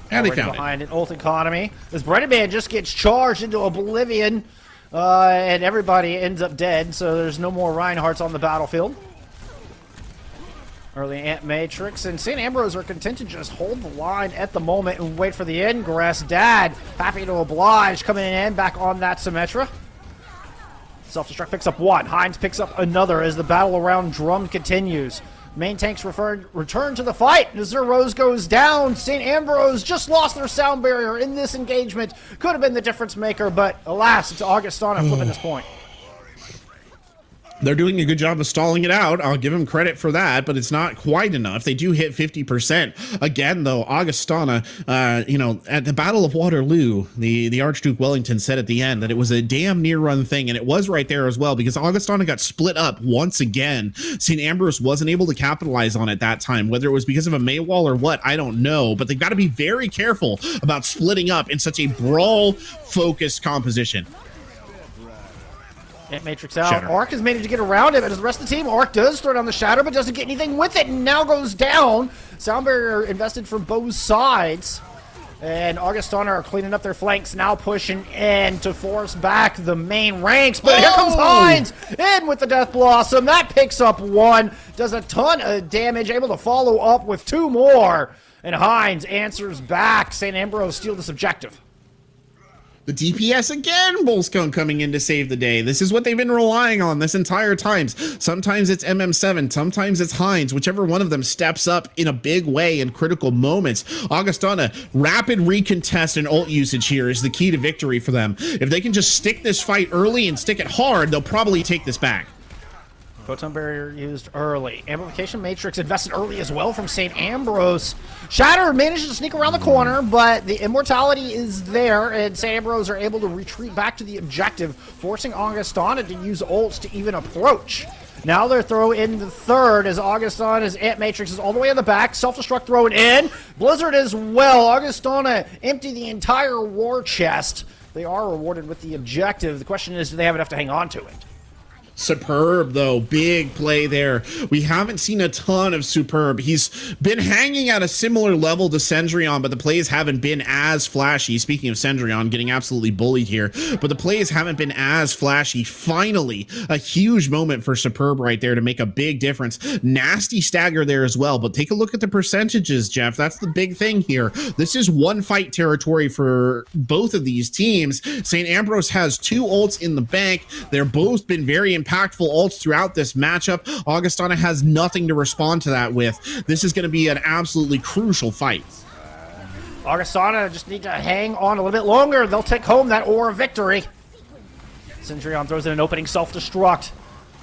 And they found behind an ult economy. This Breaded Man just gets charged into oblivion. And everybody ends up dead, so there's no more Reinhardts on the battlefield. Early Ant Matrix and St. Ambrose are content to just hold the line at the moment and wait for the ingress. Dad, happy to oblige, coming in back on that Symmetra. Self-destruct picks up one. Hines picks up another as the battle around Drum continues. Main tanks return to the fight. As their Rose goes down, St. Ambrose just lost their sound barrier in this engagement. Could have been the difference maker, but alas, it's Augustana flipping this point. They're doing a good job of stalling it out. I'll give them credit for that, but it's not quite enough. They do hit 50%. Again, though, Augustana, at the Battle of Waterloo, the Archduke Wellington said at the end that it was a damn near run thing, and it was right there as well, because Augustana got split up once again. St. Ambrose wasn't able to capitalize on it that time, whether it was because of a Maywall or what, I don't know, but they've got to be very careful about splitting up in such a brawl-focused composition. Matrix out. Shatter. Arc has managed to get around it, but as the rest of the team, Arc does throw down the Shadow, but doesn't get anything with it, and now goes down. Sound barrier invested from both sides. And Augustana are cleaning up their flanks, now pushing in to force back the main ranks. But here comes Hines in with the Death Blossom. That picks up one, does a ton of damage, able to follow up with two more. And Hines answers back. St. Ambrose steal this objective. The DPS again, Bullscone coming in to save the day. This is what they've been relying on this entire time. Sometimes it's MM7, sometimes it's Hines, whichever one of them steps up in a big way in critical moments. Augustana, rapid recontest and ult usage here is the key to victory for them. If they can just stick this fight early and stick it hard, they'll probably take this back. Photon barrier used early. Amplification Matrix invested early as well from St. Ambrose. Shatter managed to sneak around the corner, but the immortality is there, and St. Ambrose are able to retreat back to the objective, forcing Augustana to use ults to even approach. Now they're throwing in the third as Augustana's Ant Matrix is all the way in the back. Self-destruct thrown in. Blizzard as well. Augustana empty the entire war chest. They are rewarded with the objective. The question is, do they have enough to hang on to it? Superb, though. Big play there. We haven't seen a ton of Superb. He's been hanging at a similar level to Cendrillon, but the plays haven't been as flashy. Speaking of Cendrillon, getting absolutely bullied here, but the plays haven't been as flashy. Finally, a huge moment for Superb right there to make a big difference. Nasty stagger there as well, but take a look at the percentages, Jeff. That's the big thing here. This is one fight territory for both of these teams. St. Ambrose has two ults in the bank. They're both been very impactful ults throughout this matchup. Augustana has nothing to respond to that with. This is going to be an absolutely crucial fight. Augustana just need to hang on a little bit longer. They'll take home that Aura victory. Cendrillon throws in an opening self-destruct.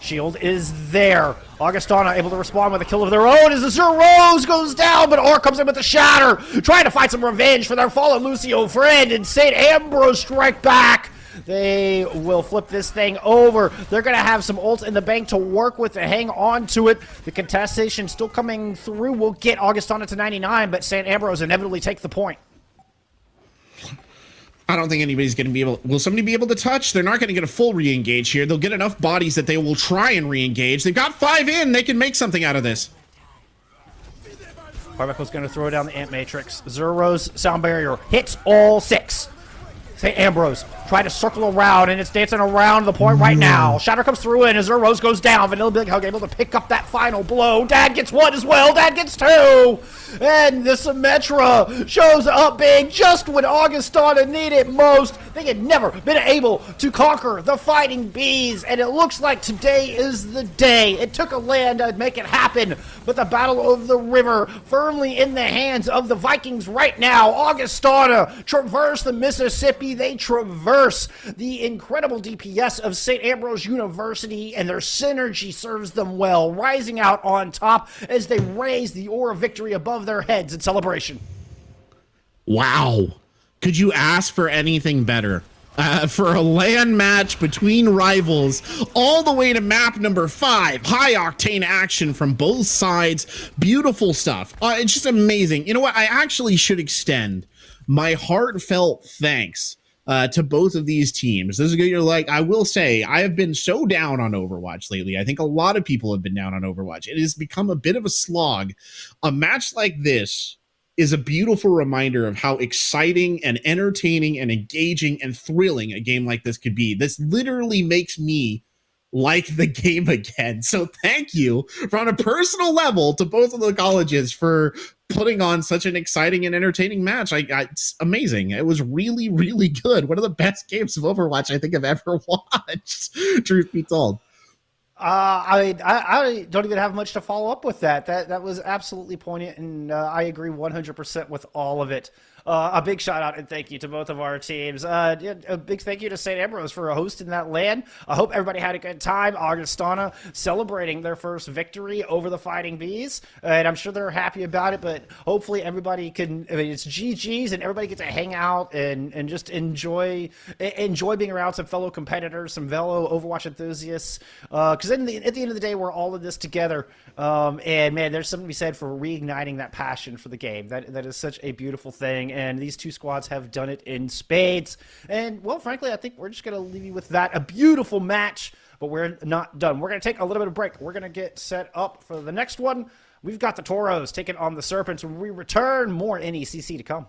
Shield is there. Augustana able to respond with a kill of their own as the Rose goes down, but Or comes in with the shatter, trying to find some revenge for their fallen Lucio friend, and St. Ambrose strike back. They will flip this thing over. They're going to have some ults in the bank to work with to hang on to it. The contestation still coming through will get Augustana to 99, but St. Ambrose inevitably take the point. I don't think anybody's going to be able... Will somebody be able to touch? They're not going to get a full re-engage here. They'll get enough bodies that they will try and re-engage. They've got 5 in. They can make something out of this. Harbeckle's going to throw down the Ant Matrix. Zero's Sound Barrier hits all 6. St. Ambrose try to circle around, and it's dancing around the point right now. Shatter comes through, and Azure Rose goes down. Vanilla Big Hug able to pick up that final blow. Dad gets 1 as well. Dad gets 2. And the Symmetra shows up big just when Augustana need it most. They had never been able to conquer the Fighting Bees, and it looks like today is the day. It took a land to make it happen, but the Battle of the River firmly in the hands of the Vikings right now. Augustana traverse the Mississippi. They traverse the incredible DPS of St. Ambrose University, and their synergy serves them well, rising out on top as they raise the Aura victory above their heads in celebration. Wow. Could you ask for anything better? For a LAN match between rivals all the way to map number 5. High octane action from both sides. Beautiful stuff. It's just amazing. You know what? I actually should extend my heartfelt thanks to both of these teams. This is good. You're like, I will say, I have been so down on Overwatch lately. I think a lot of people have been down on Overwatch. It has become a bit of a slog. A match like this is a beautiful reminder of how exciting and entertaining and engaging and thrilling a game like this could be. This literally makes me like the game again. So thank you on a personal level to both of the colleges for putting on such an exciting and entertaining match. It's amazing. It was really, really good. One of the best games of Overwatch I think I've ever watched, truth be told. I don't even have much to follow up with that. That was absolutely poignant, and I agree 100% with all of it. A big shout out and thank you to both of our teams. A big thank you to St. Ambrose for hosting that LAN. I hope everybody had a good time. Augustana celebrating their first victory over the Fighting Bees, and I'm sure they're happy about it, but hopefully everybody can, I mean, it's GG's and everybody gets to hang out and just enjoy being around some fellow competitors, some fellow Overwatch enthusiasts, because at the end of the day, we're all in this together, and man, there's something to be said for reigniting that passion for the game. That is such a beautiful thing. And these two squads have done it in spades. And, well, frankly, I think we're just going to leave you with that. A beautiful match, but we're not done. We're going to take a little bit of break. We're going to get set up for the next one. We've got the Toros taking on the Serpents. When we return, more NECC to come.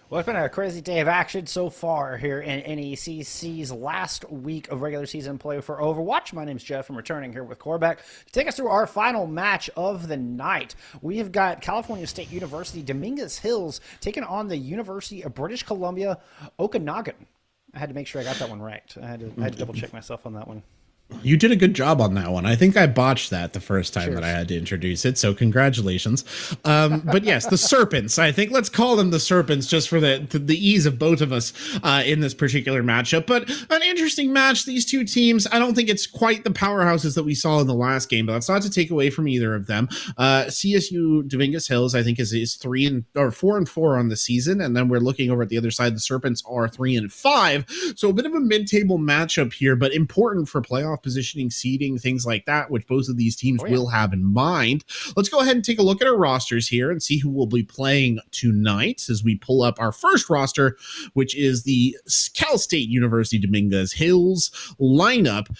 Well, it's been a crazy day of action so far here in NECC's last week of regular season play for Overwatch. My name's Jeff. I'm returning here with Corbeck to take us through our final match of the night. We have got California State University Dominguez Hills taking on the University of British Columbia Okanagan. I had to make sure I got that one right. I had to double check myself on that one. You did a good job on that one. I think I botched that the first time Cheers. that I had to introduce it, so congratulations. But yes, the Serpents. I think let's call them the Serpents just for the ease of both of us in this particular matchup. But an interesting match. These two teams, I don't think it's quite the powerhouses that we saw in the last game, but that's not to take away from either of them. CSU Dominguez Hills, I think, is 4-4 on the season, and then we're looking over at the other side. The Serpents are 3-5, so a bit of a mid-table matchup here, but important for playoff positioning, seeding, things like that, which both of these teams will have in mind. Let's go ahead and take a look at our rosters here and see who will be playing tonight as we pull up our first roster, which is the Cal State University Dominguez Hills lineup.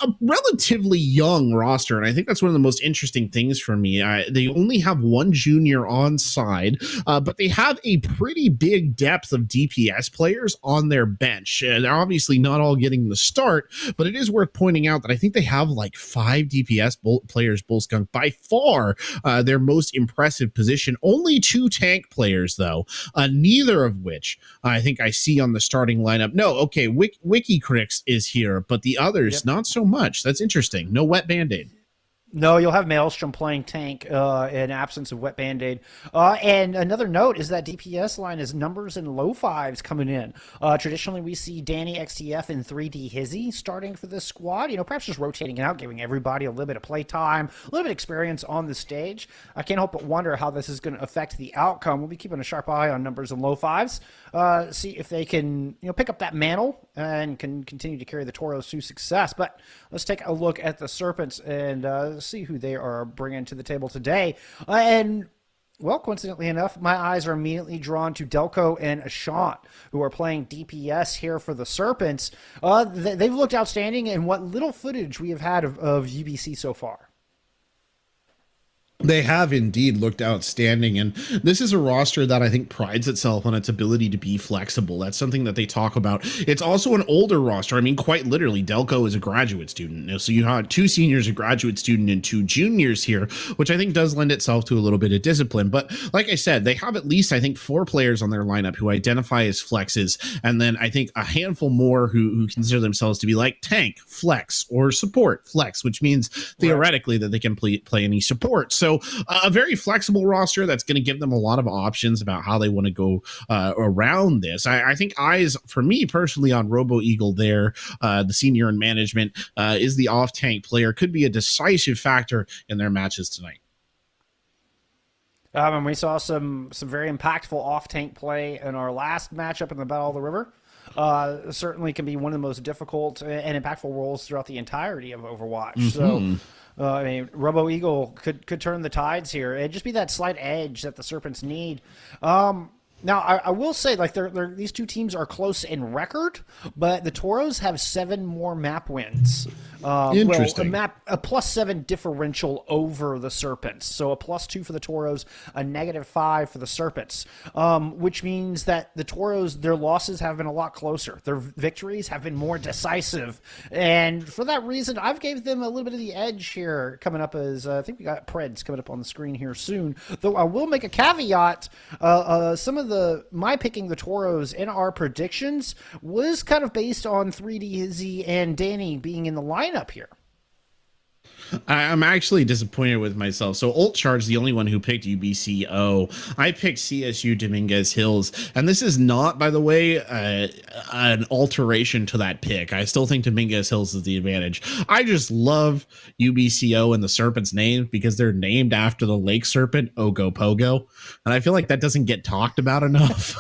A relatively young roster, and I think that's one of the most interesting things for me. They only have one junior on side, but they have a pretty big depth of DPS players on their bench. They're obviously not all getting the start, but it is worth pointing out that I think they have like 5 DPS players, Bullskunk, by far their most impressive position. Only 2 tank players, though, neither of which I think I see on the starting lineup. No, okay, WikiCrix is here, but the others, not so much. That's interesting. No wet band-aid. No, you'll have Maelstrom playing tank in absence of wet band-aid. And another note is that DPS line is numbers and low fives coming in. Traditionally, we see Danny XTF and 3D Hizzy starting for this squad. You know, perhaps just rotating out, giving everybody a little bit of play time, a little bit of experience on the stage. I can't help but wonder how this is going to affect the outcome. We'll be keeping a sharp eye on numbers and low fives. See if they can, pick up that mantle and can continue to carry the Toros to success. But let's take a look at the Serpents and see who they are bringing to the table today. Well, coincidentally enough, my eyes are immediately drawn to Delco and Ashant, who are playing DPS here for the Serpents. They've looked outstanding in what little footage we have had of UBC so far. They have indeed looked outstanding, and this is a roster that I think prides itself on its ability to be flexible. That's something that they talk about. It's also an older roster. I mean, quite literally, Delco is a graduate student. So you have 2 seniors, a graduate student, and 2 juniors here, which I think does lend itself to a little bit of discipline. But like I said, they have at least, I think, 4 players on their lineup who identify as flexes, and then I think a handful more who consider themselves to be like tank, flex, or support, flex, which means theoretically that they can play any support. So a very flexible roster that's going to give them a lot of options about how they want to go around this. I think eyes, for me personally, on Robo Eagle there, the senior in management, is the off-tank player, could be a decisive factor in their matches tonight. And we saw some very impactful off-tank play in our last matchup in the Battle of the River. Certainly can be one of the most difficult and impactful roles throughout the entirety of Overwatch. So I mean, Robo Eagle could turn the tides here. It'd just be that slight edge that the Serpents need. Now, I will say, like, these two teams are close in record, but the Toros have 7 more map wins. Interesting. Well, a +7 differential over the Serpents. So a +2 for the Toros, a -5 for the Serpents, which means that the Toros, their losses have been a lot closer. Their victories have been more decisive. And for that reason, I've gave them a little bit of the edge here coming up as, I think we got Preds coming up on the screen here soon. Though I will make a caveat, some of my picking the Toros in our predictions was kind of based on 3D Hizzy and Danny being in the lineup here. I'm actually disappointed with myself. So Ult Charge, the only one who picked UBCO. I picked CSU Dominguez Hills. And this is not, by the way, an alteration to that pick. I still think Dominguez Hills is the advantage. I just love UBCO and the Serpent's name because they're named after the lake serpent, Ogopogo. And I feel like that doesn't get talked about enough.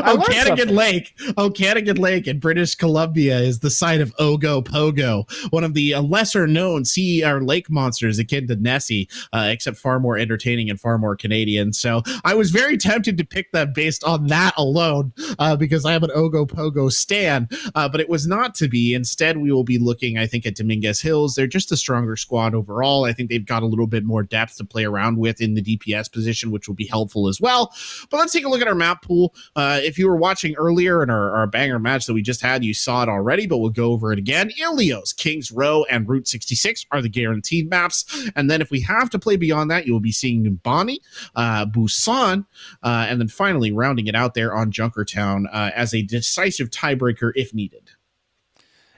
Okanagan Lake in British Columbia is the site of Ogopogo, one of the lesser known sea or lake monsters akin to Nessie, except far more entertaining and far more Canadian. So I was very tempted to pick them based on that alone, because I am an Ogopogo stan, but it was not to be. Instead, we will be looking, I think, at Dominguez Hills. They're just a stronger squad overall. I think they've got a little bit more depth to play around with in the DPS position, which will be helpful as well. But let's take a look at our map pool. If you were watching earlier in our banger match that we just had, you saw it already, but we'll go over it again. Ilios, Kings Row, and Route 66 are the guaranteed maps. And then if we have to play beyond that, you will be seeing Numbani, Busan, and then finally rounding it out there on Junkertown as a decisive tiebreaker if needed.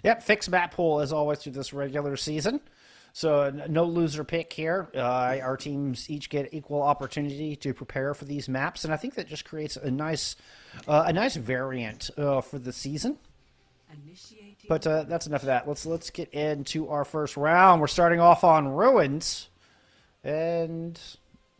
Yep, fixed map pool as always through this regular season. So no loser pick here. Our teams each get equal opportunity to prepare for these maps, and I think that just creates a nice variant for the season. But that's enough of that. Let's get into our first round. We're starting off on Ruins, and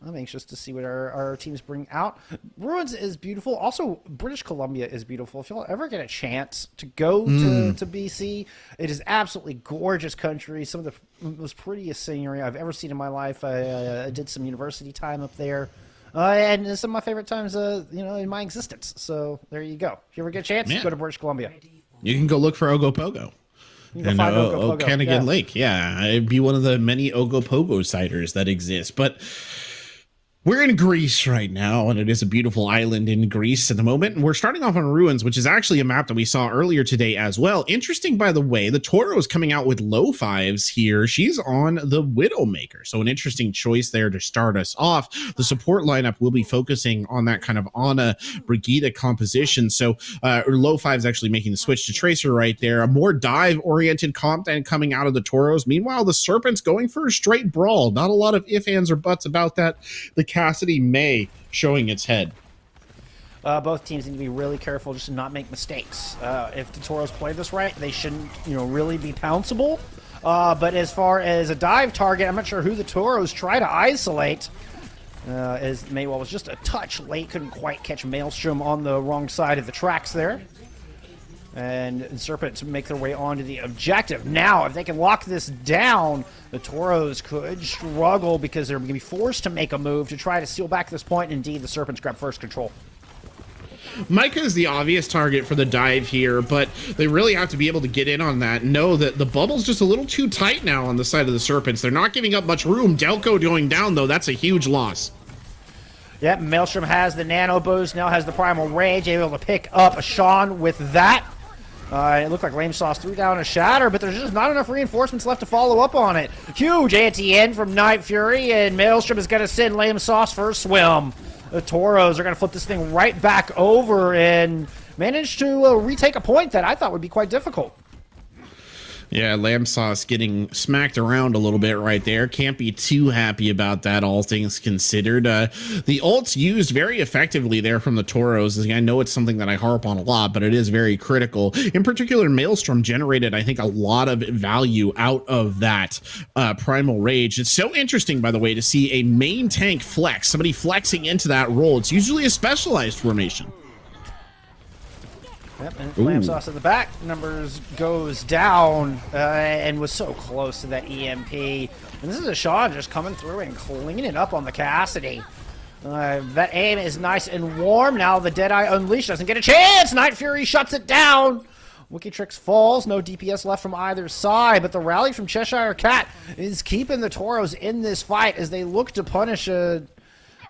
I'm anxious to see what our teams bring out. Ruins is beautiful. Also, British Columbia is beautiful. If y'all ever get a chance to go to BC, it is absolutely gorgeous country. Some of the most prettiest scenery I've ever seen in my life. I did some university time up there, and some of my favorite times, in my existence. So there you go. If you ever get a chance, go to British Columbia. You can go look for Ogopogo. And Okanagan Lake. Yeah, it'd be one of the many Ogopogo ciders that exist. But we're in Greece right now, and it is a beautiful island in Greece at the moment. And we're starting off on Ruins, which is actually a map that we saw earlier today as well. Interesting, by the way, the Toro is coming out with low fives here. She's on the Widowmaker, so an interesting choice there to start us off. The support lineup will be focusing on that kind of Ana Brigida composition. So low fives actually making the switch to Tracer right there. A more dive-oriented comp than coming out of the Toros. Meanwhile, the Serpent's going for a straight brawl. Not a lot of ifs, ands, or buts about that. The Cassidy May showing its head. Both teams need to be really careful just to not make mistakes. If the Toros play this right, they shouldn't, really be pounceable. But as far as a dive target, I'm not sure who the Toros try to isolate. As Maywell was just a touch late, couldn't quite catch Maelstrom on the wrong side of the tracks there. And Serpent to make their way onto the objective. Now, if they can lock this down, the Toros could struggle because they're going to be forced to make a move to try to steal back this point. Indeed, the Serpents grab first control. Micah is the obvious target for the dive here, but they really have to be able to get in on that. Know that the bubble's just a little too tight now on the side of the Serpents. They're not giving up much room. Delco going down, though. That's a huge loss. Yep, Maelstrom has the Nano Boost, now has the Primal Rage, able to pick up a Sean with that. It looked like Lame Sauce threw down a Shatter, but there's just not enough reinforcements left to follow up on it. Huge anti-end from Night Fury, and Maelstrom is going to send Lame Sauce for a swim. The Toros are going to flip this thing right back over and manage to retake a point that I thought would be quite difficult. Yeah, Lamb Sauce getting smacked around a little bit right there. Can't be too happy about that, all things considered. The ults used very effectively there from the Toros. I know it's something that I harp on a lot, but it is very critical. In particular, Maelstrom generated, I think, a lot of value out of that Primal Rage. It's so interesting, by the way, to see a main tank flex, somebody flexing into that role. It's usually a specialized formation. Yep, and Lamb Sauce in the back. Numbers goes down and was so close to that EMP. And this is a Shaw just coming through and cleaning it up on the Cassidy. That aim is nice and warm. Now the Deadeye Unleashed doesn't get a chance. Night Fury shuts it down. Wikitrix falls. No DPS left from either side. But the rally from Cheshire Cat is keeping the Toros in this fight as they look to punish a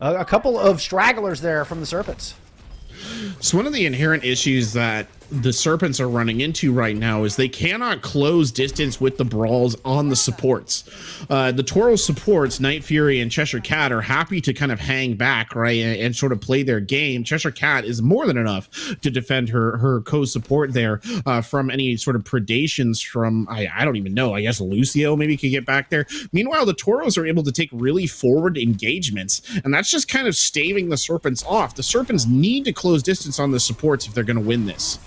couple of stragglers there from the Serpents. So one of the inherent issues that the Serpents are running into right now is they cannot close distance with the brawls on the supports. The Toro supports, Night Fury and Cheshire Cat, are happy to kind of hang back, right, and sort of play their game. Cheshire Cat is more than enough to defend her co-support there from any sort of predations from, I don't even know, I guess Lucio maybe could get back there. Meanwhile, the Toros are able to take really forward engagements, and that's just kind of staving the Serpents off. The Serpents need to close distance on the supports if they're going to win this.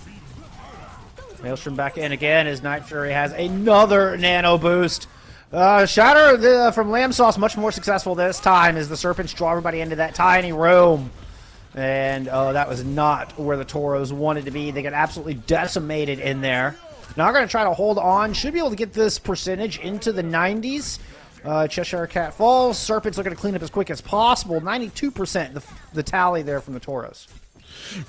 Maelstrom back in again as Night Fury has another nano boost. Shatter from Lamb Sauce much more successful this time as the Serpents draw everybody into that tiny room. And that was not where the Toros wanted to be. They got absolutely decimated in there. Now going to try to hold on. Should be able to get this percentage into the 90s. Cheshire Cat falls. Serpent's looking to clean up as quick as possible. 92% the tally there from the Toros.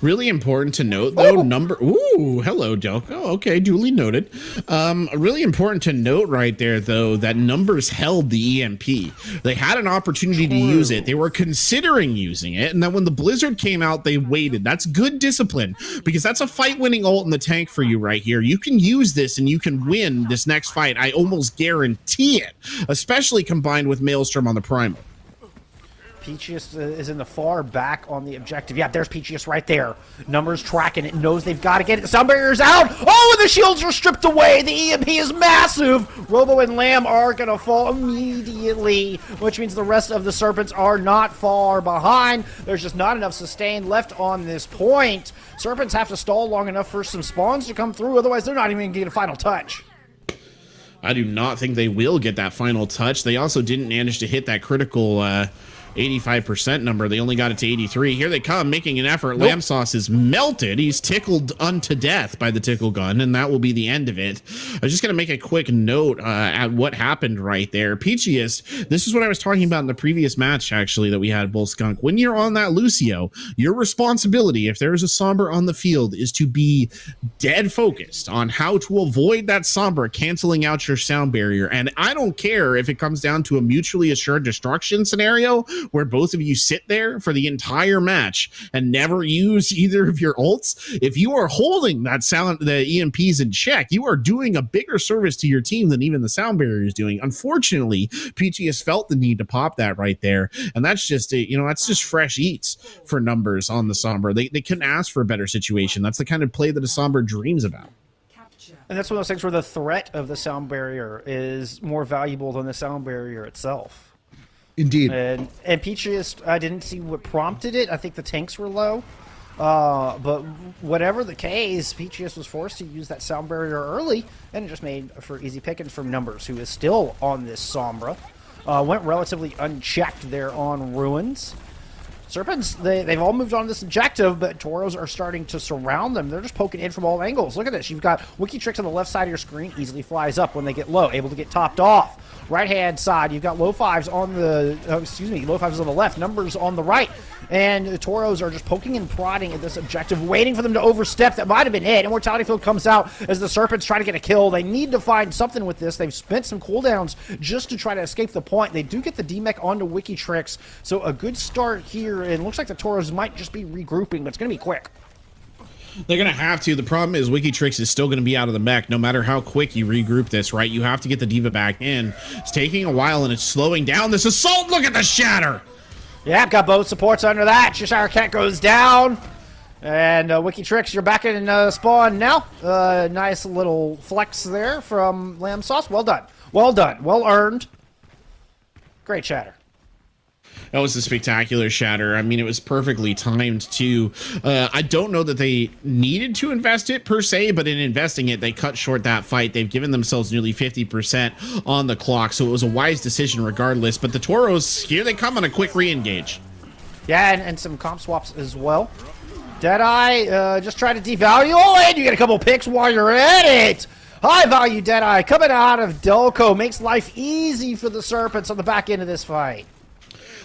Really important to note, though, hello, Delco. Okay, duly noted. Really important to note right there, though, that Numbers held the EMP. They had an opportunity to use it. They were considering using it, and then when the Blizzard came out, they waited. That's good discipline, because that's a fight-winning ult in the tank for you right here. You can use this, and you can win this next fight. I almost guarantee it, especially combined with Maelstrom on the Primal. Peachius is in the far back on the objective. Yeah, there's Peachius right there. Numbers tracking it, knows they've got to get it. The sound barrier's out. Oh, and the shields are stripped away. The EMP is massive. Robo and Lamb are going to fall immediately, which means the rest of the Serpents are not far behind. There's just not enough sustain left on this point. Serpents have to stall long enough for some spawns to come through. Otherwise, they're not even going to get a final touch. I do not think they will get that final touch. They also didn't manage to hit that critical 85% number. They only got it to 83. Here they come, making an effort. Nope. Lamb Sauce is melted. He's tickled unto death by the tickle gun, and that will be the end of it. I was just going to make a quick note at what happened right there. Peachiest, this is what I was talking about in the previous match, actually, that we had, Bull Skunk. When you're on that Lucio, your responsibility, if there's a Sombra on the field, is to be dead focused on how to avoid that Sombra canceling out your sound barrier. And I don't care if it comes down to a mutually assured destruction scenario, where both of you sit there for the entire match and never use either of your ults. If you are holding that the EMPs in check, you are doing a bigger service to your team than even the sound barrier is doing. Unfortunately, PG has felt the need to pop that right there, and that's just that's just fresh eats for Numbers on the Sombra. They couldn't ask for a better situation. That's the kind of play that a Sombra dreams about. And that's one of those things where the threat of the sound barrier is more valuable than the sound barrier itself. Indeed. And Peachius, I didn't see what prompted it. I think the tanks were low. But whatever the case, Peachius was forced to use that sound barrier early, and it just made for easy pickings from Numbers, who is still on this Sombra. Went relatively unchecked there on Ruins. Serpents, they've all moved on to this objective, but Toros are starting to surround them. They're just poking in from all angles. Look at this. You've got Wikitrix on the left side of your screen, easily flies up when they get low, able to get topped off. Right-hand side, you've got low fives on the, low fives on the left, Numbers on the right. And the Toros are just poking and prodding at this objective, waiting for them to overstep. That might have been it. Immortality Field comes out as the Serpents try to get a kill. They need to find something with this. They've spent some cooldowns just to try to escape the point. They do get the DMEC onto Wikitrix, so a good start here. And it looks like the Toros might just be regrouping, but it's going to be quick. They're going to have to. The problem is Wikitrix is still going to be out of the mech no matter how quick you regroup this, right? You have to get the D.Va back in. It's taking a while, and it's slowing down this assault. Look at the shatter! Yeah, got both supports under that. Cheshire Cat goes down. And Wikitrix, you're back in spawn now. Nice little flex there from Lamb Sauce. Well done. Well done. Well earned. Great shatter. That was a spectacular shatter. I mean, it was perfectly timed, too. I don't know that they needed to invest it, per se, but in investing it, they cut short that fight. They've given themselves nearly 50% on the clock, so it was a wise decision regardless. But the Toros, here they come on a quick re-engage. Yeah, and some comp swaps as well. Deadeye, just try to devalue. Oh, and you get a couple picks while you're at it. High value Deadeye coming out of Delco makes life easy for the Serpents on the back end of this fight.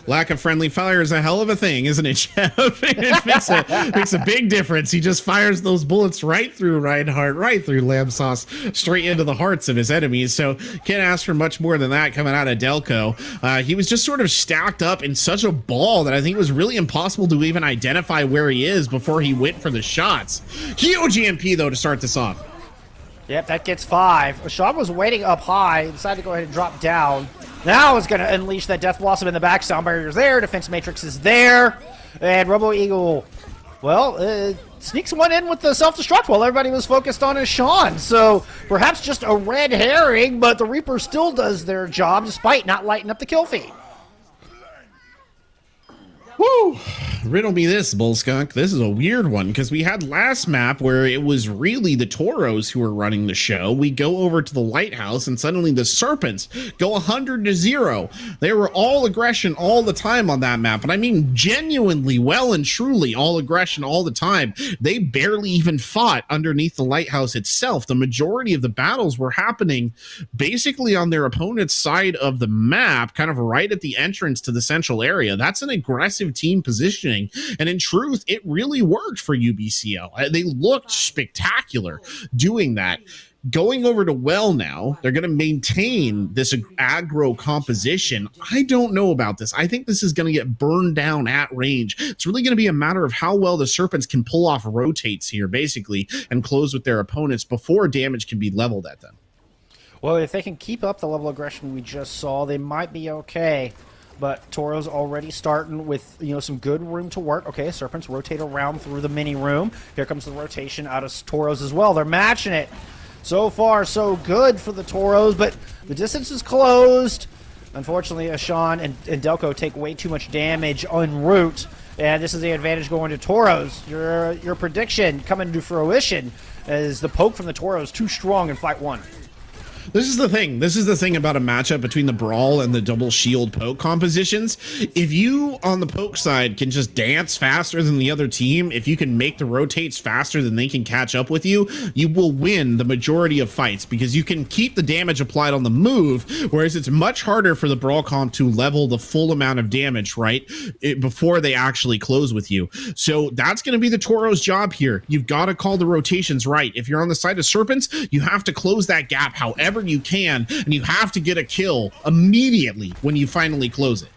Lack of friendly fire is a hell of a thing, isn't it, Jeff? It makes a big difference. He just fires those bullets right through Reinhardt, right through Lamb Sauce, straight into the hearts of his enemies. So can't ask for much more than that coming out of Delco. He was just sort of stacked up in such a ball that I think it was really impossible to even identify where he is before he went for the shots. Huge EMP, though, to start this off. Yep, that gets 5. Sean was waiting up high, decided to go ahead and drop down. Now is going to unleash that Death Blossom in the back. Sound barrier's there, Defense Matrix is there, and Robo Eagle, well, sneaks one in with the self-destruct while everybody was focused on his Sean. So perhaps just a red herring, but the Reaper still does their job despite not lighting up the kill feed. Woo! Riddle me this, Bullskunk. This is a weird one because we had last map where it was really the Toros who were running the show. We go over to the Lighthouse and suddenly the Serpents go 100-0. They were all aggression all the time on that map. And I mean genuinely, well and truly all aggression all the time. They barely even fought underneath the Lighthouse itself. The majority of the battles were happening basically on their opponent's side of the map, kind of right at the entrance to the central area. That's an aggressive team positioning. And in truth, it really worked for UBCL. They looked spectacular doing that. Going over to Well now, they're going to maintain this aggro composition. I don't know about this. I think this is going to get burned down at range. It's really going to be a matter of how well the Serpents can pull off rotates here, basically, and close with their opponents before damage can be leveled at them. Well, if they can keep up the level of aggression we just saw, they might be okay. But Toro's already starting with, some good room to work. Okay, Serpents rotate around through the mini room. Here comes the rotation out of Toros as well. They're matching it. So far, so good for the Toros, but the distance is closed. Unfortunately, Ashan and Delco take way too much damage en route, and this is the advantage going to Toros. Your prediction coming to fruition is the poke from the Toros too strong in fight one. This is the thing. This is the thing about a matchup between the Brawl and the double shield poke compositions. If you, on the poke side, can just dance faster than the other team, if you can make the rotates faster than they can catch up with you, you will win the majority of fights because you can keep the damage applied on the move, whereas it's much harder for the Brawl comp to level the full amount of damage, right, before they actually close with you. So that's going to be the Toro's job here. You've got to call the rotations right. If you're on the side of Serpents, you have to close that gap however you can, and you have to get a kill immediately when you finally close it.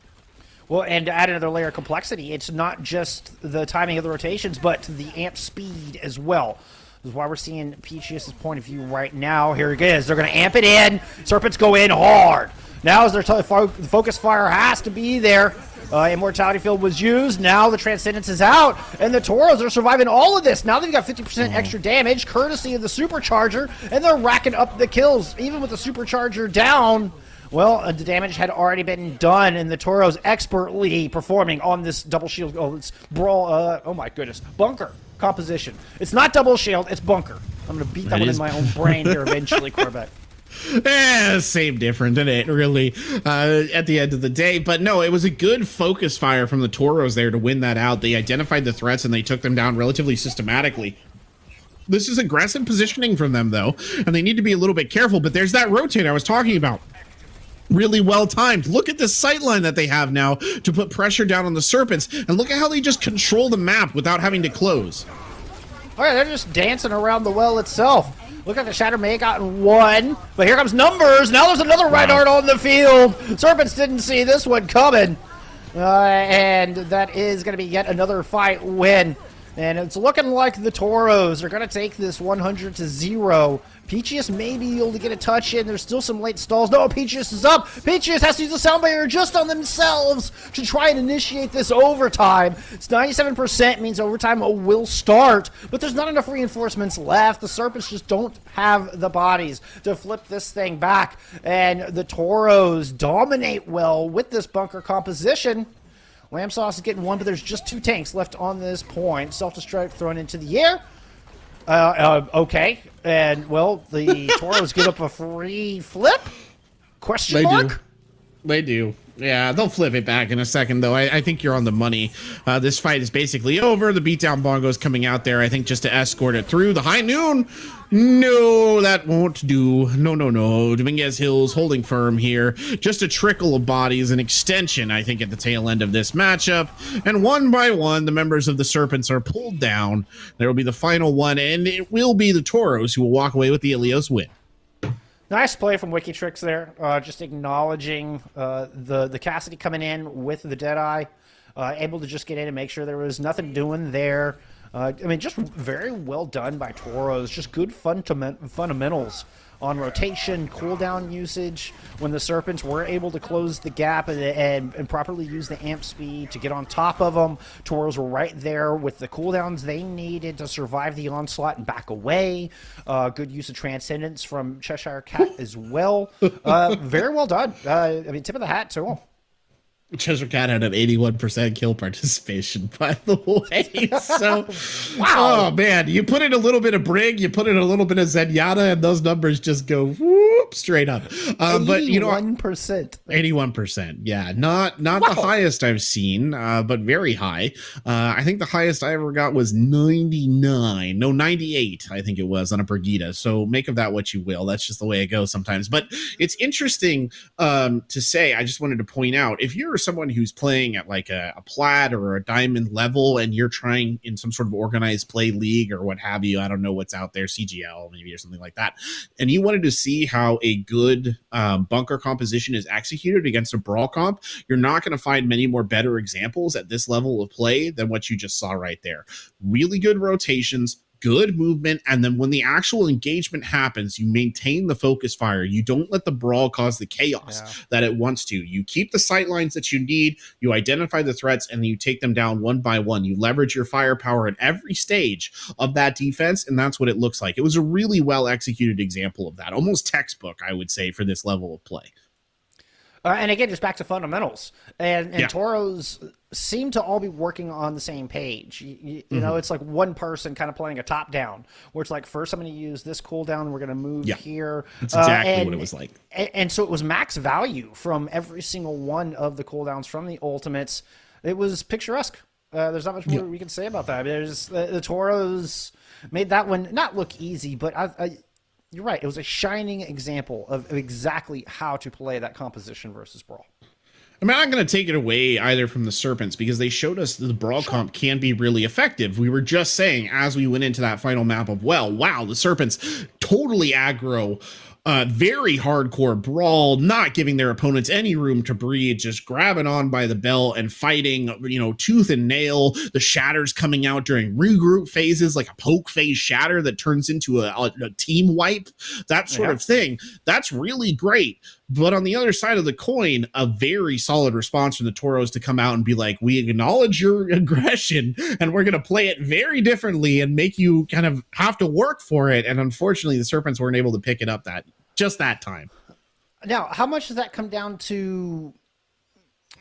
Well, and to add another layer of complexity, it's not just the timing of the rotations, but the amp speed as well. This is why we're seeing Peachius' point of view right now. Here it is. They're going to amp it in. Serpents go in hard. Now is their focus fire has to be there. Immortality Field was used. Now the Transcendence is out, and the Toros are surviving all of this. Now they've got 50% extra damage, courtesy of the Supercharger, and they're racking up the kills. Even with the Supercharger down, well, the damage had already been done, and the Toros expertly performing on this double shield. Oh, it's Brawl. Oh my goodness, Bunker composition. It's not double shield, it's Bunker. I'm going to beat that one in my own brain here eventually, Corvette. Same different, isn't it, really, at the end of the day. But no, it was a good focus fire from the Toros there to win that out. They identified the threats and they took them down relatively systematically. This is aggressive positioning from them, though, and they need to be a little bit careful. But there's that rotate I was talking about. Really well timed. Look at the sightline that they have now to put pressure down on the Serpents, and look at how they just control the map without having to close. All right, they're just dancing around the well itself. Look like the Shatter may have gotten one, but here comes Numbers. Now there's another Reinhardt on the field. Serpents didn't see this one coming. And that is going to be yet another fight win. And it's looking like the Toros are going to take this 100-0. Peachius may be able to get a touch in. There's still some late stalls. No, Peachius is up. Peachius has to use the sound barrier just on themselves to try and initiate this overtime. It's 97%, means overtime will start, but there's not enough reinforcements left. The Serpents just don't have the bodies to flip this thing back, and the Toros dominate well with this bunker composition. Lamb Sauce is getting one, but there's just 2 tanks left on this point. Self-destruct thrown into the air. Okay. And, well, the Toros get up a free flip? Question mark? They do. Yeah, they'll flip it back in a second, though. I think you're on the money. This fight is basically over. The beatdown bongo's coming out there, I think, just to escort it through. The high noon. No, that won't do. No. Dominguez Hills holding firm here. Just a trickle of bodies, an extension, I think, at the tail end of this matchup. And one by one, the members of the Serpents are pulled down. There will be the final one, and it will be the Toros who will walk away with the Ilios win. Nice play from Wikitrix there, just acknowledging the Cassidy coming in with the Deadeye, able to just get in and make sure there was nothing doing there. I mean, just very well done by Toros, just good fundamentals on rotation, cooldown usage, when the Serpents were able to close the gap and properly use the amp speed to get on top of them. Toros were right there with the cooldowns they needed to survive the onslaught and back away. Good use of Transcendence from Cheshire Cat as well. Very well done. I mean, tip of the hat to them. Cheshire Cat had an 81% kill participation, by the way. So, wow. Oh man, you put in a little bit of Brig, you put in a little bit of Zenyatta, and those numbers just go whoop straight up. But 81%. 81%. Yeah, not the highest I've seen, but very high. I think the highest I ever got was 99. No, 98, I think it was on a Brigida. So make of that what you will. That's just the way it goes sometimes. But it's interesting to say, I just wanted to point out, if you're someone who's playing at like a plat or a diamond level and you're trying in some sort of organized play league or what have you, I don't know what's out there, CGL maybe or something like that, and you wanted to see how a good bunker composition is executed against a brawl comp, you're not going to find many more better examples at this level of play than what you just saw right there. Really good rotations, good movement, and then when the actual engagement happens, you maintain the focus fire. You don't let the brawl cause the chaos that it wants to. You keep the sight lines that you need, you identify the threats, and you take them down one by one. You leverage your firepower at every stage of that defense, and that's what it looks like. It was a really well executed example of that, almost textbook, I would say, for this level of play. And again, just back to fundamentals. And Toros seem to all be working on the same page. You know, it's like one person kind of playing a top down, where it's like, first I'm going to use this cooldown, we're going to move here. That's exactly what it was like. And so it was max value from every single one of the cooldowns from the ultimates. It was picturesque. There's not much more we can say about that. There's the Toros made that one not look easy, but you're right. It was a shining example of exactly how to play that composition versus brawl. I'm not going to take it away either from the Serpents, because they showed us that the brawl comp can be really effective. We were just saying as we went into that final map of, well, wow, the Serpents totally aggro, very hardcore brawl, not giving their opponents any room to breathe, just grabbing on by the belt and fighting, you know, tooth and nail. The shatters coming out during regroup phases, like a poke phase shatter that turns into a team wipe, that sort of thing. That's really great. But on the other side of the coin, a very solid response from the Toros to come out and be like, we acknowledge your aggression and we're going to play it very differently and make you kind of have to work for it. And unfortunately, the Serpents weren't able to pick it up that time. Now, how much does that come down to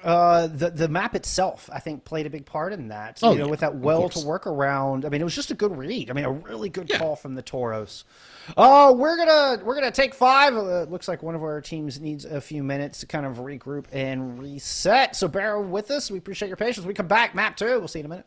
the map itself? I think played a big part in that. You know, with that to work around. I mean, it was just a good read. I mean, a really good call from the Toros. Oh, we're gonna take 5. It looks like one of our teams needs a few minutes to kind of regroup and reset. So bear with us. We appreciate your patience. We come back, map 2. We'll see you in a minute.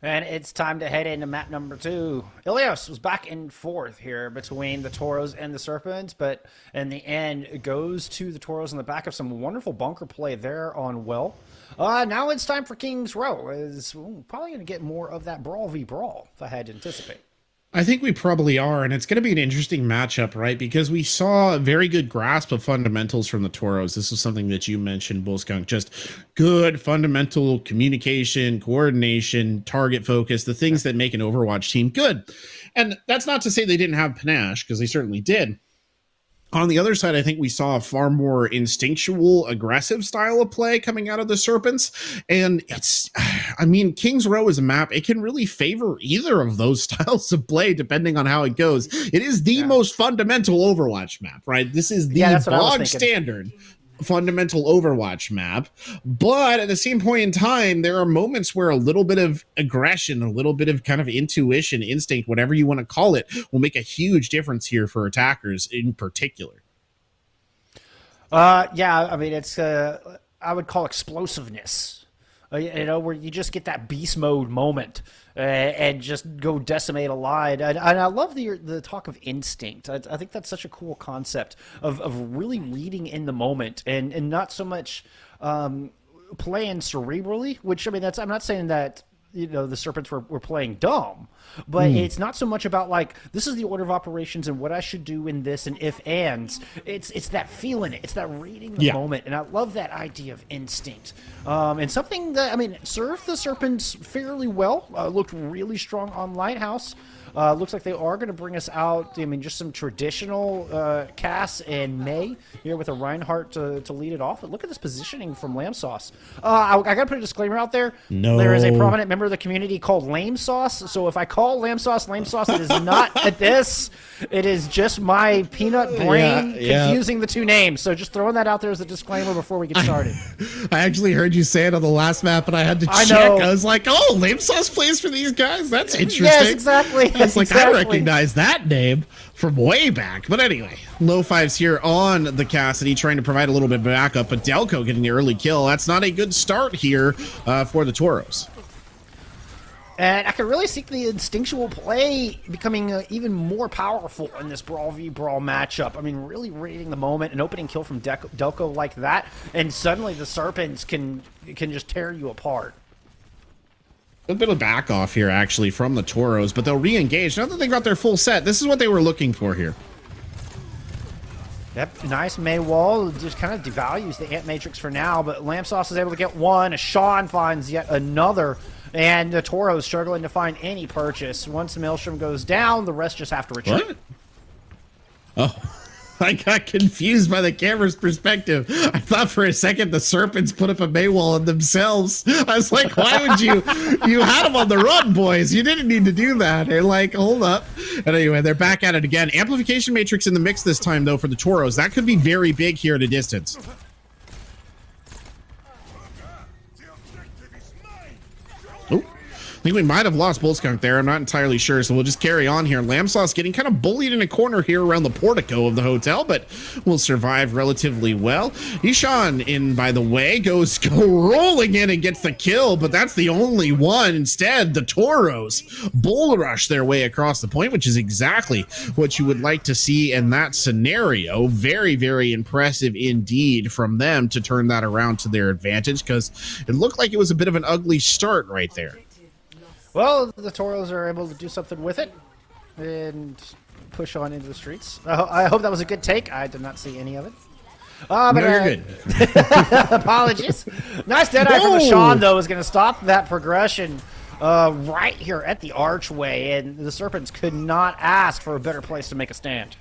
And it's time to head into map number 2. Ilios was back and forth here between the Tauros and the Serpents, but in the end, it goes to the Tauros on the back of some wonderful bunker play there on Well. Now it's time for King's Row. Probably going to get more of that Brawl v Brawl, if I had to anticipate. I think we probably are, and it's going to be an interesting matchup, right? Because we saw a very good grasp of fundamentals from the Tauros. This is something that you mentioned, Bullskunk, just good fundamental communication, coordination, target focus, the things that make an Overwatch team good. And that's not to say they didn't have panache, because they certainly did. On the other side, I think we saw a far more instinctual, aggressive style of play coming out of the Serpents. And King's Row is a map. It can really favor either of those styles of play, depending on how it goes. It is the most fundamental Overwatch map, right? This is the bog standard fundamental Overwatch map, but at the same point in time, there are moments where a little bit of aggression, a little bit of kind of intuition, instinct, whatever you want to call it, will make a huge difference here for attackers in particular. It's I would call explosiveness. Where you just get that beast mode moment and just go decimate a line. And I love the talk of instinct. I think that's such a cool concept of really reading in the moment and not so much playing cerebrally, which, I'm not saying that, the Serpents were playing dumb, but it's not so much about like, this is the order of operations and what I should do in this and if ands. It's that feeling it. It's that reading the moment. And I love that idea of instinct. And something that, served the Serpents fairly well. Looked really strong on Lighthouse. Looks like they are going to bring us out, just some traditional Cass and May here with a Reinhardt to lead it off. But look at this positioning from Lamb Sauce. I got to put a disclaimer out there. No. There is a prominent member of the community called Lame Sauce. So if I call Lamb Sauce, it is not at this. It is just my peanut brain confusing the two names. So just throwing that out there as a disclaimer before we get started. I actually heard you say it on the last map, and I had to check. I was like, oh, Lame Sauce plays for these guys? That's interesting. Yes, exactly. It's like, I recognize that name from way back. But anyway, low fives here on the Cassidy, trying to provide a little bit of backup, but Delco getting the early kill. That's not a good start here for the Tauros. And I can really see the instinctual play becoming even more powerful in this Brawl v Brawl matchup. Really reading the moment, an opening kill from Delco like that, and suddenly the Serpents can just tear you apart. A bit of back off here, actually, from the Tauros, but they'll re-engage. Now that they got their full set, this is what they were looking for here. Yep, nice May wall. Just kind of devalues the Ant Matrix for now, but Lamb Sauce is able to get one. Sean finds yet another, and the Tauros struggling to find any purchase. Once Maelstrom goes down, the rest just have to retreat. What? Oh. I got confused by the camera's perspective. I thought for a second the Serpents put up a Maywall on themselves. I was like, why would you? You had them on the run, boys. You didn't need to do that. They're like, hold up. And anyway, they're back at it again. Amplification Matrix in the mix this time, though, for the Tauros. That could be very big here at a distance. I think we might have lost Bullskunk there. I'm not entirely sure, so we'll just carry on here. Lamb Sauce getting kind of bullied in a corner here around the portico of the hotel, but will survive relatively well. Ishan, in by the way, goes rolling in and gets the kill, but that's the only one. Instead, the Tauros bull rush their way across the point, which is exactly what you would like to see in that scenario. Very, very impressive indeed from them to turn that around to their advantage, because it looked like it was a bit of an ugly start right there. Well, the Tauros are able to do something with it and push on into the streets. I hope that was a good take. I did not see any of it. But no, you're good. Apologies. Nice dead eye from Sean, though, is going to stop that progression right here at the archway, and the Serpents could not ask for a better place to make a stand.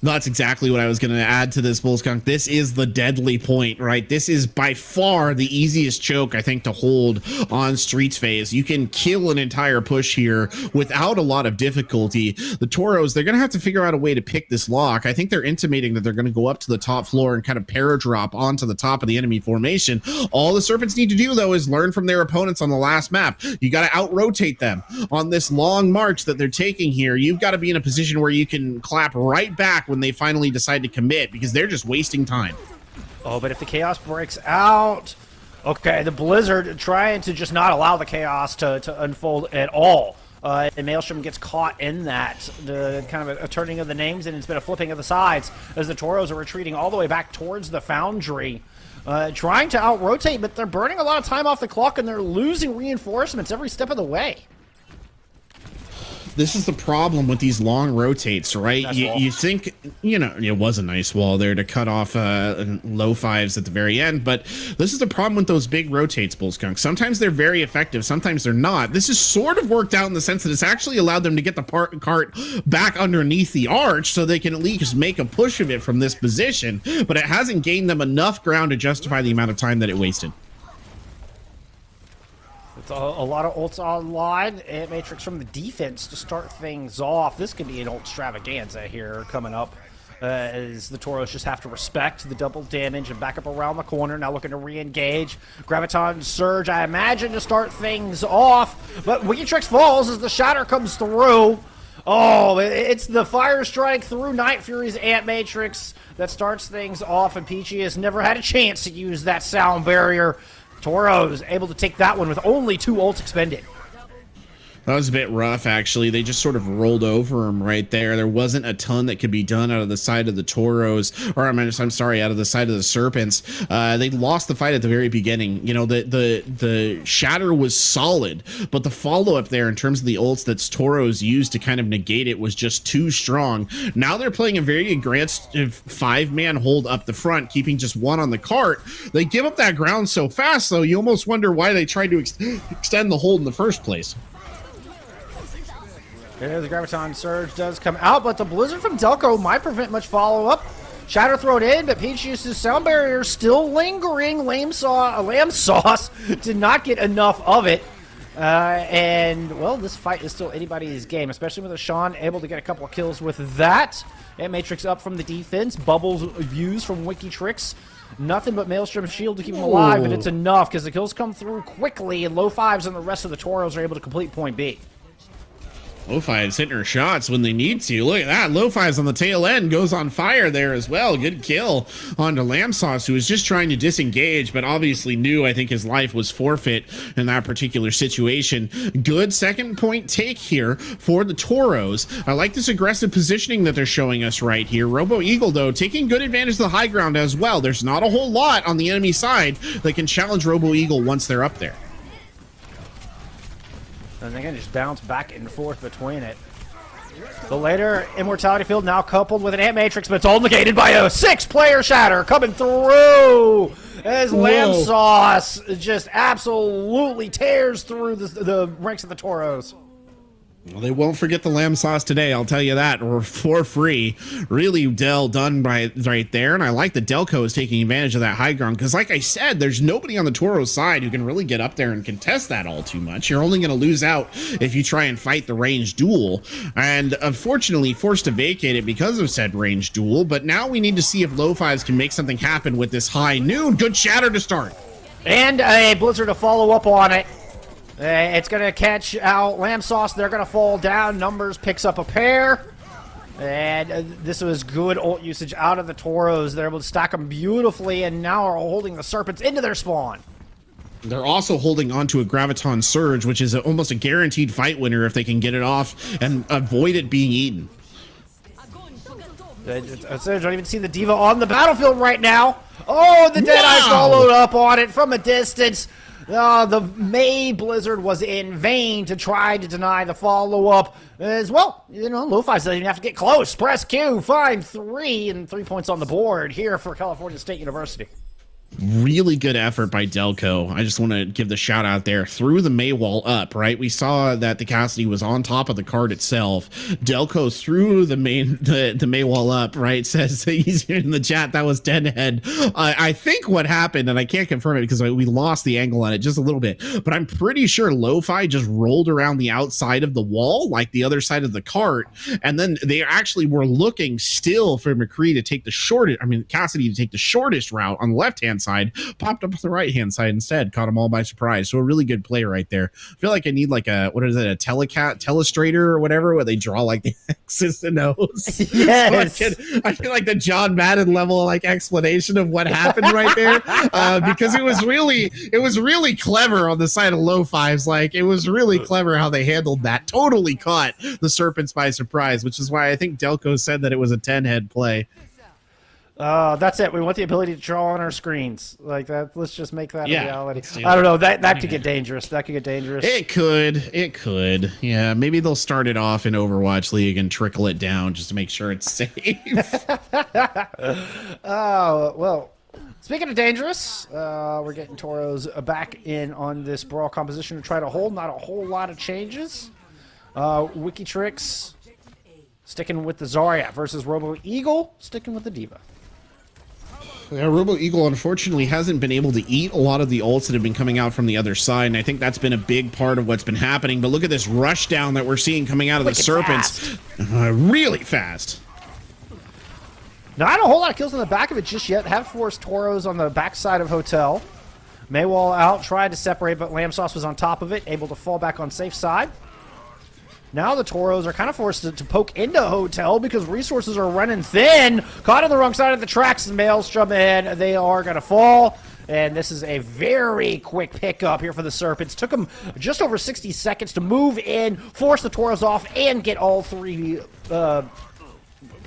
That's exactly what I was going to add to this, Bullskunk. This is the deadly point, right? This is by far the easiest choke, I think, to hold on Streets phase. You can kill an entire push here without a lot of difficulty. The Tauros, they're going to have to figure out a way to pick this lock. I think they're intimating that they're going to go up to the top floor and kind of paradrop onto the top of the enemy formation. All the Serpents need to do, though, is learn from their opponents on the last map. You got to out-rotate them on this long march that they're taking here. You've got to be in a position where you can clap right back when they finally decide to commit, because they're just wasting time. Oh, but if the chaos breaks out, Okay, the Blizzard trying to just not allow the chaos to unfold at all. And Maelstrom gets caught in that, the kind of a turning of the names, and it's been a flipping of the sides as the Toros are retreating all the way back towards the Foundry, trying to out-rotate, but they're burning a lot of time off the clock, and they're losing reinforcements every step of the way. This is the problem with these long rotates, right? You think, you know, it was a nice wall there to cut off low fives at the very end, but this is the problem with those big rotates, Bullskunk. Sometimes they're very effective, sometimes they're not. This is sort of worked out in the sense that it's actually allowed them to get the cart back underneath the arch so they can at least make a push of it from this position, but it hasn't gained them enough ground to justify the amount of time that it wasted. It's a lot of ults online, and Matrix from the defense to start things off. This could be an ult extravaganza here coming up, as the Toros just have to respect the double damage and back up around the corner. Now looking to re-engage. Graviton Surge, I imagine, to start things off, but Wikitrix falls as the Shatter comes through. Oh, it's the Fire Strike through Night Fury's Ant Matrix that starts things off, and Peachy has never had a chance to use that sound barrier. Toros able to take that one with only 2 ults expended. That was a bit rough, actually. They just sort of rolled over him right there. There wasn't a ton that could be done out of the side of the Toros, or I'm sorry, out of the side of the Serpents. They lost the fight at the very beginning. You know, the Shatter was solid, but the follow-up there in terms of the ults that Toros used to kind of negate it was just too strong. Now they're playing a very aggressive 5-man hold up the front, keeping just 1 on the cart. They give up that ground so fast, though, you almost wonder why they tried to extend the hold in the first place. Yeah, the Graviton Surge does come out, but the Blizzard from Delco might prevent much follow-up. Shatter thrown in, but Peachius' sound barrier still lingering. Lamb Sauce did not get enough of it. And, well, this fight is still anybody's game, especially with Sean able to get a couple of kills with that. And Matrix up from the defense. Bubbles views from Wikitrix. Nothing but Maelstrom's shield to keep him alive, but it's enough because the kills come through quickly, and low fives and the rest of the Toros are able to complete point B. Lo-Fi's hitting her shots when they need to. Look at that. Lo-Fi's on the tail end goes on fire there as well. Good kill onto Lamb Sauce, who was just trying to disengage, but obviously knew, I think, his life was forfeit in that particular situation. Good second point take here for the Toros. I like this aggressive positioning that they're showing us right here. Robo Eagle, though, taking good advantage of the high ground as well. There's not a whole lot on the enemy side that can challenge Robo Eagle once they're up there. And they can just bounce back and forth between it. The later Immortality Field now coupled with an Ant Matrix, but it's all negated by a 6-player Shatter coming through as Lamb Sauce just absolutely tears through the ranks of the Toros. Well, they won't forget the Lamb Sauce today, I'll tell you that, or for free. Really well done right there, and I like that Delco is taking advantage of that high ground, because like I said, there's nobody on the Toro side who can really get up there and contest that all too much. You're only going to lose out if you try and fight the ranged duel, and unfortunately forced to vacate it because of said ranged duel, but now we need to see if Lo-Fi's can make something happen with this high noon. Good Shatter to start. And a Blizzard to follow up on it. It's going to catch out Lamb Sauce. They're going to fall down. Numbers picks up a pair. And this was good ult usage out of the Toros. They're able to stack them beautifully and now are holding the Serpents into their spawn. They're also holding on to a Graviton Surge, which is almost a guaranteed fight winner if they can get it off and avoid it being eaten. I don't even see the Diva on the battlefield right now. Oh, the Deadeye followed up on it from a distance. The May Blizzard was in vain to try to deny the follow-up as well. You know, Lo-Fi doesn't even have to get close. Press Q, find 3, and 3 points on the board here for California State University. Really good effort by Delco. I just want to give the shout out there. Threw the Maywall up, right? We saw that the Cassidy was on top of the card itself. Delco threw the Maywall up, right? Says he's here in the chat. That was Deadhead. I think what happened, and I can't confirm it because we lost the angle on it just a little bit, but I'm pretty sure Lo-Fi just rolled around the outside of the wall, like the other side of the cart, and then they actually were looking still for McCree to take the shortest, Cassidy to take the shortest route on the left-hand left-hand side, popped up on the right-hand side instead, caught them all by surprise. So a really good play right there. I feel like I need like a, what is it, a telestrator or whatever, where they draw like the X's and O's. Yes. So I feel like the John Madden level like explanation of what happened right there, because it was really clever on the side of low fives. Like, it was really clever how they handled that. Totally caught the Serpents by surprise, which is why I think Delco said that it was a 10-head play. That's it. We want the ability to draw on our screens like that. Let's just make that a reality. I don't know. That could get dangerous. That could get dangerous. It could. Yeah, maybe they'll start it off in Overwatch League and trickle it down just to make sure it's safe. Oh, well, speaking of dangerous, we're getting Toros back in on this brawl composition to try to hold. Not a whole lot of changes. Wikitrix sticking with the Zarya versus Robo Eagle sticking with the Diva. Yeah, Robo Eagle unfortunately hasn't been able to eat a lot of the ults that have been coming out from the other side, and I think that's been a big part of what's been happening. But look at this rush down that we're seeing coming out of the Serpents. Really fast. Not a whole lot of kills on the back of it just yet. Have forced Toros on the backside of Hotel. Maywall out, tried to separate, but Lamb Sauce was on top of it, able to fall back on safe side. Now the Toros are kind of forced to poke into Hotel because resources are running thin. Caught on the wrong side of the tracks. Maelstrom, and they are going to fall. And this is a very quick pickup here for the Serpents. Took them just over 60 seconds to move in, force the Toros off, and get all three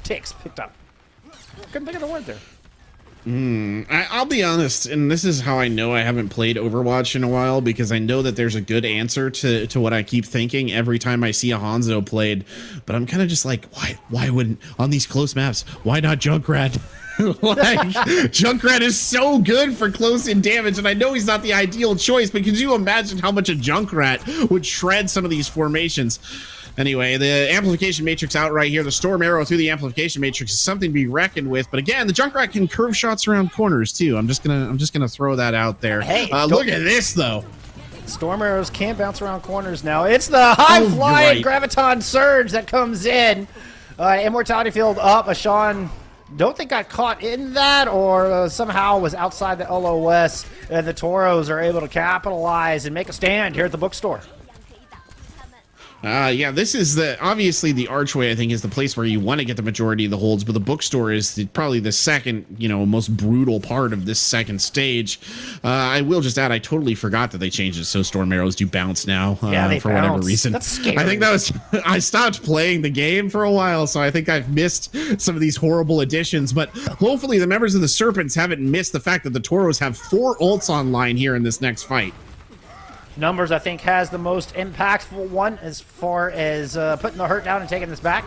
ticks picked up. Couldn't think of the word there. I'll be honest, and this is how I know I haven't played Overwatch in a while, because I know that there's a good answer to what I keep thinking every time I see a Hanzo played, but I'm kind of just like, why wouldn't, on these close maps, why not Junkrat? Like, Junkrat is so good for close-in damage, and I know he's not the ideal choice, but could you imagine how much a Junkrat would shred some of these formations? Anyway, the amplification matrix out right here. The storm arrow through the amplification matrix is something to be reckoned with. But again, the Junkrat can curve shots around corners too. I'm just gonna throw that out there. Hey, look at this though. Storm arrows can bounce around corners now. It's the high flying graviton surge that comes in. Immortality field up. Ashawn, don't think got caught in that, or somehow was outside the LOS. And the Toros are able to capitalize and make a stand here at the bookstore. Yeah, this is obviously the archway, I think, is the place where you want to get the majority of the holds, but the bookstore is probably the second, most brutal part of this second stage. I will just add, I totally forgot that they changed it so storm arrows do bounce now for whatever reason. That's scary. I think I stopped playing the game for a while, so I think I've missed some of these horrible additions, but hopefully the members of the Serpents haven't missed the fact that the Toros have 4 ults online here in this next fight. Numbers, I think, has the most impactful one as far as putting the hurt down and taking this back.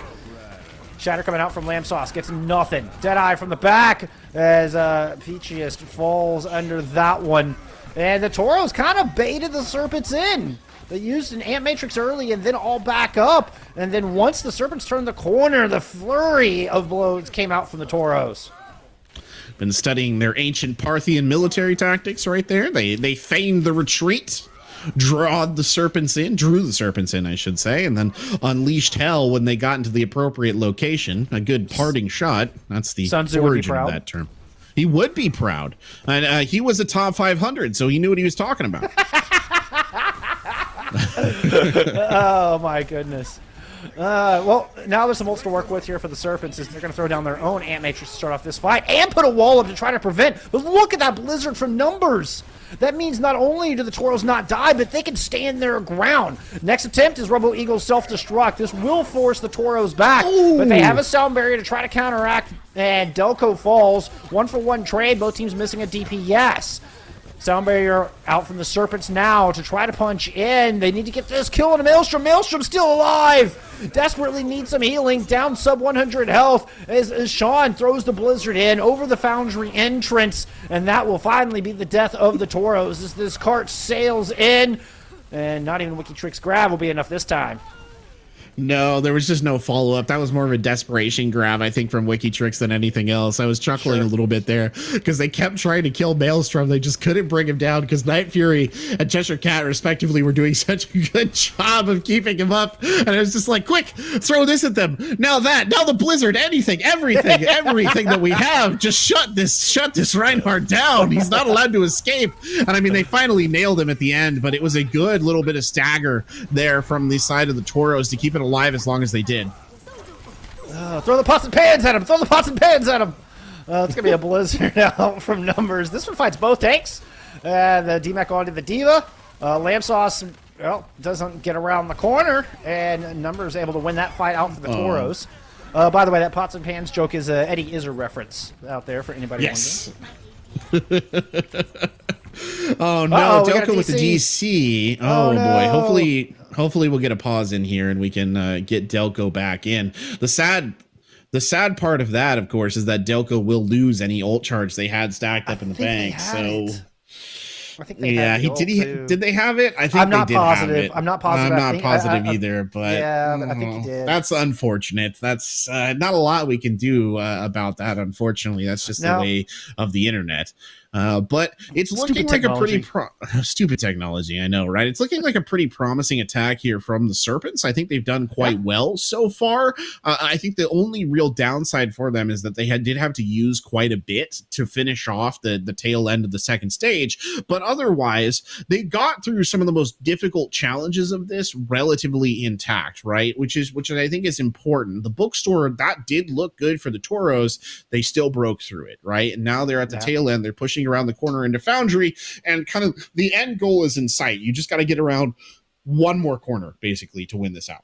Shatter coming out from Lamb Sauce. Gets nothing. Deadeye from the back as Peachiest falls under that one. And the Toros kind of baited the Serpents in. They used an Ant Matrix early and then all back up. And then once the Serpents turned the corner, the flurry of blows came out from the Toros. Been studying their ancient Parthian military tactics right there. They feigned the retreat. Drew the Serpents in, I should say, and then unleashed hell when they got into the appropriate location. A good parting shot. That's the origin of that term. He would be proud. And he was a top 500, so he knew what he was talking about. Oh, my goodness. Well, now there's some ults to work with here for the Serpents, as they're going to throw down their own Ant Matrix to start off this fight and put a wall up to try to prevent. But look at that Blizzard from Numbers. That means not only do the Toros not die, but they can stand their ground. Next attempt is Robo Eagle's self-destruct. This will force the Toros back, but they have a sound barrier to try to counteract, and Delco falls. 1-for-1 trade, both teams missing a DPS. Sound barrier out from the Serpents now to try to punch in. They need to get this kill on a Maelstrom. Maelstrom's still alive. Desperately needs some healing. Down sub 100 health as Sean throws the Blizzard in over the Foundry entrance. And that will finally be the death of the Toros as this cart sails in. And not even Wikitrix grab will be enough this time. No, there was just no follow-up. That was more of a desperation grab, I think, from Wikitrix than anything else. I was chuckling a little bit there because they kept trying to kill Maelstrom. They just couldn't bring him down because Night Fury and Cheshire Cat, respectively, were doing such a good job of keeping him up. And it was just like, quick, throw this at them. Now the Blizzard, anything, everything that we have, just shut this Reinhardt down. He's not allowed to escape. And I mean, they finally nailed him at the end, but it was a good little bit of stagger there from the side of the Toros to keep it alive as long as they did. Throw the pots and pans at him! Throw the pots and pans at him! It's going to be a Blizzard now from Numbers. This one fights both tanks. The DMAC onto the Diva. Lamb Sauce, well, doesn't get around the corner, and Numbers able to win that fight out for the Toros. By the way, that pots and pans joke is a Eddie Izzard reference out there for anybody wondering. Oh no, Delco with the DC. Oh no. Boy, hopefully we'll get a pause in here and we can get Delco back in. The sad part of that, of course, is that Delco will lose any ult charge they had stacked up in the bank. So I think they had did they have it? I think I'm not they did positive. have it. I'm not positive. I'm not positive either, but yeah, but I think he did. That's unfortunate. That's not a lot we can do about that. Unfortunately, that's just the way of the internet. But it's looking like a pretty stupid technology. I know, right? It's looking like a pretty promising attack here from the Serpents. I think they've done quite well so far. I think the only real downside for them is that they did have to use quite a bit to finish off the tail end of the second stage. But otherwise, they got through some of the most difficult challenges of this relatively intact, right? Which I think is important. The bookstore, that did look good for the Toros. They still broke through it, right? And now they're at the tail end. They're pushing around the corner into Foundry, and kind of the end goal is in sight. You just got to get around one more corner, basically, to win this out.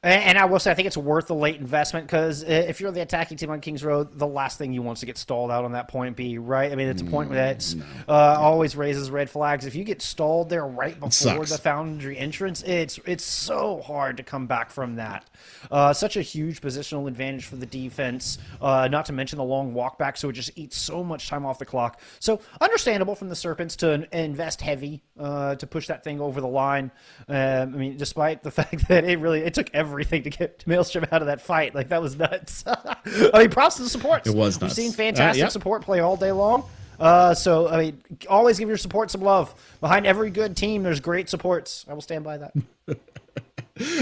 And I will say, I think it's worth the late investment, because if you're the attacking team on Kings Road, the last thing you want is to get stalled out on that point B, right? I mean, it's a point that's always raises red flags. If you get stalled there right before the Foundry entrance, it's so hard to come back from that. Such a huge positional advantage for the defense, not to mention the long walk back, so it just eats so much time off the clock. So understandable from the Serpents to invest heavy to push that thing over the line. I mean, despite the fact that it took everything to get Maelstrom out of that fight. Like, that was nuts. I mean, props to the supports. It was We've nuts. seen fantastic support play all day long. So, I mean, always give your support some love. Behind every good team, there's great supports. I will stand by that.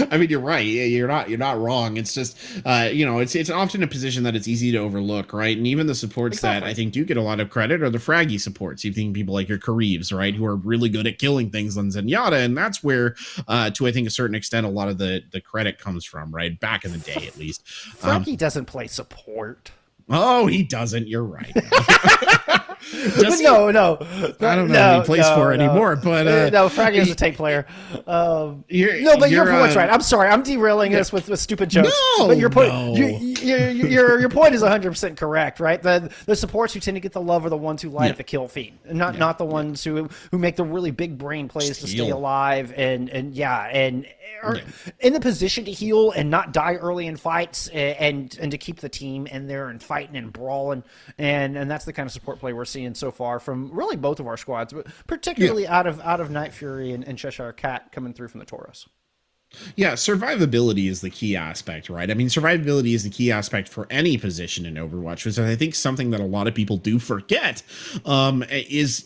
I mean, you're right. You're not wrong. It's just, it's often a position that it's easy to overlook, right? And even the supports that I think do get a lot of credit are the fraggy supports. You think people like your Kareeves, right, who are really good at killing things on Zenyatta, and that's where, to I think a certain extent, a lot of the credit comes from, right? Back in the day, at least. Fraggy doesn't play support. Oh, he doesn't. You're right. No. I don't know who he plays for anymore, but no, Fraggy is a tank player. But your point's right. I'm sorry, I'm derailing this with stupid jokes. But your point, your point is 100% correct, right? The supports who tend to get the love are the ones who light up the kill feed, and not the ones who make the really big brain plays to stay alive and are in the position to heal and not die early in fights, and to keep the team in there and fighting and brawling, and that's the kind of support play we're seeing so far from really both of our squads, but particularly out of Night Fury and Cheshire Cat coming through from the Toros. Yeah, survivability is the key aspect, right? I mean, survivability is the key aspect for any position in Overwatch, which I think something that a lot of people do forget, is,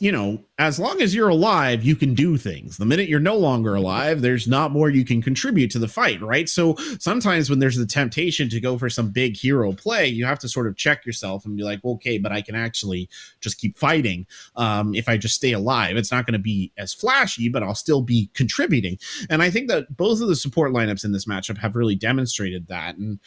as long as you're alive, you can do things. The minute you're no longer alive, there's not more you can contribute to the fight, right? So sometimes when there's the temptation to go for some big hero play, you have to sort of check yourself and be like, well, okay, but I can actually just keep fighting if I just stay alive. It's not going to be as flashy, but I'll still be contributing. And I think that both of the support lineups in this matchup have really demonstrated that. And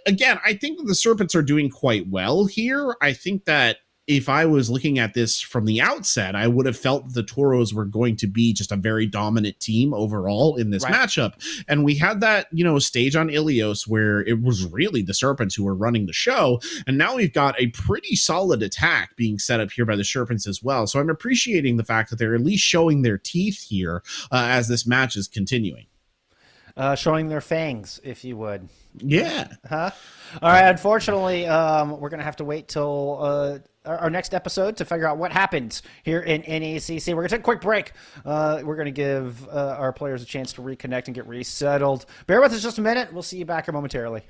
again, I think that the Serpents are doing quite well here. I think that if I was looking at this from the outset, I would have felt the Toros were going to be just a very dominant team overall in this matchup. And we had that, stage on Ilios where it was really the Serpents who were running the show. And now we've got a pretty solid attack being set up here by the Serpents as well. So I'm appreciating the fact that they're at least showing their teeth here as this match is continuing. showing their fangs, if you would. Yeah. Huh? All right. Unfortunately, we're gonna have to wait till our next episode to figure out what happens here in NECC. We're gonna take a quick break. We're gonna give our players a chance to reconnect and get resettled. Bear with us just a minute. We'll see you back here momentarily.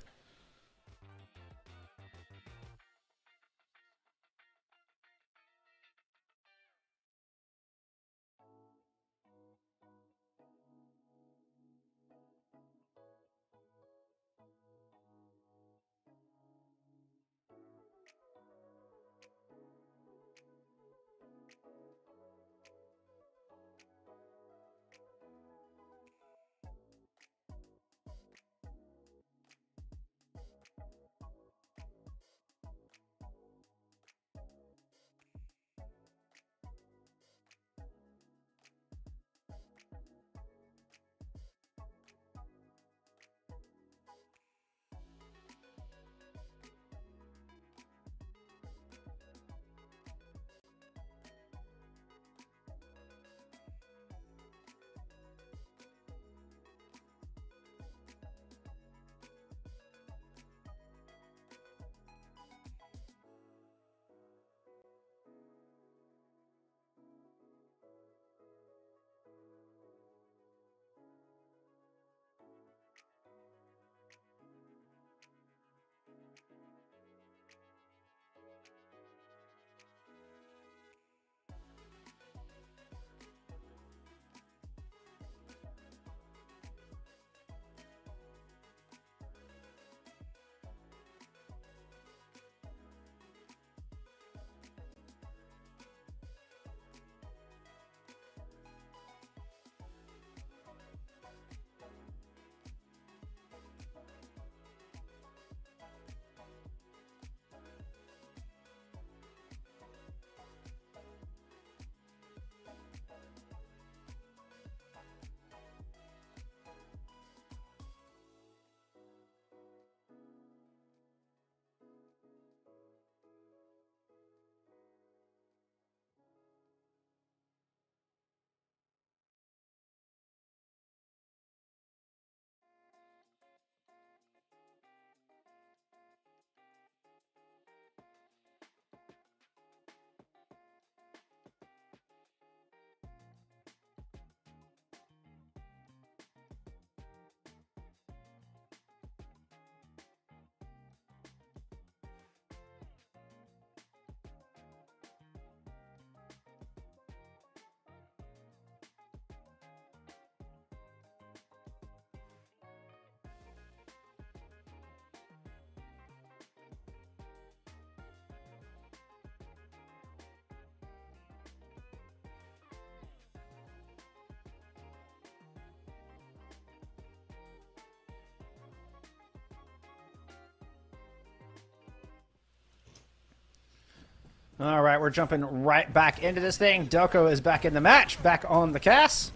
All right, we're jumping right back into this thing. Delco is back in the match, back on the cast.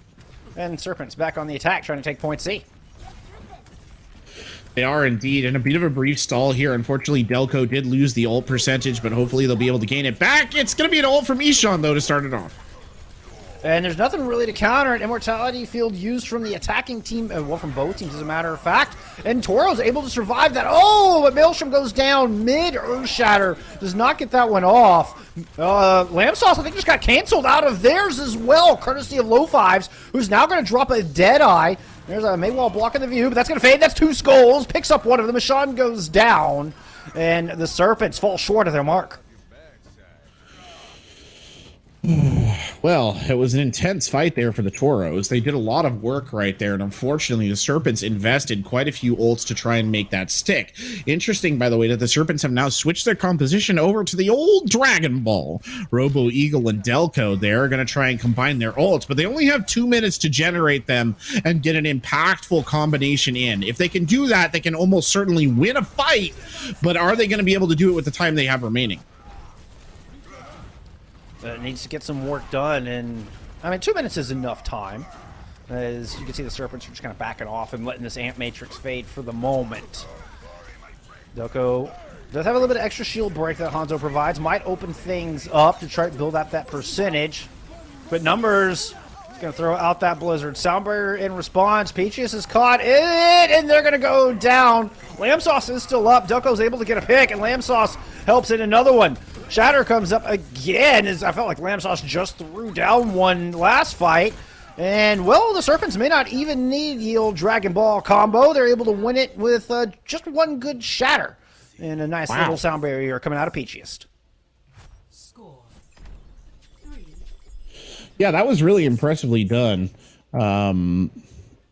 And Serpent's back on the attack, trying to take point C. They are indeed in a bit of a brief stall here. Unfortunately, Delco did lose the ult percentage, but hopefully they'll be able to gain it back. It's going to be an ult from Ishan, though, to start it off. And there's nothing really to counter. An immortality field used from the attacking team, well, from both teams, as a matter of fact. And Toro's able to survive that. Oh, but Maelstrom goes down mid. Earthshatter does not get that one off. Lamb Sauce, I think, just got canceled out of theirs as well, courtesy of Low Fives, who's now going to drop a Deadeye. There's a Maywall blocking the view, but that's going to fade. That's 2 skulls. Picks up one of them. Ashan goes down. And the Serpents fall short of their mark. Well, it was an intense fight there for the Toros. They did a lot of work right there, and unfortunately the Serpents invested quite a few ults to try and make that stick. Interesting, by the way, that the Serpents have now switched their composition over to the old Dragon Ball. Robo Eagle and Delco there are going to try and combine their ults, but they only have 2 minutes to generate them and get an impactful combination in. If they can do that, they can almost certainly win a fight, but are they going to be able to do it with the time they have remaining? It needs to get some work done, and I mean 2 minutes is enough time. As you can see, the Serpents are just kind of backing off and letting this Amp Matrix fade for the moment. Delco does have a little bit of extra shield break that Hanzo provides. Might open things up to try to build up that percentage. But numbers going to throw out that Blizzard. Sound barrier in response. Peaches is caught in it, and they're going to go down. Lamb Sauce is still up. Delco's able to get a pick, and Lamb Sauce helps in another one. Shatter comes up again. I felt like Lamb Sauce just threw down one last fight. And, well, the Serpents may not even need yield Dragon Ball combo. They're able to win it with just one good Shatter. And a nice little sound barrier coming out of Peachiest. Yeah, that was really impressively done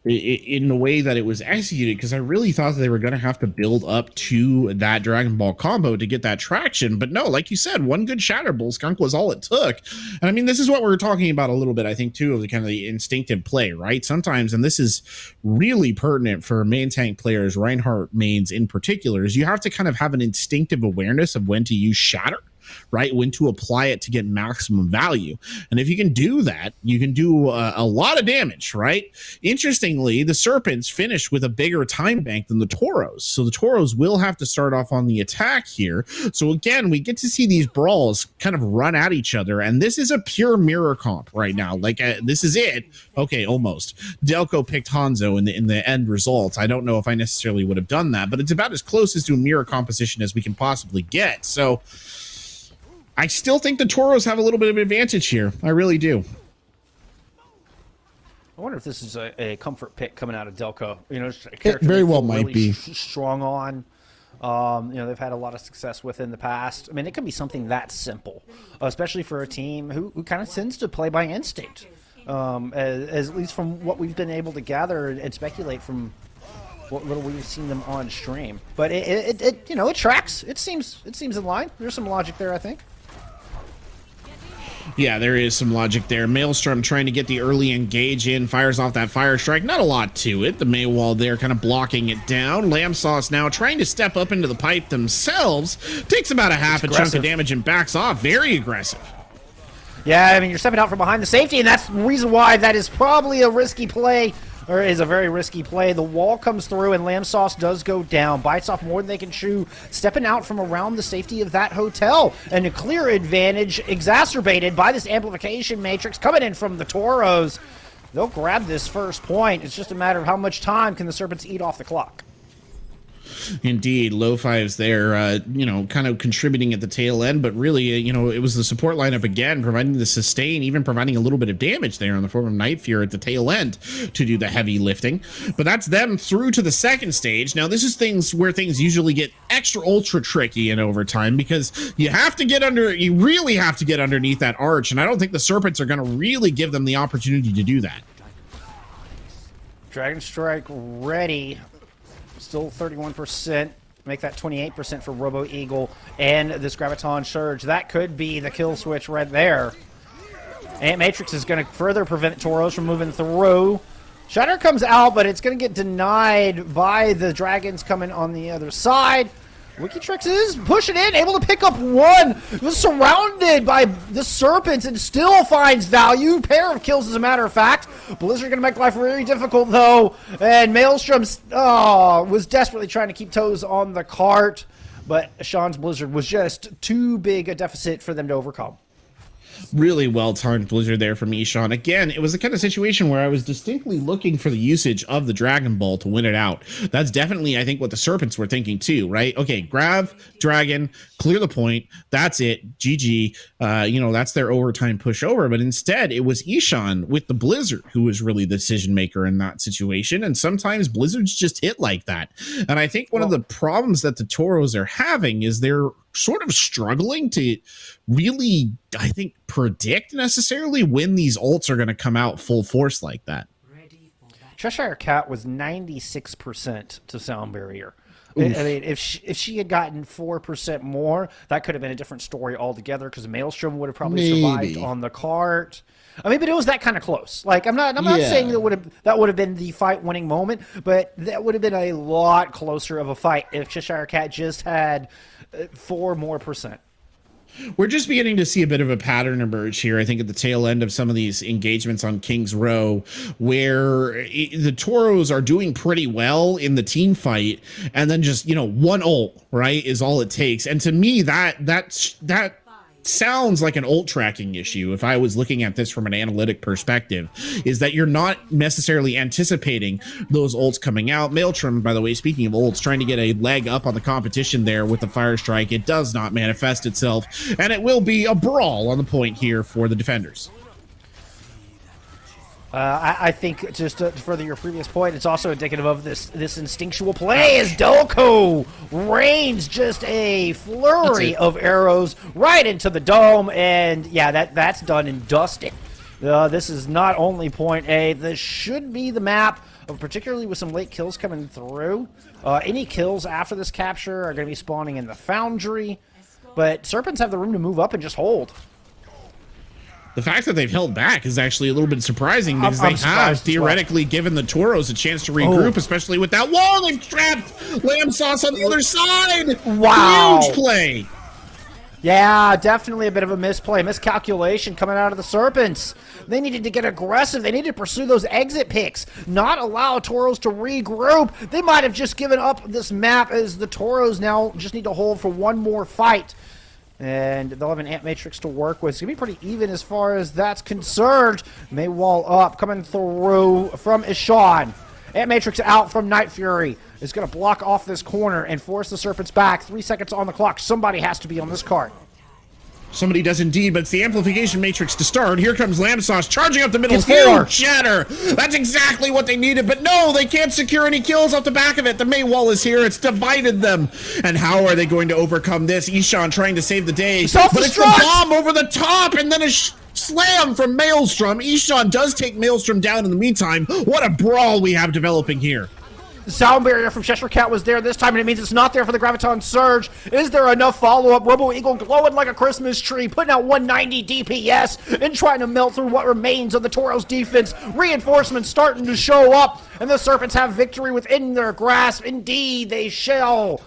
in the way that it was executed, because I really thought that they were going to have to build up to that Dragon Ball combo to get that traction. But no, like you said, one good Shatter Bull Skunk was all it took. And I mean, this is what we were talking about a little bit, I think, too, of the kind of the instinctive play, right? Sometimes, and this is really pertinent for main tank players, Reinhardt mains in particular, is you have to kind of have an instinctive awareness of when to use Shatter, right? When to apply it to get maximum value. And if you can do that, you can do a lot of damage, right? Interestingly, the Serpents finished with a bigger time bank than the Toros. So the Toros will have to start off on the attack here. So again, we get to see these brawls kind of run at each other. And this is a pure mirror comp right now. Like this is it. Okay, almost. Delco picked Hanzo in the end results. I don't know if I necessarily would have done that, but it's about as close as to a mirror composition as we can possibly get. So I still think the Toros have a little bit of an advantage here. I really do. I wonder if this is a comfort pick coming out of Delco. You know, a character it very well might be strong on. You know, they've had a lot of success with in the past. I mean, it could be something that simple, especially for a team who kind of tends to play by instinct. As at least from what we've been able to gather and speculate from what little we've seen them on stream. But it you know, it tracks. It seems in line. There's some logic there, I think. Yeah, there is some logic there. Maelstrom trying to get the early engage in, fires off that fire strike. Not a lot to it. The Maywall there kind of blocking it down. Lamb Sauce now trying to step up into the pipe themselves. Takes about a half a chunk of damage and backs off. Very aggressive. Yeah, I mean, you're stepping out from behind the safety, and that's the reason why that is probably a risky play, or is a very risky play. The wall comes through, and Lamb Sauce does go down. Bites off more than they can chew, stepping out from around the safety of that hotel. And a clear advantage exacerbated by this amplification matrix coming in from the Toros. They'll grab this first point. It's just a matter of how much time can the Serpents eat off the clock. Indeed, low fives there, you know, kind of contributing at the tail end, but really, you know, it was the support lineup again, providing the sustain, even providing a little bit of damage there in the form of Night Fear at the tail end to do the heavy lifting. But that's them through to the second stage. Now, this is things where things usually get extra ultra tricky in overtime, because you really have to get underneath that arch, and I don't think the Serpents are going to really give them the opportunity to do that. Dragon Strike ready. Still 31%, make that 28% for Robo Eagle and this Graviton Surge. That could be the kill switch right there. And Matrix is going to further prevent Toros from moving through. Shatter comes out, but it's going to get denied by the Dragons coming on the other side. Wikitrix is pushing in, able to pick up one. Was surrounded by the Serpents and still finds value. Pair of kills, as a matter of fact. Blizzard going to make life very difficult, though. And Maelstrom was desperately trying to keep toes on the cart. But Sean's Blizzard was just too big a deficit for them to overcome. Really well-timed Blizzard there from Ishan. Again, it was the kind of situation where I was distinctly looking for the usage of the Dragon Ball to win it out. That's definitely, I think, what the Serpents were thinking too, right? Okay, grab Dragon, clear the point, that's it, GG. You know, that's their overtime push over. But instead, it was Ishan with the Blizzard who was really the decision maker in that situation. And sometimes Blizzards just hit like that. And I think one of the problems that the Toros are having is they're sort of struggling to really, I think, predict necessarily when these ults are going to come out full force like that. Cheshire Cat was 96% to sound barrier. I mean, if she had gotten 4% more, that could have been a different story altogether, because Maelstrom would have probably survived on the cart. I mean, but it was that kind of close. Like, I'm not saying that would have been the fight winning moment, but that would have been a lot closer of a fight if Cheshire Cat just had 4% more. We're just beginning to see a bit of a pattern emerge here, I think, at the tail end of some of these engagements on King's Row, where the Toros are doing pretty well in the team fight, and then just, you know, one ult, right, is all it takes. And to me, that sounds like an ult tracking issue if I was looking at this from an analytic perspective, is that you're not necessarily anticipating those ults coming out. Maelstrom, by the way, speaking of ults, trying to get a leg up on the competition there with the Fire Strike. It does not manifest itself, and it will be a brawl on the point here for the defenders. I think, just to further your previous point, it's also indicative of this instinctual play as Delco rains just a flurry of arrows right into the dome, and yeah, that's done and dusted. This is not only point A, this should be the map, particularly with some late kills coming through. Any kills after this capture are going to be spawning in the Foundry, but Serpents have the room to move up and just hold. The fact that they've held back is actually a little bit surprising, because they have theoretically given the Toros a chance to regroup, especially with that wall they've trapped Lamb Sauce on the other side. Wow. Huge play. Yeah, definitely a bit of a misplay, miscalculation coming out of the Serpents. They needed to get aggressive. They needed to pursue those exit picks, not allow Toros to regroup. They might have just given up this map, as the Toros now just need to hold for one more fight. And they'll have an Ant Matrix to work with. It's going to be pretty even as far as that's concerned. Maywall up, coming through from Ishan. Ant Matrix out from Night Fury. Is going to block off this corner and force the Serpents back. 3 seconds on the clock. Somebody has to be on this cart. Somebody does indeed, but it's the Amplification Matrix to start. Here comes Lamb Sauce charging up the middle. Huge shatter. That's exactly what they needed, but no, they can't secure any kills off the back of it. The Maywall is here. It's divided them. And how are they going to overcome this? Ishan trying to save the day. But it's the bomb over the top, and then a slam from Maelstrom. Ishan does take Maelstrom down in the meantime. What a brawl we have developing here. The sound barrier from Cheshire Cat was there this time, and it means it's not there for the Graviton Surge. Is there enough follow-up? Robo Eagle glowing like a Christmas tree, putting out 190 DPS and trying to melt through what remains of the Toros defense. Reinforcements starting to show up, and the Serpents have victory within their grasp. Indeed, they shall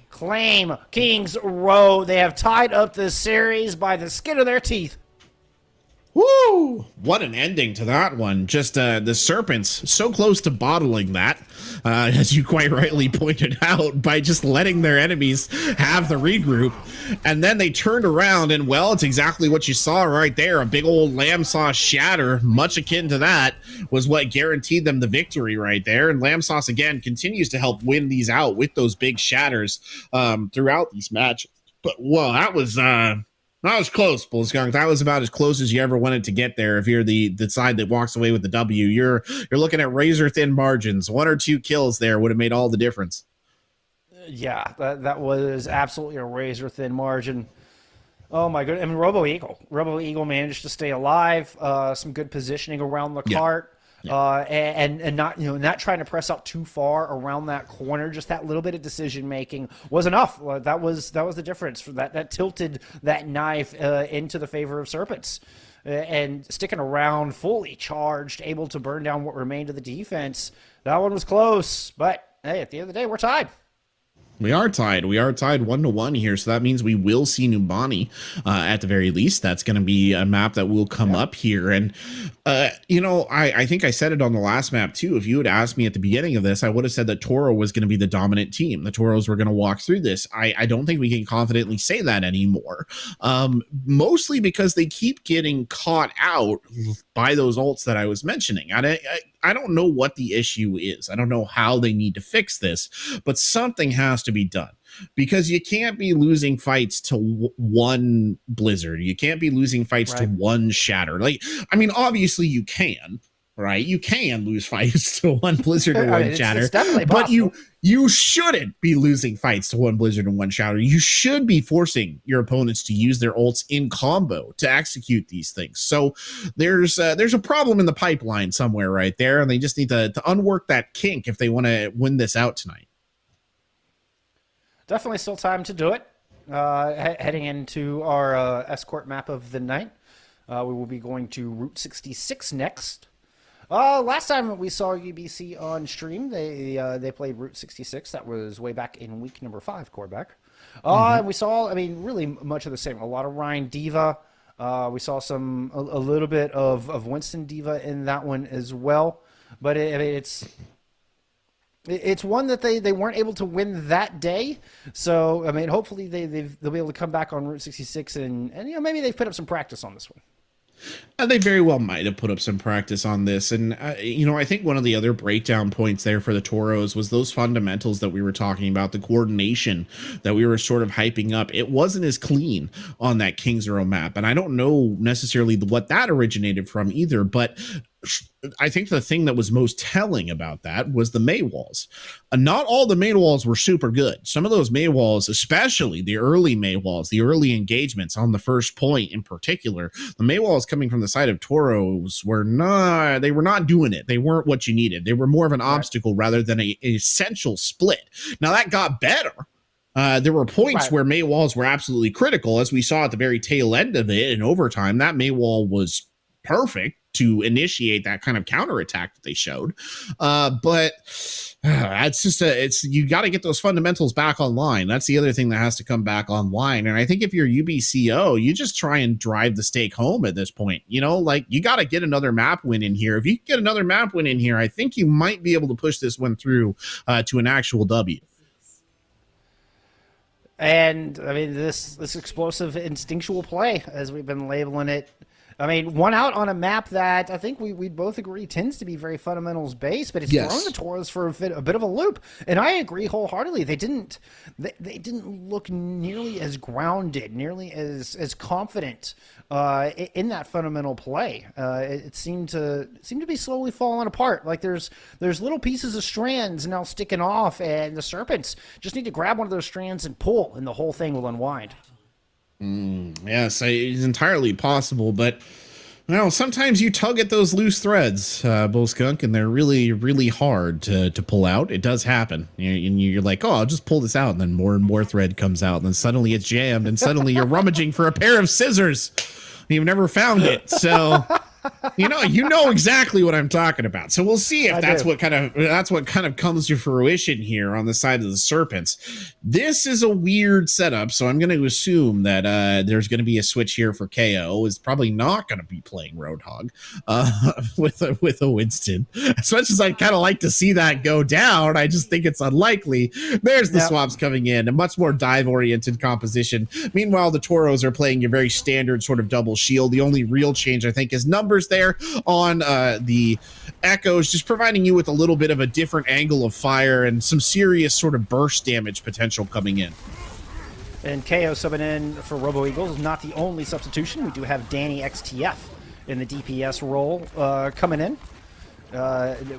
claim King's Row. They have tied up this series by the skin of their teeth. Woo! What an ending to that one. Just the Serpents so close to bottling that, as you quite rightly pointed out, by just letting their enemies have the regroup. And then they turned around, and well, it's exactly what you saw right there. A big old Lamb Sauce shatter, much akin to that, was what guaranteed them the victory right there. And Lamb Sauce, again, continues to help win these out with those big shatters throughout these matches. But, whoa, that was close, Bullskunk. That was about as close as you ever wanted to get there. If you're the side that walks away with the W, you're looking at razor thin margins. 1 or 2 kills there would have made all the difference. Yeah, that was absolutely a razor thin margin. Oh my goodness! I mean, Robo Eagle managed to stay alive. Some good positioning around the cart. And not trying to press out too far around that corner. Just that little bit of decision making was enough. That was the difference. That tilted that knife into the favor of Serpents, and sticking around fully charged, able to burn down what remained of the defense. That one was close, but hey, at the end of the day, we're tied. We are tied. We are tied 1-1 here, so that means we will see Numbani at the very least. That's going to be a map that will come up here. And, I think I said it on the last map, too. If you had asked me at the beginning of this, I would have said that Toro was going to be the dominant team. The Toros were going to walk through this. I don't think we can confidently say that anymore, mostly because they keep getting caught out by those ults that I was mentioning. I don't know what the issue is. I don't know how they need to fix this, but something has to be done, because you can't be losing fights to one Blizzard. You can't be losing fights to one Shatter. Obviously you can, right? You can lose fights to one Blizzard and one Shatter, it's definitely possible. But you shouldn't be losing fights to one Blizzard and one Shatter. You should be forcing your opponents to use their ults in combo to execute these things. So there's a problem in the pipeline somewhere right there, and they just need to unwork that kink if they want to win this out tonight. Definitely still time to do it. Heading into our escort map of the night, we will be going to Route 66 next. Last time we saw UBC on stream, they played Route 66. That was way back in week number 5, Corback. And we saw, really much of the same. A lot of Ryan Diva. We saw a little bit of Winston Diva in that one as well. But it's It's one that they weren't able to win that day. So, I mean, hopefully they'll be able to come back on Route 66 and maybe they've put up some practice on this one. They very well might have put up some practice on this. And, I think one of the other breakdown points there for the Toros was those fundamentals that we were talking about, the coordination that we were sort of hyping up. It wasn't as clean on that King Zero map. And I don't know necessarily what that originated from either, but I think the thing that was most telling about that was the May walls. Not all the May walls were super good. Some of those May walls, especially the early May walls, the early engagements on the first point in particular, the May walls coming from the side of Toros were not doing it. They weren't what you needed. They were more of an obstacle rather than an essential split. Now that got better. There were points where May walls were absolutely critical, as we saw at the very tail end of it in overtime. That May wall was perfect to initiate that kind of counterattack that they showed. But it's you got to get those fundamentals back online. That's the other thing that has to come back online. And I think if you're UBCO, you just try and drive the stake home at this point. You got to get another map win in here. If you get another map win in here, I think you might be able to push this one through to an actual W. And I mean, this explosive instinctual play, as we've been labeling it. I mean, one out on a map that I think we both agree tends to be very fundamentals based, but it's thrown the Toros for a bit of a loop. And I agree wholeheartedly. They didn't look nearly as grounded, nearly as confident in that fundamental play. It seemed to be slowly falling apart. Like there's little pieces of strands now sticking off, and the Serpents just need to grab one of those strands and pull, and the whole thing will unwind. Yes, it's entirely possible, but sometimes you tug at those loose threads, Bull Skunk, and they're really, really hard to pull out. It does happen, and you're like, oh, I'll just pull this out, and then more and more thread comes out, and then suddenly it's jammed, and suddenly you're rummaging for a pair of scissors. You've never found it, so you know exactly what I'm talking about. So we'll see if that's what kind of comes to fruition here on the side of the Serpents. This is a weird setup, so I'm going to assume that there's going to be a switch here for KO. Is probably not going to be playing Roadhog with a Winston. As much as I'd kind of like to see that go down, I just think it's unlikely. There's the swaps coming in, a much more dive-oriented composition. Meanwhile, the Toros are playing your very standard sort of double shield. The only real change, I think, is numbers there on the Echoes, just providing you with a little bit of a different angle of fire and some serious sort of burst damage potential coming in. And KO subbing in for Robo Eagles, not the only substitution. We do have Danny XTF in the DPS role coming in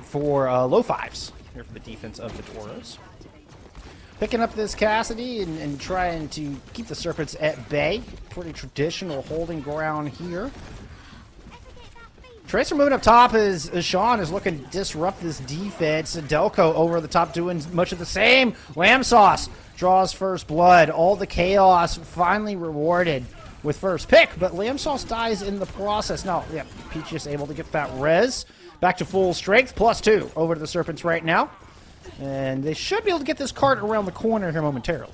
for low fives here for the defense of the Toros. Picking up this Cassidy and trying to keep the Serpents at bay. Pretty traditional holding ground here. Tracer moving up top as Sean is looking to disrupt this defense. Delco over the top doing much of the same. Lamb Sauce draws first blood. All the chaos finally rewarded with first pick, but Lamb Sauce dies in the process. Now, Peach is able to get that res. Back to full strength, +2 over to the Serpents right now. And they should be able to get this cart around the corner here momentarily.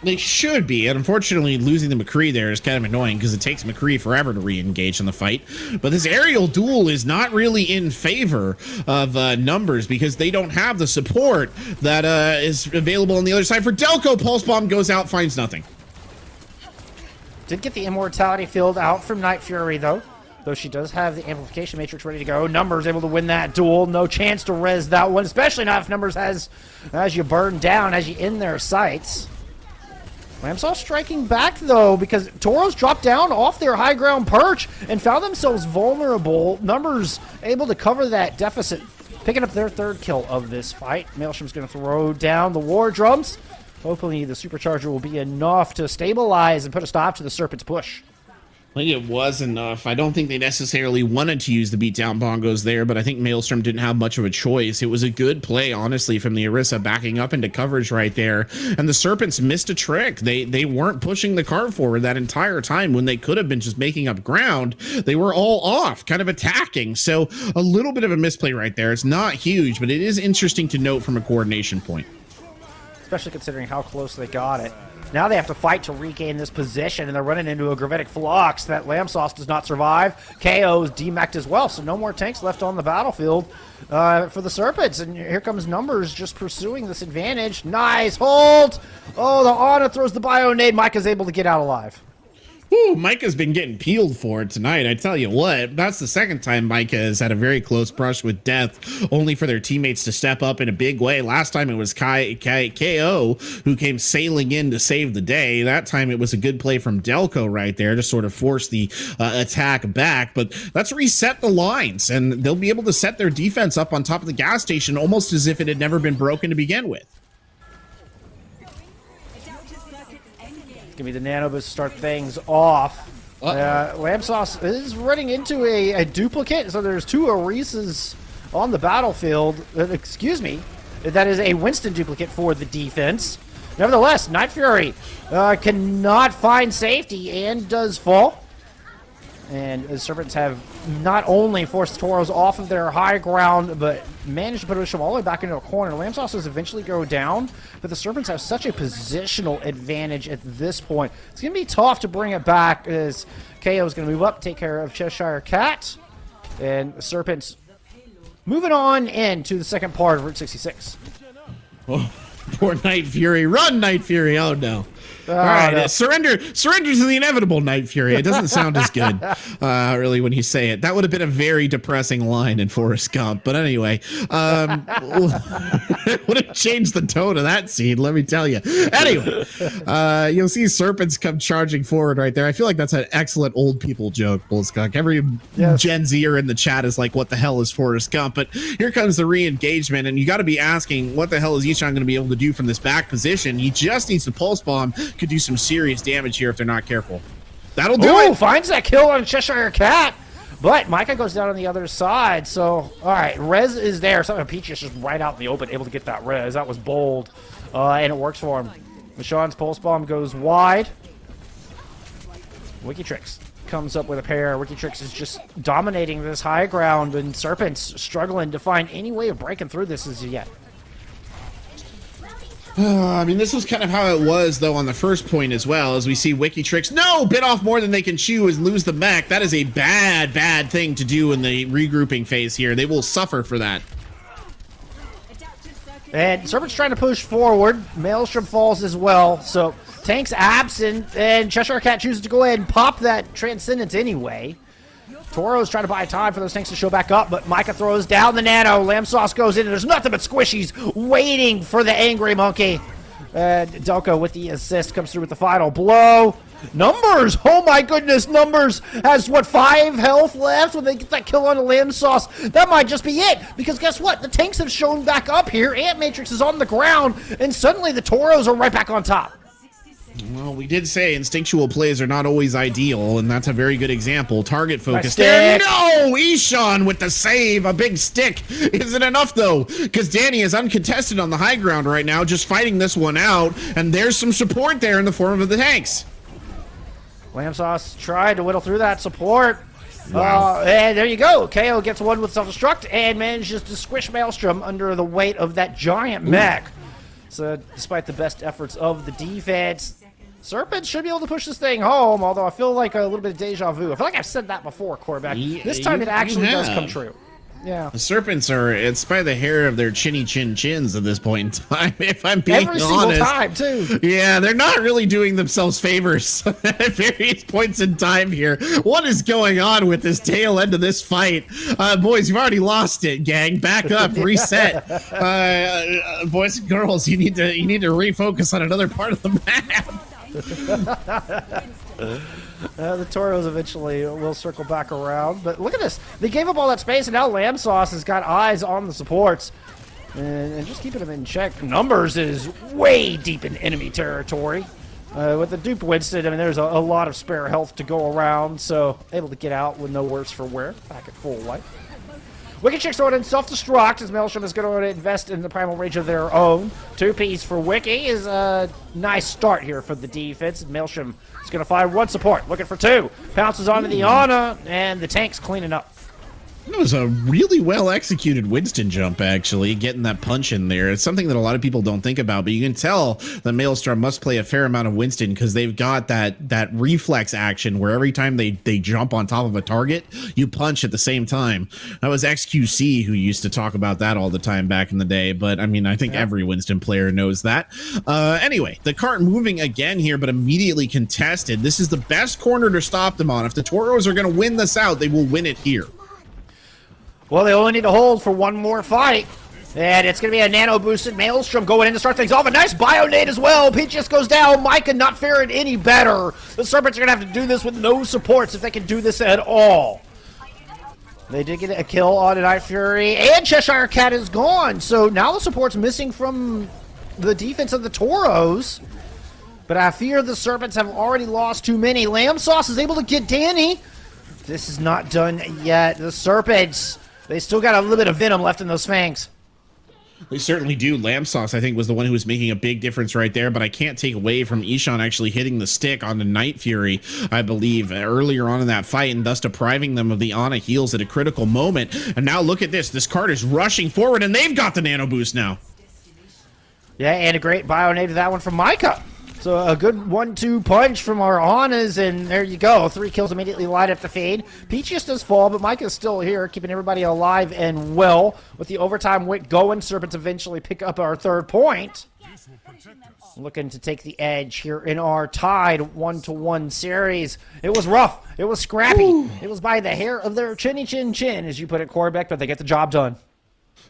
They should be, and unfortunately losing the McCree there is kind of annoying because it takes McCree forever to re-engage in the fight. But this aerial duel is not really in favor of numbers because they don't have the support that is available on the other side. For Delco, Pulse Bomb goes out, finds nothing. Did get the Immortality Field out from Night Fury, though she does have the Amplification Matrix ready to go. Numbers able to win that duel. No chance to res that one, especially not if Numbers has as you burn down, as you in their sights. Lamsaw striking back, though, because Toros dropped down off their high ground perch and found themselves vulnerable. Numbers able to cover that deficit, picking up their third kill of this fight. Maelstrom's going to throw down the War Drums. Hopefully the Supercharger will be enough to stabilize and put a stop to the Serpent's push. I think it was enough. I don't think they necessarily wanted to use the beatdown bongos there, but I think Maelstrom didn't have much of a choice. It was a good play, honestly, from the Orisa backing up into coverage right there. And the Serpents missed a trick. They weren't pushing the cart forward that entire time when they could have been just making up ground. They were all off, kind of attacking. So a little bit of a misplay right there. It's not huge, but it is interesting to note from a coordination point. especially considering how close they got it. Now they have to fight to regain this position, and they're running into a gravitic flux that Lamb Sauce does not survive. KO is demeched as well, so no more tanks left on the battlefield for the Serpents. And here comes Numbers just pursuing this advantage. Nice hold! Oh, the Ana throws the bio nade. Micah's able to get out alive. Ooh, Micah's been getting peeled for it tonight. I tell you what, that's the second time Micah has had a very close brush with death, only for their teammates to step up in a big way. Last time it was KO who came sailing in to save the day. That time it was a good play from Delco right there to sort of force the attack back. But let's reset the lines, and they'll be able to set their defense up on top of the gas station almost as if it had never been broken to begin with. Give me the nanoboost to start things off. Lamb Sauce is running into a duplicate, so there's 2 Orisas on the battlefield. Excuse me. That is a Winston duplicate for the defense. Nevertheless, Night Fury cannot find safety and does fall. And the Serpents have not only forced the Toros off of their high ground, but managed to push them all the way back into a corner. Lamb Sauces eventually go down, but the Serpents have such a positional advantage at this point. It's going to be tough to bring it back as KO is going to move up, take care of Cheshire Cat. And the Serpents moving on into the second part of Route 66. Oh, poor Night Fury. Run, Night Fury. Oh, no. All right, no. Surrender to the inevitable, Night Fury. It doesn't sound as good, really, when you say it. That would have been a very depressing line in Forrest Gump. But anyway, it would have changed the tone of that scene, let me tell you. Anyway, you'll see Serpents come charging forward right there. I feel like that's an excellent old people joke, Bullskunk. Every Gen Zer in the chat is like, what the hell is Forrest Gump? But here comes the re-engagement, and you got to be asking, what the hell is Ishan going to be able to do from this back position? He just needs to pulse bomb. Could do some serious damage here if they're not careful. That'll do it. Finds that kill on Cheshire Cat, but Micah goes down on the other side. So, all right, Rez is there. Something Peach is just right out in the open, able to get that Rez. That was bold, and it works for him. Michonne's pulse bomb goes wide. Wikitrix comes up with a pair. Wikitrix is just dominating this high ground, and Serpents struggling to find any way of breaking through this as yet. I mean, this was kind of how it was, though, on the first point as well, as we see Wikitrix, bit off more than they can chew and lose the mech. That is a bad, bad thing to do in the regrouping phase here. They will suffer for that. And Serpent's trying to push forward. Maelstrom falls as well, so tank's absent, and Cheshire Cat chooses to go ahead and pop that Transcendence anyway. Toro's trying to buy time for those tanks to show back up, but Micah throws down the nano. Lamb Sauce goes in, and there's nothing but squishies waiting for the Angry Monkey. Delco with the assist comes through with the final blow. Numbers! Oh my goodness, Numbers has, 5 health left when they get that kill on the Lamb Sauce. That might just be it, because guess what? The tanks have shown back up here. Ant Matrix is on the ground, and suddenly the Toros are right back on top. Well, we did say instinctual plays are not always ideal, and that's a very good example. Target focus there. No! Ishan with the save. A big stick isn't enough, though, because Danny is uncontested on the high ground right now, just fighting this one out, and there's some support there in the form of the tanks. Lamb Sauce tried to whittle through that support. Wow. And there you go. KO gets one with self-destruct and manages to squish Maelstrom under the weight of that giant mech. So despite the best efforts of the defense, Serpents should be able to push this thing home, although I feel like a little bit of deja vu. I feel like I've said that before, quarterback. This time it actually does come true. Yeah. The Serpents are, it's by the hair of their chinny chins at this point in time, if I'm being honest. Every single time, too. Yeah, they're not really doing themselves favors at various points in time here. What is going on with this tail end of this fight? Boys, you've already lost it, gang. Back up, reset. Boys and girls, you need to refocus on another part of the map. The Toros eventually will circle back around, but look at this. They gave up all that space, and now Lamb Sauce has got eyes on the supports and just keeping them in check. Numbers is way deep in enemy territory. With the dupe Winston, I mean, there's a lot of spare health to go around, so able to get out with no worse for wear, back at full life. Wikitrix throwing in self-destruct as Maelstrom is going to invest in the primal rage of their own. 2-piece for Wiki is a nice start here for the defense. Maelstrom is going to find one support, looking for 2. Pounces onto the Ana, and the tank's cleaning up. It was a really well executed Winston jump, actually, getting that punch in there. It's something that a lot of people don't think about, but you can tell that Maelstrom must play a fair amount of Winston because they've got that reflex action where every time they jump on top of a target, you punch at the same time. That was XQC who used to talk about that all the time back in the day, but I mean, I think every Winston player knows that. Anyway, the cart moving again here, but immediately contested. This is the best corner to stop them on. If the Toros are going to win this out, they will win it here. Well, they only need to hold for one more fight. And it's going to be a nano-boosted Maelstrom going in to start things off. A nice Bionade as well. Peach just goes down. Micah not faring any better. The Serpents are going to have to do this with no supports if they can do this at all. They did get a kill on a Night Fury. And Cheshire Cat is gone. So now the support's missing from the defense of the Toros. But I fear the Serpents have already lost too many. Lamb Sauce is able to get Danny. This is not done yet. The Serpents... they still got a little bit of venom left in those fangs. They certainly do. Lamb Sauce, I think, was the one who was making a big difference right there, but I can't take away from Ishan actually hitting the stick on the Night Fury, I believe, earlier on in that fight, and thus depriving them of the Ana heals at a critical moment. And now look at this. This card is rushing forward, and they've got the Nano Boost now. Yeah, and a great Bionade to that one from Micah. So a good 1-2 punch from our Anas, and there you go. 3 kills immediately light up the fade. Peach just does fall, but Micah's still here, keeping everybody alive and well. With the overtime wick going, Serpents eventually pick up our 3rd point. Looking to take the edge here in our tied 1-1 series. It was rough. It was scrappy. Ooh. It was by the hair of their chinny chin chin, as you put it, Quarterback, but they get the job done.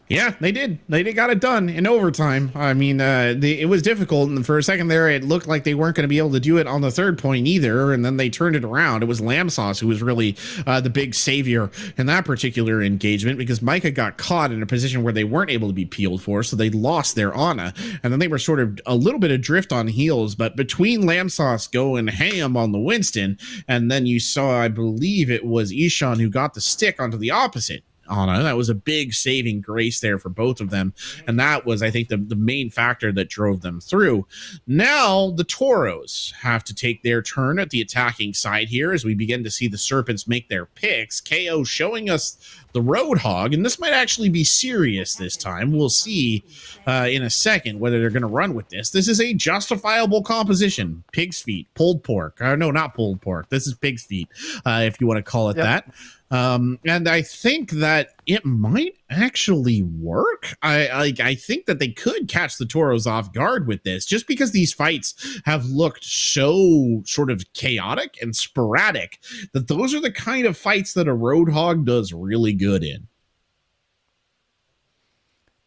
Yeah, they did. They got it done in overtime. I mean, it was difficult, and for a second there, it looked like they weren't going to be able to do it on the 3rd point either, and then they turned it around. It was Lamb Sauce who was really the big savior in that particular engagement, because Micah got caught in a position where they weren't able to be peeled for, so they lost their Ana, and then they were sort of a little bit adrift on heals, but between Lamb Sauce going ham on the Winston, and then you saw, I believe it was Ishan who got the stick onto the opposite Ana. That was a big saving grace there for both of them, and that was, I think, the main factor that drove them through. Now the Toros have to take their turn at the attacking side here as we begin to see the Serpents make their picks. KO showing us the Roadhog, and this might actually be serious this time. We'll see in a second whether they're going to run with this. This is a justifiable composition. Pig's feet, pulled pork. No, not pulled pork. This is pig's feet, if you want to call it that. And I think that it might actually work. I think that they could catch the Toros off guard with this, just because these fights have looked so sort of chaotic and sporadic that those are the kind of fights that a Roadhog does really good in.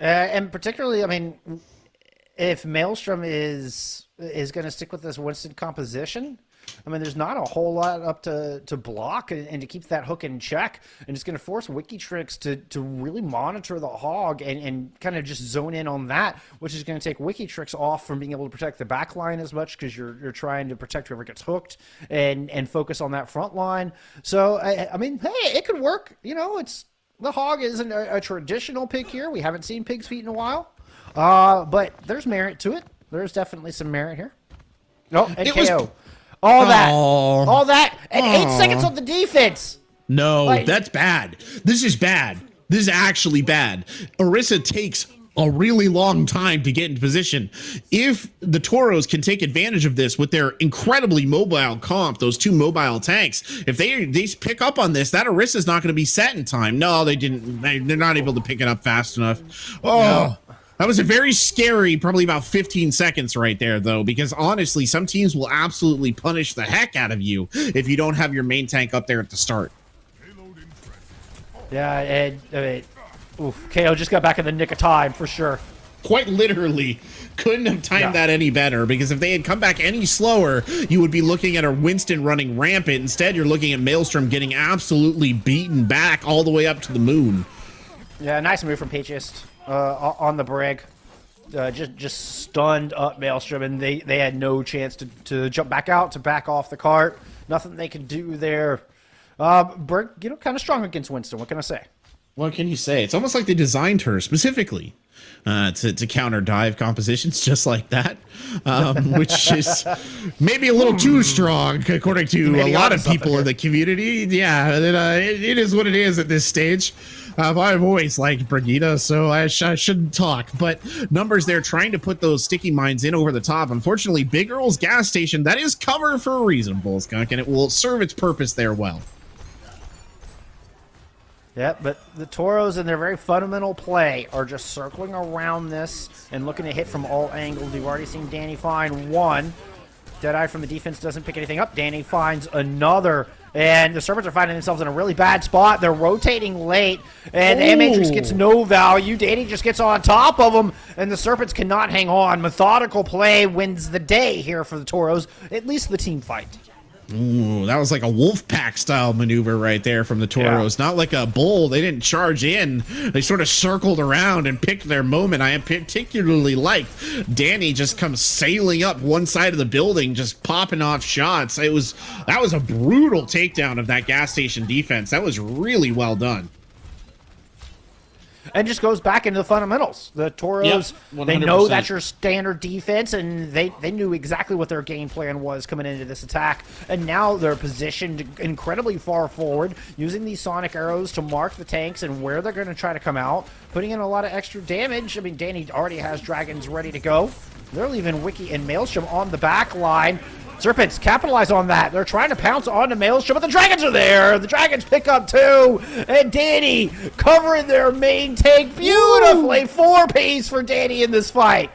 And particularly, I mean, if Maelstrom is going to stick with this Winston composition, I mean, there's not a whole lot up to block and to keep that hook in check. And it's going to force Wikitrix to really monitor the hog and kind of just zone in on that, which is going to take Wikitrix off from being able to protect the back line as much, because you're trying to protect whoever gets hooked and focus on that front line. So, I mean, hey, it could work. You know, the hog isn't a traditional pick here. We haven't seen pig's feet in a while. But there's merit to it. There's definitely some merit here. Oh, and KO. All that, and 8 seconds on the defense. No, that's bad. This is bad. This is actually bad. Orisa takes a really long time to get into position. If the Toros can take advantage of this with their incredibly mobile comp, those 2 mobile tanks, if they pick up on this, that Orisa is not going to be set in time. No, they didn't. They're not able to pick it up fast enough. Oh. No. That was a very scary, probably about 15 seconds right there, though, because honestly, some teams will absolutely punish the heck out of you if you don't have your main tank up there at the start. Yeah, and KO just got back in the nick of time, for sure. Quite literally. Couldn't have timed that any better, because if they had come back any slower, you would be looking at a Winston running rampant. Instead, you're looking at Maelstrom getting absolutely beaten back all the way up to the moon. Yeah, nice move from Peachist. On the brig, just stunned up Maelstrom, and they had no chance to jump back out, to back off the cart. Nothing they could do there. Brig, kind of strong against Winston. What can I say? What can you say? It's almost like they designed her specifically to counter dive compositions just like that, which is maybe a little too strong according to maybe a lot of people in the community. Yeah, it is what it is at this stage. I've always liked Brigitte, so I shouldn't talk. But numbers there trying to put those sticky mines in over the top. Unfortunately, Big Earl's gas station, that is cover for a reason, Bullskunk, and it will serve its purpose there well. Yep, but the Toros in their very fundamental play are just circling around this and looking to hit from all angles. We've already seen Danny find one. Deadeye from the defense doesn't pick anything up. Danny finds another. And the Serpents are finding themselves in a really bad spot. They're rotating late, and Matrix gets no value. Danny just gets on top of them, and the Serpents cannot hang on. Methodical play wins the day here for the Toros, at least the team fight. Ooh, that was like a wolf pack style maneuver right there from the Toros. Yeah. Not like a bull. They didn't charge in. They sort of circled around and picked their moment. I particularly liked Danny just comes sailing up one side of the building, just popping off shots. That was a brutal takedown of that gas station defense. That was really well done. And just goes back into the fundamentals. The Toros, yep, they know that's your standard defense, and they knew exactly what their game plan was coming into this attack. And now they're positioned incredibly far forward, using these sonic arrows to mark the tanks and where they're going to try to come out, putting in a lot of extra damage. I mean, Danny already has dragons ready to go. They're leaving Wiki and Maelstrom on the back line. Serpents capitalize on that. They're trying to pounce onto Maelstrom, but the Dragons are there. The Dragons pick up two. And Danny covering their main tank beautifully. 4-piece for Danny in this fight.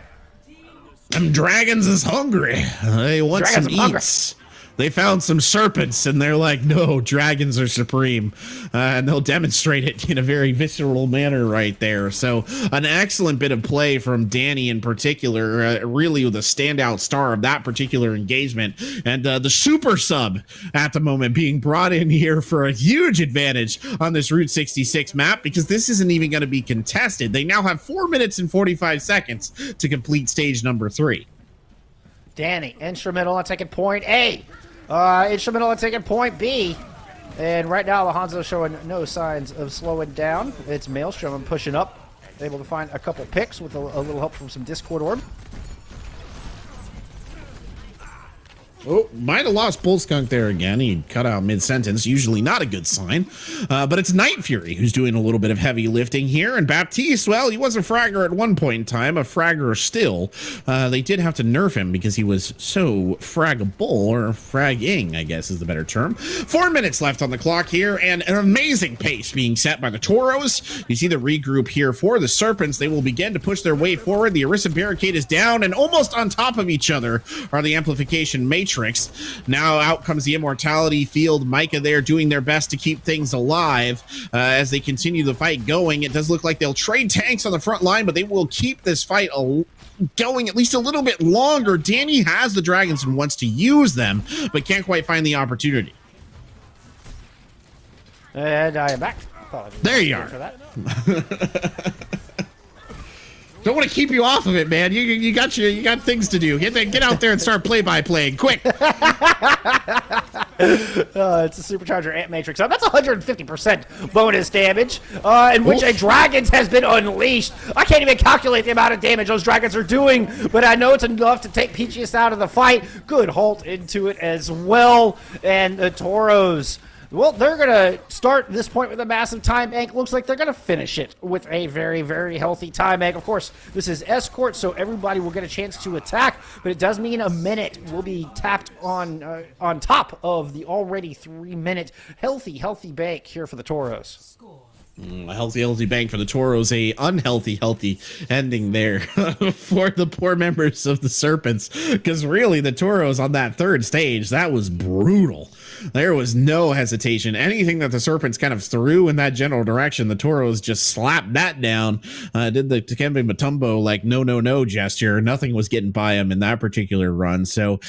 Them Dragons is hungry. They want some eats. They found some serpents, and they're like, no, dragons are supreme. And they'll demonstrate it in a very visceral manner right there. So an excellent bit of play from Danny in particular, really the standout star of that particular engagement. And the super sub at the moment being brought in here for a huge advantage on this Route 66 map, because this isn't even going to be contested. They now have 4 minutes and 45 seconds to complete stage number 3. Danny, instrumental on taking point A. Instrumental on taking point B. And right now, Alonso showing no signs of slowing down. It's Maelstrom pushing up. Able to find a couple picks with a little help from some Discord Orb. Oh, might have lost Bullskunk there again. He cut out mid-sentence. Usually not a good sign. But it's Night Fury who's doing a little bit of heavy lifting here. And Baptiste, well, he was a fragger at one point in time. A fragger still. They did have to nerf him because he was so fraggable, or fragging, I guess is the better term. 4 minutes left on the clock here, and an amazing pace being set by the Toros. You see the regroup here for the Serpents. They will begin to push their way forward. The Orisa barricade is down, and almost on top of each other are the Amplification Matrix. Now out comes the Immortality Field. Micah there doing their best to keep things alive as they continue the fight going. It does look like they'll trade tanks on the front line, but they will keep this fight going at least a little bit longer. Danny has the dragons and wants to use them, but can't quite find the opportunity. And I am back. There you are. For that. Don't want to keep you off of it, man. You got things to do. Get out there and start play-by-playing quick. It's a supercharger ant matrix. That's 150% bonus damage, in which a dragons has been unleashed. I can't even calculate the amount of damage those dragons are doing, but I know it's enough to take Peachiest out of the fight. Good halt into it as well, and the Toros. Well, they're going to start this point with a massive time bank. Looks like they're going to finish it with a very, very healthy time bank. Of course, this is escort, so everybody will get a chance to attack, but it does mean a minute will be tapped on top of the already 3-minute healthy bank here for the Toros. A healthy bank for the Toros, a healthy ending there for the poor members of the Serpents, because really the Toros on that third stage, that was brutal. There was no hesitation. Anything that the Serpents kind of threw in that general direction, the Toros just slapped that down. Did the Dikembe Mutombo like no gesture. Nothing was getting by him in that particular run. So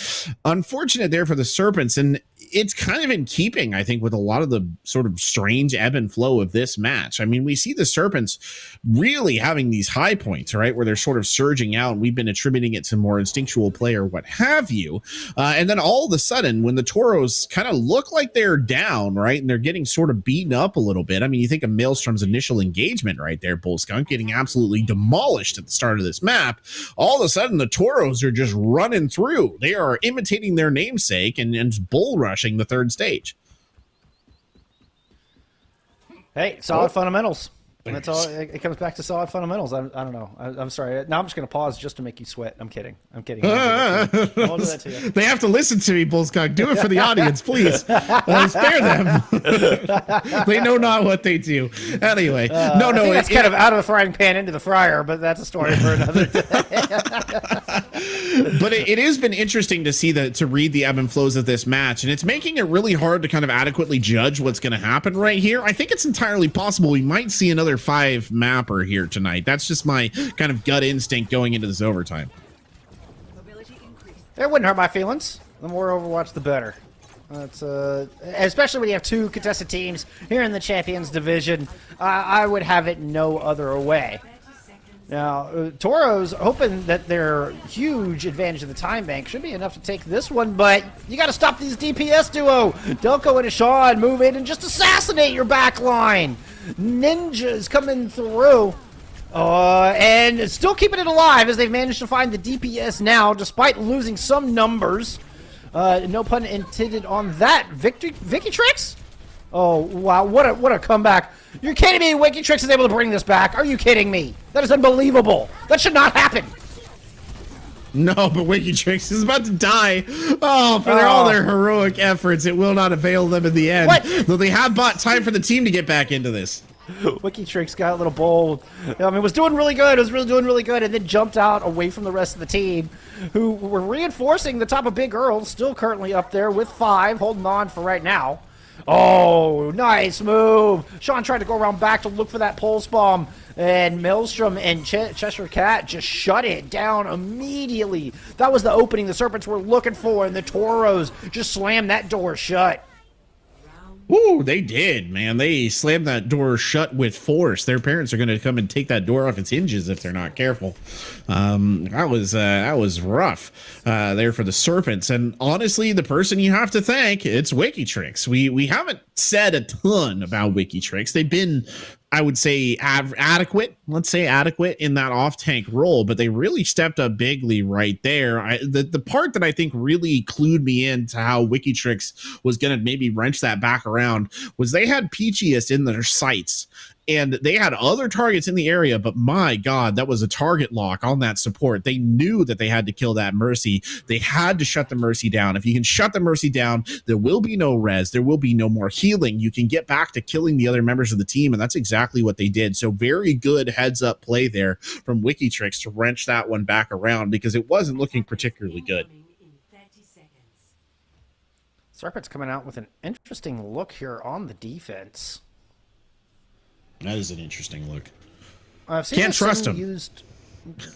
unfortunate there for the Serpents. And it's kind of in keeping, I think, with a lot of the sort of strange ebb and flow of this match. I mean, we see the Serpents really having these high points, right, where they're sort of surging out, and we've been attributing it to more instinctual play or what have you. And then all of a sudden, when the Toros kind of look like they're down, right, and they're getting sort of beaten up a little bit. I mean, you think of Maelstrom's initial engagement right there, Bull Skunk, getting absolutely demolished at the start of this map. All of a sudden, the Toros are just running through. They are imitating their namesake and bull rushing the third stage. Hey, solid fundamentals. That's all. It comes back to solid fundamentals. I don't know. I'm sorry. Now I'm just going to pause just to make you sweat. I'm kidding. I'll do that to you. They have to listen to me, Bullskunk. Do it for the audience, please. Spare them. They know not what they do. Anyway, no. It's kind of out of the frying pan into the fryer, but that's a story for another day. But it has been interesting to see to read the ebb and flows of this match, and it's making it really hard to kind of adequately judge what's going to happen right here. I think it's entirely possible we might see another 5 mapper here tonight. That's just my kind of gut instinct going into this overtime. It wouldn't hurt my feelings. The more Overwatch, the better. That's especially when you have 2 contested teams here in the Champions Division. I would have it no other way. Now, Toros hoping that their huge advantage of the time bank should be enough to take this one, but you got to stop these DPS duo. Delco and Ashawn move in and just assassinate your back line. Ninjas coming through. And still keeping it alive as they've managed to find the DPS now, despite losing some numbers. No pun intended on that. Vicky-Trix? Oh, wow, what a comeback. You're kidding me, Vicky-Trix is able to bring this back. Are you kidding me? That is unbelievable. That should not happen. No, but Vicky-Trix is about to die. Oh, for all their heroic efforts, it will not avail them in the end. What? Though they have bought time for the team to get back into this. Vicky-Trix got a little bold. I mean, was doing really good. It was really doing really good, and then jumped out away from the rest of the team, who were reinforcing the top of Big Earl, still currently up there with 5, holding on for right now. Oh, nice move. Sean tried to go around back to look for that pulse bomb, and Maelstrom and Cheshire Cat just shut it down immediately. That was the opening the Serpents were looking for, and the Toros just slammed that door shut. Ooh, they did, man. They slammed that door shut with force. Their parents are going to come and take that door off its hinges if they're not careful. That was rough there for the Serpents. And honestly, the person you have to thank, it's Vicky-Trix. We haven't said a ton about Vicky-Trix. They've been, I would say, adequate. Let's say adequate in that off-tank role, but they really stepped up bigly right there. The part that I think really clued me into how Vicky-Trix was going to maybe wrench that back around was they had Peachiest in their sights, and they had other targets in the area, but my God, that was a target lock on that support. They knew that they had to kill that Mercy. They had to shut the Mercy down. If you can shut the Mercy down, there will be no res. There will be no more healing. You can get back to killing the other members of the team, and that's exactly what they did. So very good heads-up play there from Vicky-Trix to wrench that one back around because it wasn't looking particularly good. Serpent's coming out with an interesting look here on the defense. That is an interesting look. Can't trust him.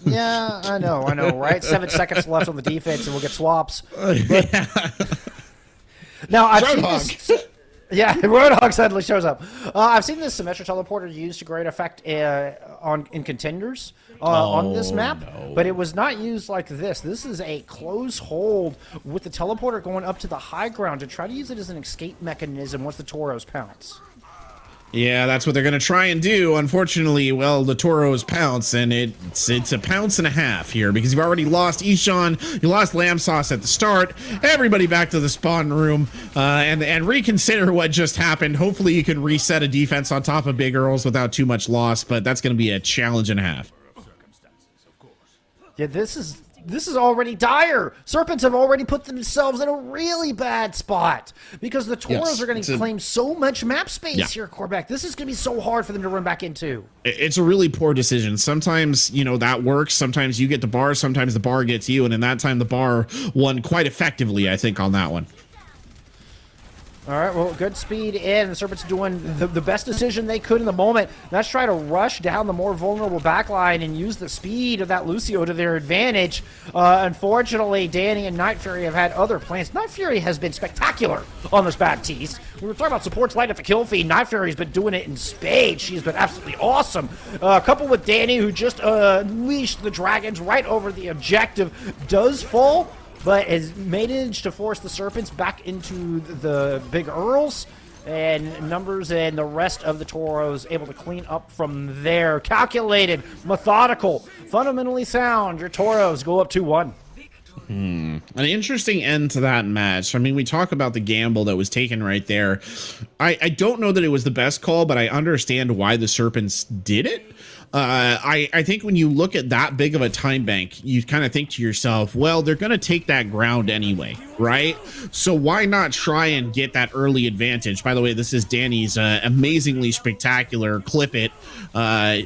Yeah, I know, right? 7 seconds left on the defense, and we'll get swaps. But, now, I've seen this. Yeah, Roadhog suddenly shows up. I've seen this Symmetra teleporter used to great effect in contenders on this map, but it was not used like this. This is a close hold with the teleporter going up to the high ground to try to use it as an escape mechanism once the Toros pounce. Yeah, that's what they're going to try and do. Unfortunately, well, the Toros pounce, and it's a pounce and a half here because you've already lost Ishan, you lost Lamb Sauce at the start. Everybody back to the spawn room and reconsider what just happened. Hopefully you can reset a defense on top of Big Earls without too much loss, but that's going to be a challenge and a half. Yeah, this is already dire. Serpents have already put themselves in a really bad spot because the Toros are going to claim so much map space here, Corbeck. This is going to be so hard for them to run back into. It's a really poor decision. Sometimes, that works. Sometimes you get the bar. Sometimes the bar gets you. And in that time, the bar won quite effectively, I think, on that one. Yeah, this is All right, well, good speed in. The Serpents doing the best decision they could in the moment. Let's try to rush down the more vulnerable backline and use the speed of that Lucio to their advantage. Unfortunately, Danny and Night Fury have had other plans. Night Fury has been spectacular on this back tease. We were talking about supports light at the kill feed. Night Fury's been doing it in spades. She's been absolutely awesome. Coupled with Danny, who just unleashed the dragons right over the objective, does fall, but has managed to force the Serpents back into the Big Earls, and Numbers and the rest of the Toros able to clean up from there. Calculated, methodical, fundamentally sound. Your Toros go up 2-1. An interesting end to that match. I mean, we talk about the gamble that was taken right there. I don't know that it was the best call, but I understand why the Serpents did it. I think when you look at that big of a time bank, you kind of think to yourself, well, they're going to take that ground anyway, right? So why not try and get that early advantage? By the way, this is Danny's amazingly spectacular clip it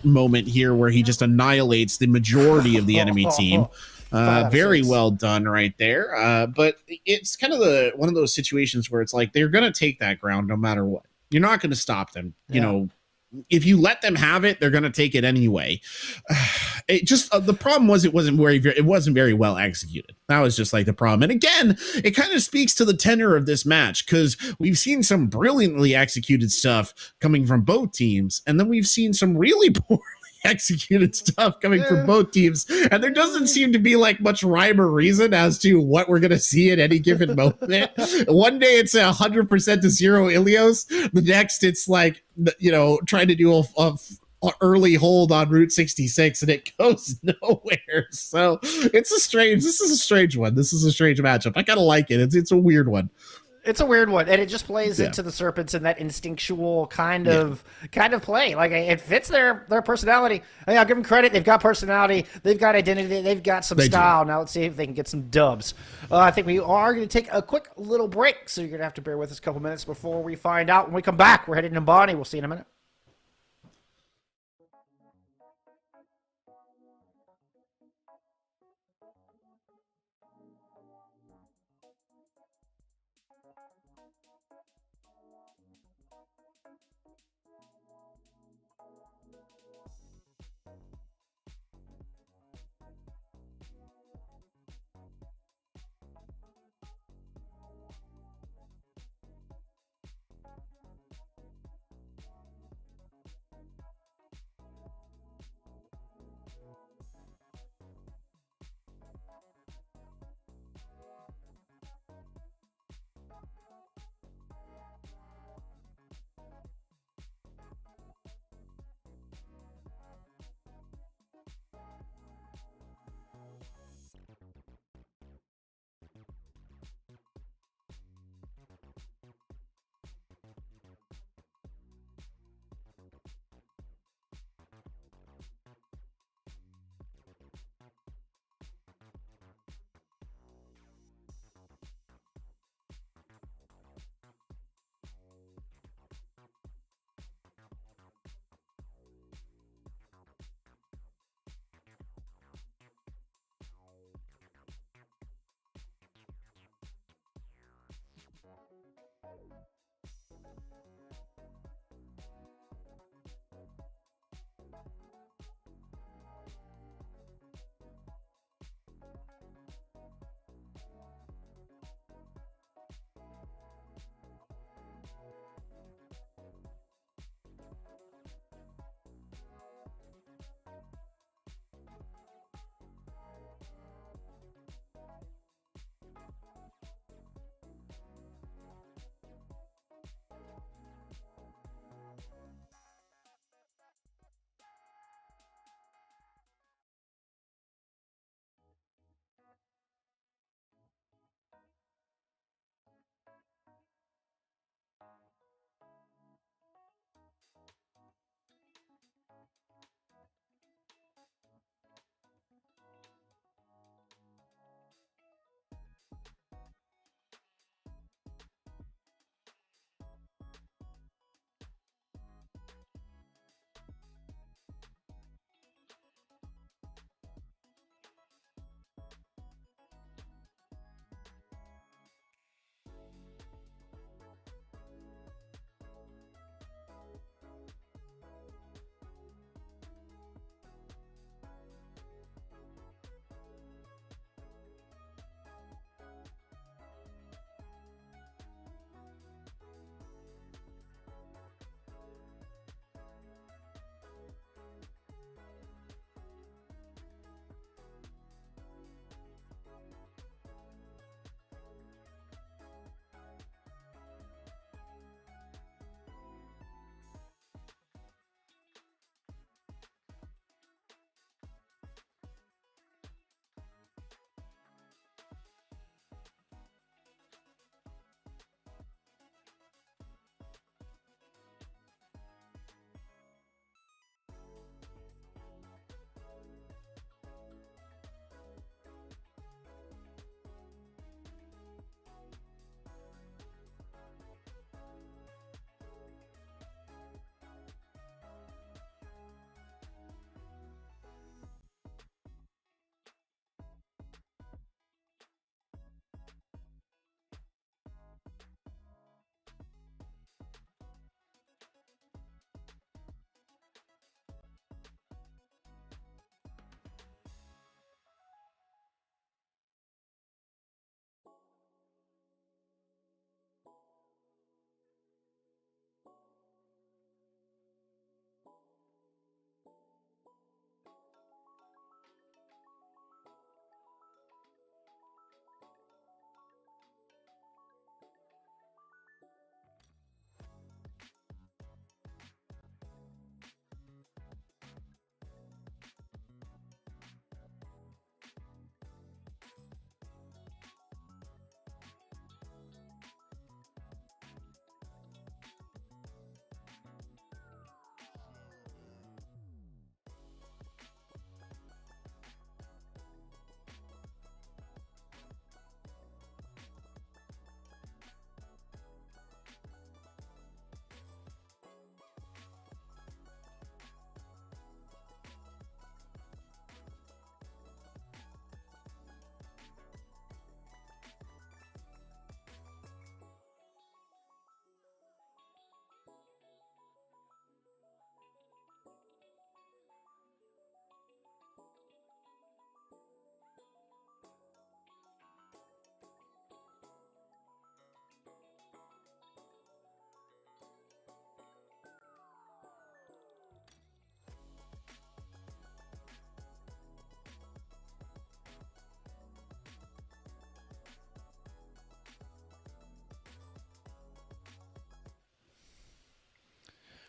moment here where he just annihilates the majority of the enemy team. Very well done right there. But it's kind of one of those situations where it's like they're going to take that ground no matter what. You're not going to stop them, you know. If you let them have it, they're going to take it anyway. It just the problem was it wasn't very well executed. That was just like the problem. And again, it kind of speaks to the tenor of this match because we've seen some brilliantly executed stuff coming from both teams, and then we've seen some really poorly executed stuff coming from both teams, and there doesn't seem to be like much rhyme or reason as to what we're gonna see at any given moment. One day it's 100% to 0 Ilios, the next it's like, you know, trying to do a early hold on Route 66 and it goes nowhere. So this is a strange one. This is a strange matchup. I kind of like it. It's a weird one. It's a weird one, and it just plays into the Serpents in that instinctual kind of play. Like, it fits their personality. I mean, I'll give them credit. They've got personality. They've got identity. They've got some style. Now let's see if they can get some dubs. I think we are going to take a quick little break, so you're going to have to bear with us a couple minutes before we find out. When we come back, we're headed to Bonnie. We'll see you in a minute.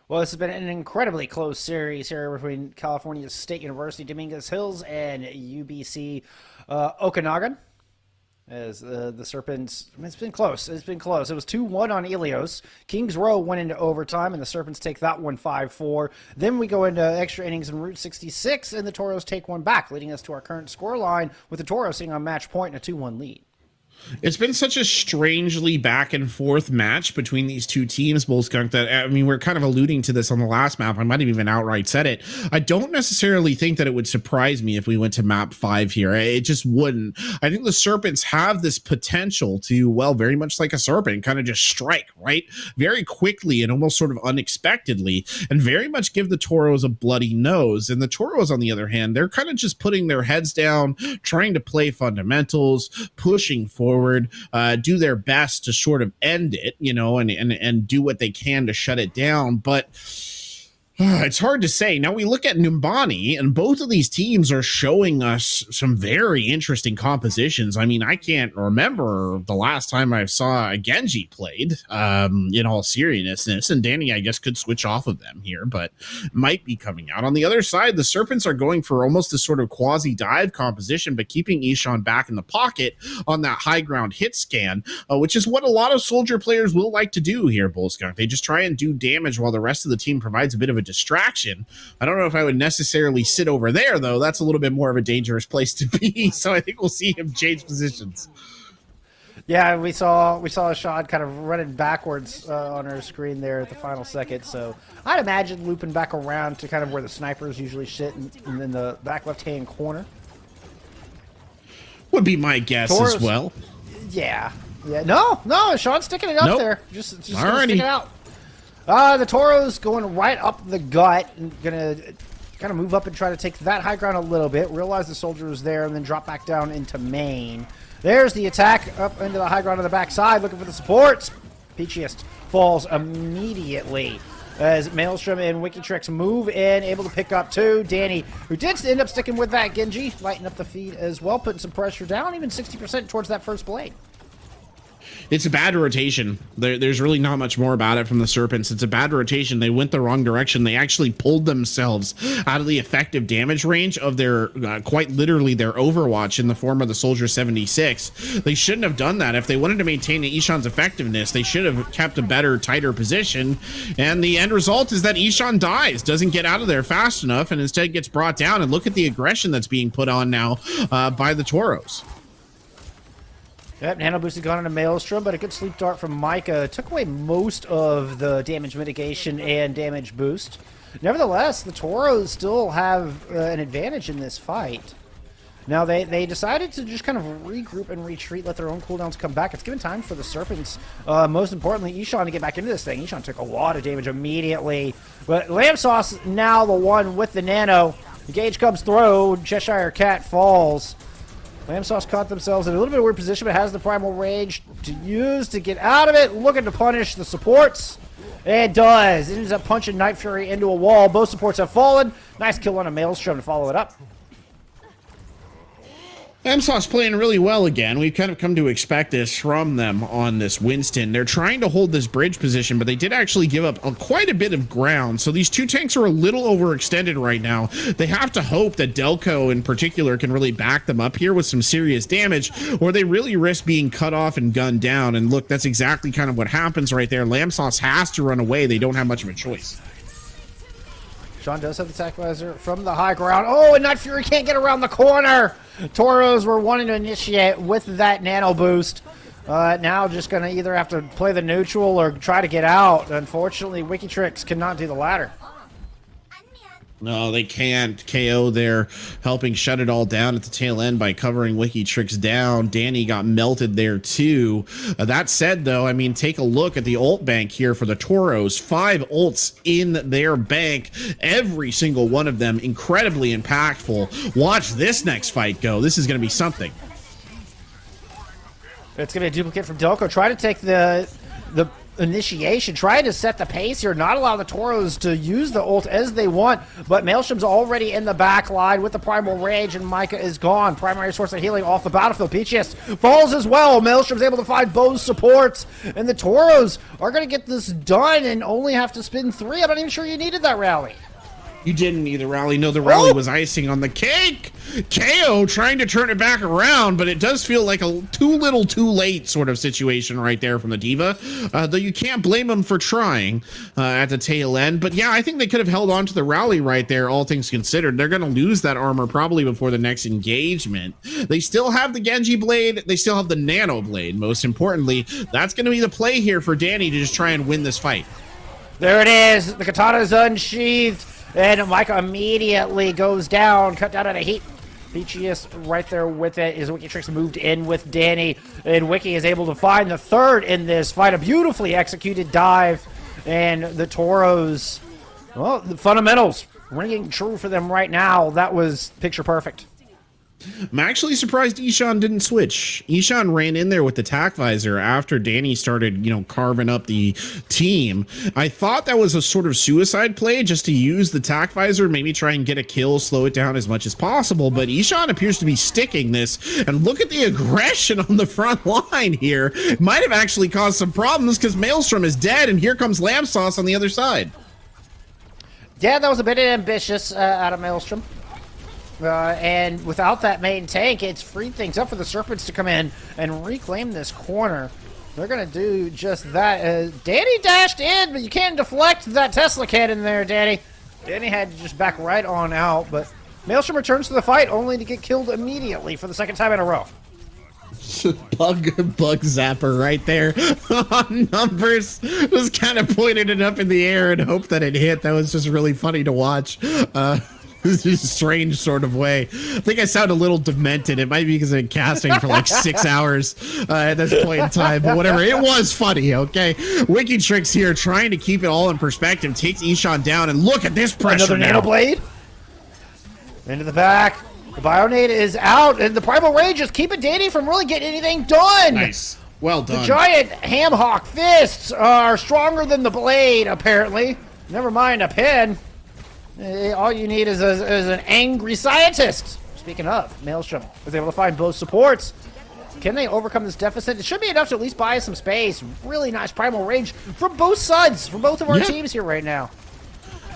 Well, this has been an incredibly close series here between California State University, Dominguez Hills, and UBC Okanagan. As the Serpents, it's been close. It's been close. It was 2-1 on Ilios. Kings Row went into overtime, and the Serpents take that one 5-4. Then we go into extra innings in Route 66, and the Toros take one back, leading us to our current scoreline with the Toros sitting on match point and a 2-1 lead. It's been such a strangely back and forth match between these two teams, Bullskunk, that, I mean, we're kind of alluding to this on the last map. I might have even outright said it. I don't necessarily think that it would surprise me if we went to map 5 here. It just wouldn't. I think the Serpents have this potential to, well, very much like a Serpent, kind of just strike, right? Very quickly and almost sort of unexpectedly, and very much give the Toros a bloody nose. And the Toros, on the other hand, they're kind of just putting their heads down, trying to play fundamentals, pushing forward, do their best to sort of end it, you know, and do what they can to shut it down. But it's hard to say. Now we look at Numbani, and both of these teams are showing us some very interesting compositions. I mean, I can't remember the last time I saw a Genji played, in all seriousness, and Danny, I guess, could switch off of them here, but might be coming out. On the other side, the Serpents are going for almost a sort of quasi-dive composition, but keeping Ishan back in the pocket on that high ground hit scan, which is what a lot of Soldier players will like to do here, Bullskunk. They just try and do damage while the rest of the team provides a bit of a distraction. I don't know if I would necessarily sit over there, though. That's a little bit more of a dangerous place to be, so I think we'll see him change positions. Yeah, we saw a shot kind of running backwards on our screen there at the final second, so I'd imagine looping back around to kind of where the snipers usually sit in the back left-hand corner. Would be my guess Toros, as well. Yeah. No, Sean's sticking it up there. Just stick it out. The Toros going right up the gut and gonna kind of move up and try to take that high ground a little bit. Realize the Soldier is there and then drop back down into main. There's the attack up into the high ground on the backside, looking for the supports. Peachiest falls immediately as Maelstrom and Wikitrix move in, able to pick up two. Danny, who did end up sticking with that Genji, lighting up the feed as well, putting some pressure down, even 60% towards that first blade. It's a bad rotation. There's really not much more about it from the Serpents. It's a bad rotation. They went the wrong direction. They actually pulled themselves out of the effective damage range of their, quite literally, their Overwatch in the form of the Soldier 76. They shouldn't have done that. If they wanted to maintain Ishan's effectiveness, they should have kept a better, tighter position. And the end result is that Ishan dies, doesn't get out of there fast enough, and instead gets brought down. And look at the aggression that's being put on now by the Toros. Yep, nano boost had gone into Maelstrom, but a good sleep dart from Micah took away most of the damage mitigation and damage boost. Nevertheless, the Toros still have an advantage in this fight. Now, they decided to just kind of regroup and retreat, let their own cooldowns come back. It's given time for the Serpents, most importantly, Ishan, to get back into this thing. Ishan took a lot of damage immediately. But Lamb Sauce now the one with the nano. The gauge comes through. Cheshire Cat falls. Lamb Sauce caught themselves in a little bit of a weird position, but has the primal rage to use to get out of it. Looking to punish the supports. It does. It ends up punching Night Fury into a wall. Both supports have fallen. Nice kill on a Maelstrom to follow it up. MSauce playing really well again. We've kind of come to expect this from them on this Winston. They're trying to hold this bridge position, but they did actually give up quite a bit of ground. So these two tanks are a little overextended right now. They have to hope that Delco in particular can really back them up here with some serious damage, or they really risk being cut off and gunned down. And look, that's exactly kind of what happens right there. Lamsauce has to run away. They don't have much of a choice. Sean does have the Tactilizer from the high ground. Oh, and Night Fury can't get around the corner. Toros were wanting to initiate with that nano boost. Now just going to either have to play the neutral or try to get out. Unfortunately, Wikitrix cannot do the latter. No, they can't. KO there, helping shut it all down at the tail end by covering Wikitrix down. Danny got melted there too. That said, though, I mean, take a look at the ult bank here for the Toros. 5 ults in their bank. Every single one of them incredibly impactful. Watch this next fight go. This is going to be something. It's going to be a duplicate from Delco. Try to take the initiation, trying to set the pace here, not allow the Toros to use the ult as they want, but Maelstrom's already in the back line with the Primal Rage, and Micah is gone. Primary source of healing off the battlefield. Peachiest falls as well. Maelstrom's able to find both supports, and the Toros are going to get this done and only have to spin 3. I'm not even sure you needed that rally. You didn't need the rally. No, the rally was icing on the cake. KO trying to turn it back around, but it does feel like a too little too late sort of situation right there from the Diva. Though you can't blame them for trying at the tail end. But yeah, I think they could have held on to the rally right there, all things considered. They're going to lose that armor probably before the next engagement. They still have the Genji Blade. They still have the Nano Blade. Most importantly, that's going to be the play here for Danny to just try and win this fight. There it is. The katana is unsheathed. And Micah immediately goes down, cut down at a heat. Peachiest right there with it. Is Wikitrix moved in with Danny, and Wiki is able to find the third in this fight. A beautifully executed dive, and the Toros, well, the fundamentals ringing true for them right now. That was picture perfect. I'm actually surprised Ishan didn't switch. Ishan ran in there with the tack visor after Danny started, carving up the team. I thought that was a sort of suicide play just to use the tack visor, maybe try and get a kill, slow it down as much as possible. But Ishan appears to be sticking this. And look at the aggression on the front line here. It might have actually caused some problems because Maelstrom is dead, and here comes Lamb Sauce on the other side. Yeah, that was a bit ambitious out of Maelstrom. And without that main tank, it's freed things up for the Serpents to come in and reclaim this corner. They're going to do just that. Danny dashed in, but you can't deflect that Tesla cannon there, Danny. Danny had to just back right on out, but Maelstrom returns to the fight only to get killed immediately for the second time in a row. Bug zapper right there on Numbers. Just kind of pointed it up in the air and hoped that it hit. That was just really funny to watch. This is a strange sort of way. I think I sound a little demented. It might be because I've been casting for like 6 hours at this point in time, but whatever. It was funny, okay? Wikitrix here trying to keep it all in perspective. Takes Ishan down, and look at this pressure. Another Nano Blade. Into the back. The Bionade is out, and the Primal Rage is keeping Danny from really getting anything done. Nice. Well done. The giant Hamhawk fists are stronger than the blade, apparently. Never mind a pin. All you need is an angry scientist. Speaking of, Maelstrom was able to find both supports. Can they overcome this deficit? It should be enough to at least buy some space. Really nice Primal Rage from both sides, from both of our teams here right now.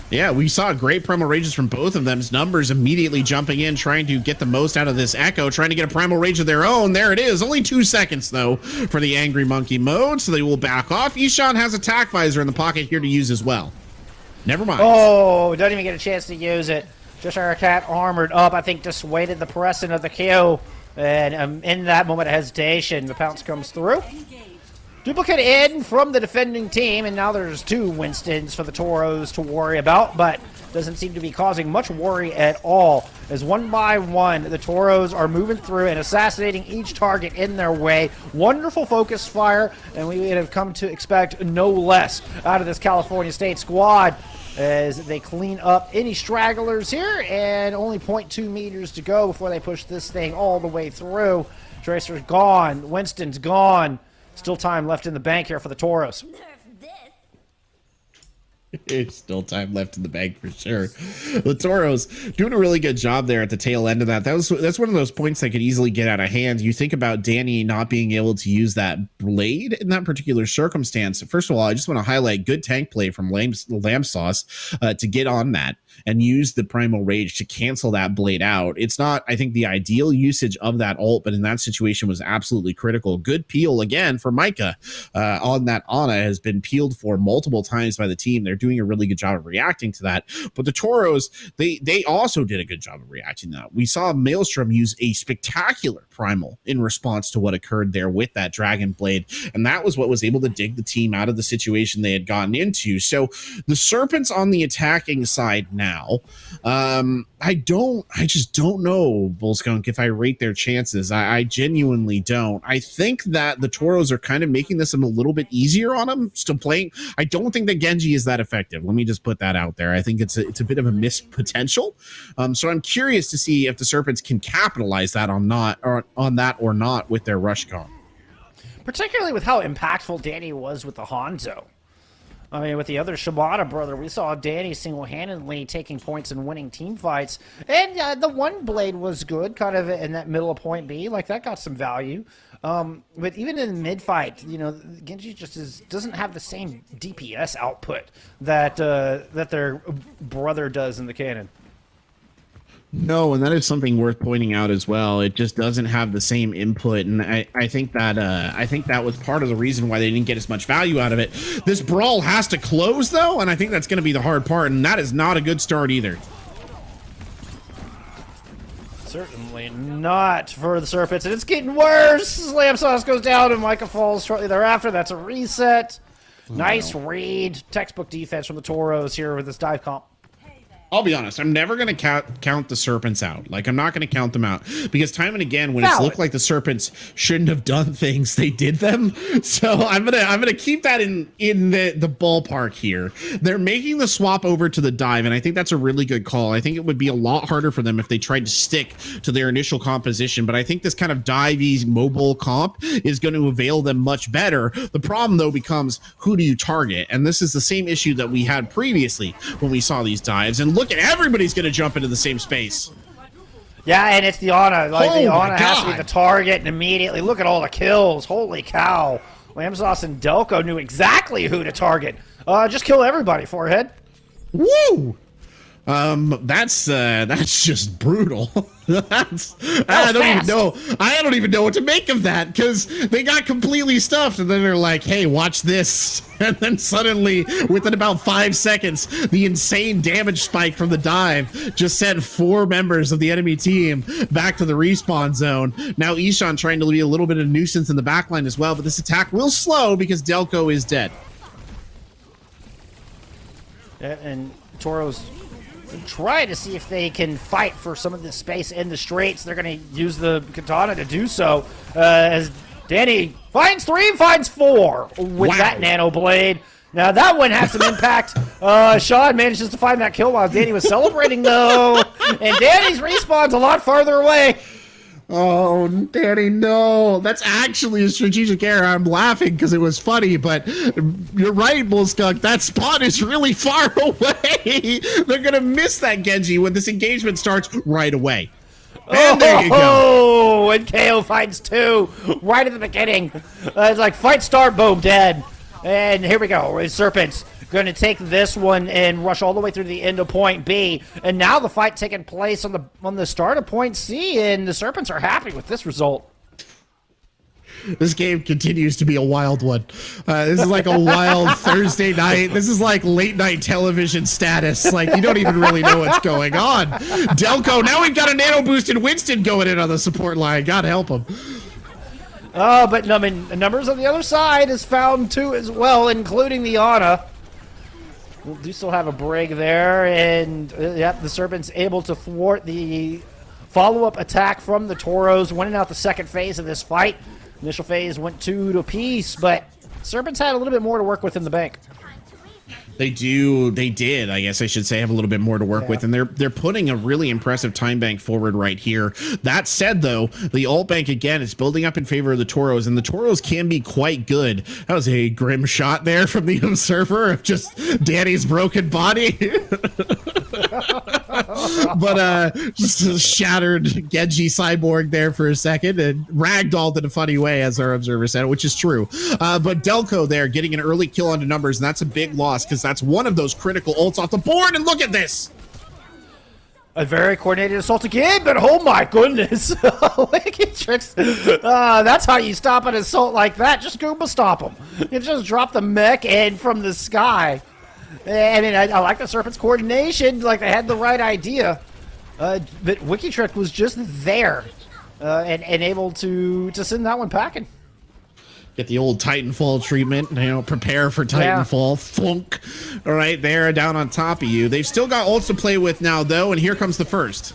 Yeah, we saw great Primal Rages from both of them. Numbers immediately jumping in, trying to get the most out of this Echo, trying to get a Primal Rage of their own. There it is. Only 2 seconds, though, for the Angry Monkey mode, so they will back off. Ishan has a tack visor in the pocket here to use as well. Never mind. Oh, don't even get a chance to use it. Just our cat armored up, I think, dissuaded the pressing of the kill. And in that moment of hesitation, the pounce comes through. Duplicate in from the defending team, and now there's 2 Winstons for the Toros to worry about, but doesn't seem to be causing much worry at all. As one by one, the Toros are moving through and assassinating each target in their way. Wonderful focus fire, and we have come to expect no less out of this California State squad as they clean up any stragglers here, and only 0.2 meters to go before they push this thing all the way through. Tracer's gone. Winston's gone. Still time left in the bank here for the Toros. It's still time left in the bank for sure. The Toros doing a really good job there at the tail end of that. That's one of those points that could easily get out of hand. You think about Danny not being able to use that blade in that particular circumstance. First of all, I just want to highlight good tank play from Lamb Sauce to get on that and use the Primal Rage to cancel that blade out. It's not, I think, the ideal usage of that ult, but in that situation was absolutely critical. Good peel again for Micah on that Ana has been peeled for multiple times by the team. They're doing a really good job of reacting to that. But the Toros, they also did a good job of reacting to that. We saw Maelstrom use a spectacular primal in response to what occurred there with that Dragon Blade, and that was what was able to dig the team out of the situation they had gotten into. So the Serpents on the attacking side now, I just don't know, Bullskunk, if I rate their chances. I genuinely don't. I think that the Toros are kind of making this a little bit easier on them, still playing. I don't think that Genji is that effective. Let me just put that out there. I think it's a bit of a missed potential. So I'm curious to see if the Serpents can capitalize that on that or not with their rush con. particularly with how impactful Danny was with the Hanzo. I mean, with the other Shibata brother, we saw Danny single-handedly taking points and winning team fights. And the one blade was good, kind of in that middle of point B. Like, that got some value. But even in the mid-fight, you know, Genji just doesn't have the same DPS output that that their brother does in the canon. No, and that is something worth pointing out as well. It just doesn't have the same input, and I think that was part of the reason why they didn't get as much value out of it. This brawl has to close though, and I think that's going to be the hard part, and that is not a good start either. Certainly not for the Serpents, and it's getting worse. Lamb Sauce goes down, and Micah falls shortly thereafter. That's a reset. Nice read. Textbook defense from the Toros here with this dive comp. I'll be honest, I'm never going to count the Serpents out. Like, I'm not going to count them out because time and again, when it's looked like the Serpents shouldn't have done things, they did them. So I'm gonna keep that in the ballpark here. They're making the swap over to the dive, and I think that's a really good call. I think it would be a lot harder for them if they tried to stick to their initial composition, but I think this kind of divey mobile comp is going to avail them much better. The problem, though, becomes who do you target? And this is the same issue that we had previously when we saw these dives. And look at everybody's going to jump into the same space. Yeah, and it's the Ana. Like, the Ana has to be the target, and immediately look at all the kills. Holy cow. Lamb Sauce and Delco knew exactly who to target. Just kill everybody, Forehead. Woo! That's just brutal. I don't even know what to make of that, because they got completely stuffed, and then they're like, hey, watch this. And then suddenly, within about 5 seconds, the insane damage spike from the dive just sent 4 members of the enemy team back to the respawn zone. Now Ishan trying to be a little bit of a nuisance in the backline as well, but this attack will slow because Delco is dead. Yeah, and Toros try to see if they can fight for some of this space in the straights. They're going to use the katana to do so, as Danny finds 3 and finds 4 with that nano blade. Now that one had some impact. Sean manages to find that kill while Danny was celebrating, though, and Danny's respawn's a lot farther away. Oh, Danny, no. That's actually a strategic error. I'm laughing because it was funny, but you're right, Bullskunk. That spot is really far away. They're going to miss that Genji when this engagement starts right away. And there you go. Oh, and KO finds 2 right at the beginning. It's like, fight start, boom, dead. And here we go. Serpents going to take this one and rush all the way through the end of point B. And now the fight taking place on the start of point C, and the Serpents are happy with this result. This game continues to be a wild one. This is like a wild Thursday night. This is like late night television status. Like, you don't even really know what's going on. Delco, now we've got a nano boosted Winston going in on the support line. God help him. But I mean, the numbers on the other side is found 2 as well, including the Ana. We do still have a break there, and yep, the Serpents able to thwart the follow-up attack from the Toros, winning out the second phase of this fight. Initial phase went 2 apiece, but Serpents had a little bit more to work with in the bank. They did, I guess I should say, have a little bit more to work with, and they're putting a really impressive time bank forward right here. That said, though, the ult bank, again, is building up in favor of the Toros, and the Toros can be quite good. That was a grim shot there from the observer of just Danny's broken body. But just a shattered Genji cyborg there for a second, and ragdolled in a funny way, as our observer said, which is true. But Delco there getting an early kill onto numbers, and that's a big loss, because that's one of those critical ults off the board, and look at this! A very coordinated assault again, but oh my goodness. Wicked tricks. That's how you stop an assault like that. Just Goomba stop them. You just drop the mech in from the sky. I mean, I like the Serpent's coordination. Like, they had the right idea. But Wikitrick was just there and able to send that one packing. Get the old Titanfall treatment, prepare for Titanfall. Thunk. All right, they're down on top of you. They've still got ults to play with now, though, and here comes the first.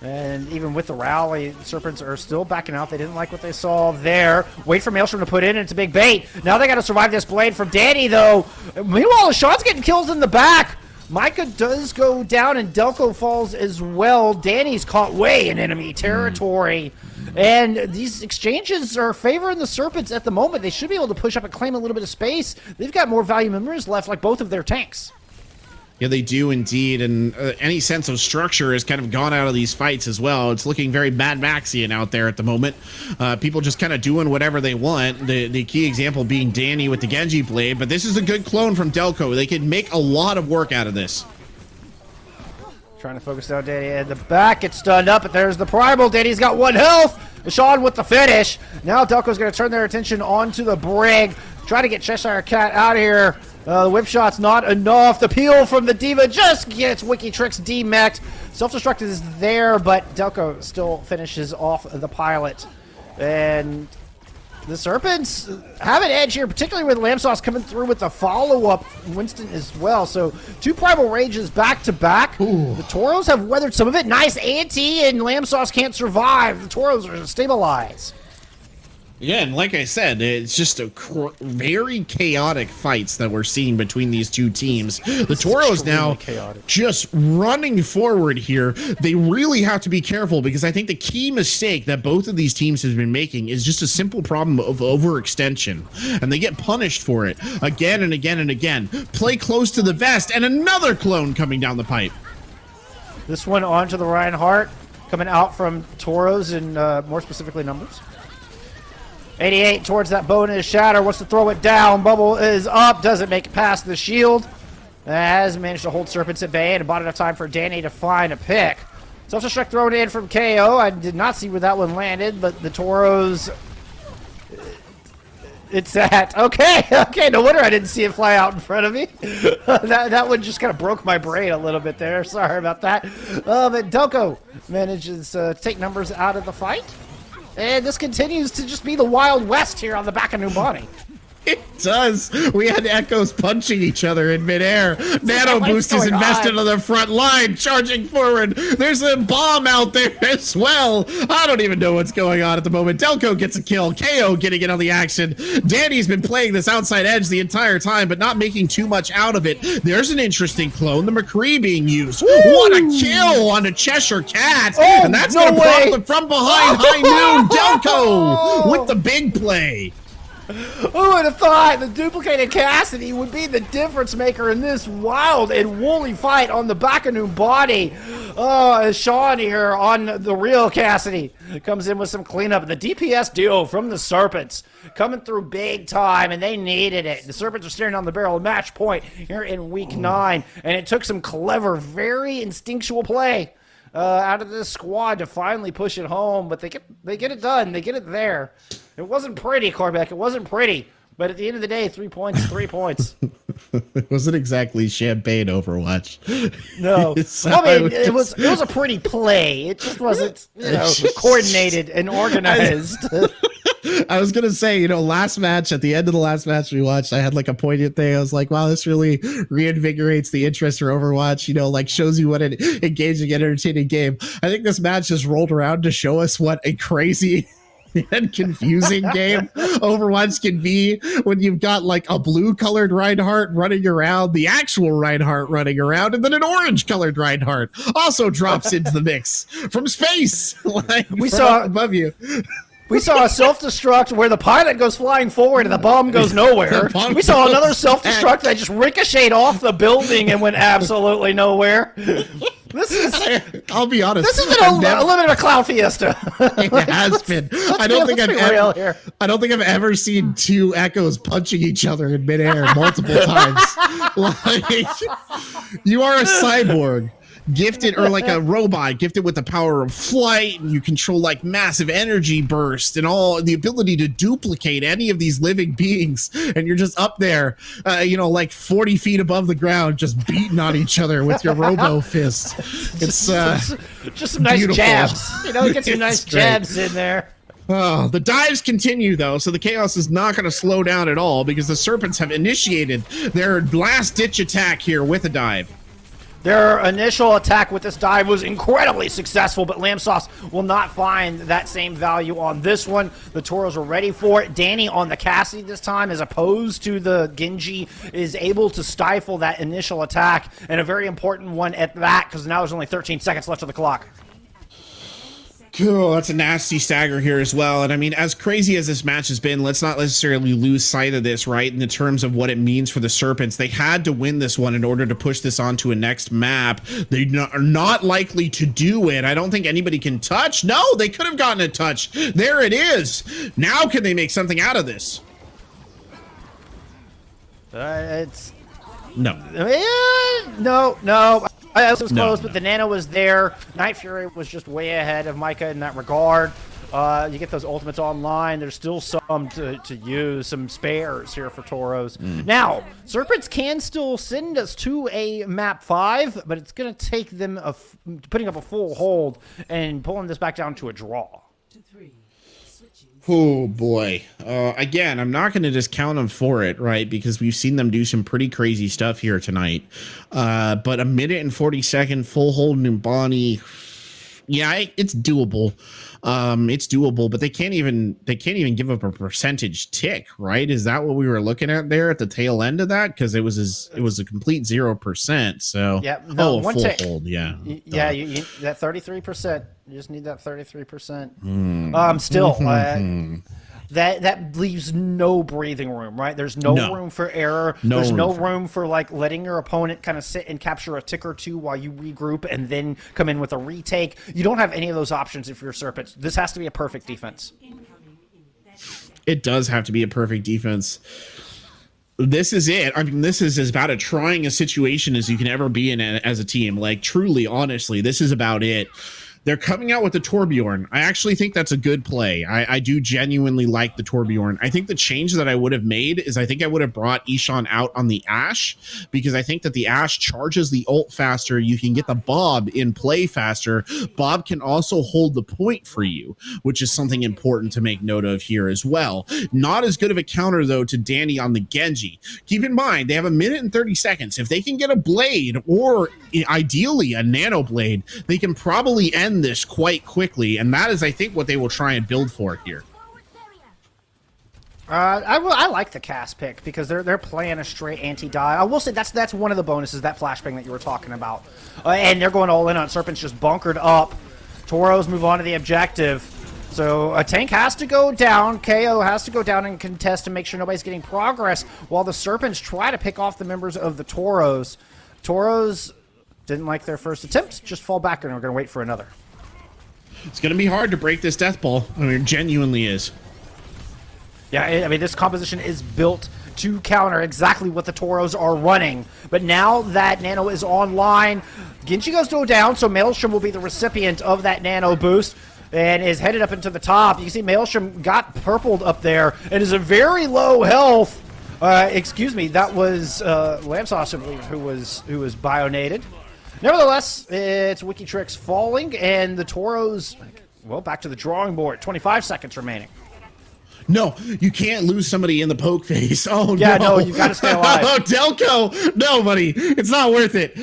And even with the rally, Serpents are still backing out. They didn't like what they saw there. Wait for Maelstrom to put in, and it's a big bait. Now they got to survive this blade from Danny, though. Meanwhile, Sean's getting kills in the back. Micah does go down, and Delco falls as well. Danny's caught way in enemy territory. And these exchanges are favoring the Serpents at the moment. They should be able to push up and claim a little bit of space. They've got more value members left, like both of their tanks. Yeah, they do indeed, and any sense of structure has kind of gone out of these fights as well. It's looking very Mad Maxian out there at the moment. People just kind of doing whatever they want. The key example being Danny with the Genji blade, but this is a good clone from Delco. They can make a lot of work out of this. Trying to focus down Danny at the back. Gets stunned up, but there's the Primal. Danny's got 1 health. Sean with the finish. Now Delco's going to turn their attention onto the Brig. Try to get Cheshire Cat out of here. The whip shot's not enough. The peel from the Diva just gets Wiki Tricks demeched. Self-destruct is there, but Delco still finishes off the pilot. And the Serpents have an edge here, particularly with Lamb Sauce coming through with the follow-up. Winston as well. So 2 Primal Rages back-to-back. The Toros have weathered some of it. Nice ante, and Lamb Sauce can't survive. The Toros are stabilized. Yeah, and like I said, it's just a very chaotic fights that we're seeing between these two teams. The Toros now just running forward here. They really have to be careful, because I think the key mistake that both of these teams have been making is just a simple problem of overextension, and they get punished for it again and again and again. Play close to the vest, and another clone coming down the pipe. This one onto the Reinhardt, coming out from Toros and more specifically numbers. 88 towards that bonus shatter, wants to throw it down. Bubble is up, doesn't make it past the shield. Has managed to hold Serpents at bay and bought enough time for Danny to find a pick. Self-destruct thrown in from KO. I did not see where that one landed, but the Toros... It's that. Okay, no wonder I didn't see it fly out in front of me. that one just kind of broke my brain a little bit there. Sorry about that. But Delco manages to take numbers out of the fight. And this continues to just be the Wild West here on the back of Numbani. It does. We had echoes punching each other in midair. Nano Boost is invested on the front line, charging forward. There's a bomb out there as well. I don't even know what's going on at the moment. Delco gets a kill. KO getting in on the action. Danny's been playing this outside edge the entire time, but not making too much out of it. There's an interesting clone, the McCree being used. Woo! What a kill on a Cheshire Cat. And that's going to prop them from behind high noon. Delco with the big play. Who would have thought the duplicated Cassidy would be the difference maker in this wild and woolly fight on the back of Numbani? Oh, Sean here on the real Cassidy comes in with some cleanup. The DPS duo from the Serpents coming through big time, and they needed it. The Serpents are staring on the barrel of match point here in week 9, and it took some clever, very instinctual play out of this squad to finally push it home, but they get it done. They get it there. It wasn't pretty, Corbeck. It wasn't pretty. But at the end of the day, 3 points, 3 points. It wasn't exactly champagne Overwatch. No. I mean, it was a pretty play. It just wasn't, coordinated and organized. I was going to say, last match, at the end of the last match we watched, I had like a poignant thing. I was like, wow, this really reinvigorates the interest for Overwatch, like shows you what an engaging, entertaining game. I think this match just rolled around to show us what a crazy and confusing game Overwatch can be when you've got like a blue colored Reinhardt running around, the actual Reinhardt running around, and then an orange colored Reinhardt also drops into the mix from space. Like we saw above you. We saw a self-destruct where the pilot goes flying forward and the bomb goes nowhere. We saw another self-destruct that just ricocheted off the building and went absolutely nowhere. I'll be honest. This has been a little bit of a cloud fiesta. It has been. I don't think I've ever seen 2 echoes punching each other in midair multiple times. Like, you are a cyborg. Gifted, or like a robot gifted with the power of flight, and you control like massive energy burst and all the ability to duplicate any of these living beings, and you're just up there like 40 feet above the ground just beating on each other with your robo fist. It's just some nice beautiful. Jabs, get some nice jabs in there. Oh, the dives continue, though, so the chaos is not going to slow down at all, because the Serpents have initiated their last-ditch attack here with a dive. Their initial attack with this dive was incredibly successful, but Lamb Sauce will not find that same value on this one. The Toros are ready for it. Danny on the Cassie this time, as opposed to the Genji, is able to stifle that initial attack, and a very important one at that, because now there's only 13 seconds left of the clock. Cool, that's a nasty stagger here as well. And I mean, as crazy as this match has been, let's not necessarily lose sight of this, right? In the terms of what it means for the Serpents. They had to win this one in order to push this onto a next map. They are not likely to do it. I don't think anybody can touch. No, they could have gotten a touch. There it is. Now can they make something out of this? It's... No. No. I was close, No. but the Nano was there. Night Fury was just way ahead of Micah in that regard. You get those ultimates online. There's still some to use, some spares here for Toros. Now, Serpents can still send us to a map 5, but it's going to take them putting up a full hold and pulling this back down to a draw. Oh boy. Again, I'm not going to discount them for it, right? Because we've seen them do some pretty crazy stuff here tonight. But a minute and 40-second full hold in Bonnie, yeah, it's doable. It's doable, but they can't even give up a percentage tick, right? Is that what we were looking at there at the tail end of that? Because it was a complete 0%. So yeah, no, full hold, yeah, yeah, you that 33%. You just need that 33%. Still, that leaves no breathing room, right? There's no room for error. There's no room for like letting your opponent kind of sit and capture a tick or two while you regroup and then come in with a retake. You don't have any of those options if you're Serpents. This has to be a perfect defense. It does have to be a perfect defense. This is it. I mean, this is as about as trying a situation as you can ever be in as a team. Like, truly, honestly, this is about it. They're coming out with the Torbjorn. I actually think that's a good play. I do genuinely like the Torbjorn. I think the change that I would have made is I think I would have brought Ishan out on the Ashe, because I think that the Ashe charges the ult faster. You can get the Bob in play faster. Bob can also hold the point for you, which is something important to make note of here as well. Not as good of a counter, though, to Danny on the Genji. Keep in mind, they have a minute and 30 seconds. If they can get a blade, or ideally a nano blade, they can probably end this quite quickly, and that is, I think, what they will try and build for here. I like the cast pick because they're playing a straight anti-die. I will say that's one of the bonuses, that flashbang that you were talking about, and they're going all in on Serpents, just bunkered up. Toros move on to the objective, so a tank has to go down. KO has to go down and contest to make sure nobody's getting progress, while the Serpents try to pick off the members of the Toros. Toros didn't like their first attempt, just fall back, and we're going to wait for another. It's going to be hard to break this death ball. I mean, it genuinely is. Yeah, I mean, this composition is built to counter exactly what the Toros are running. But now that Nano is online, Genji goes to go down, so Maelstrom will be the recipient of that Nano boost and is headed up into the top. You can see Maelstrom got purpled up there and is a very low health. Excuse me, that was Lamb Sauce, I believe, who was bionated. Nevertheless, it's Wikitrix falling, and the Toros, well, back to the drawing board. 25 seconds remaining. No, you can't lose somebody in the poke phase. Oh, yeah, no. You got to stay alive. Oh, Delco. No, buddy. It's not worth it.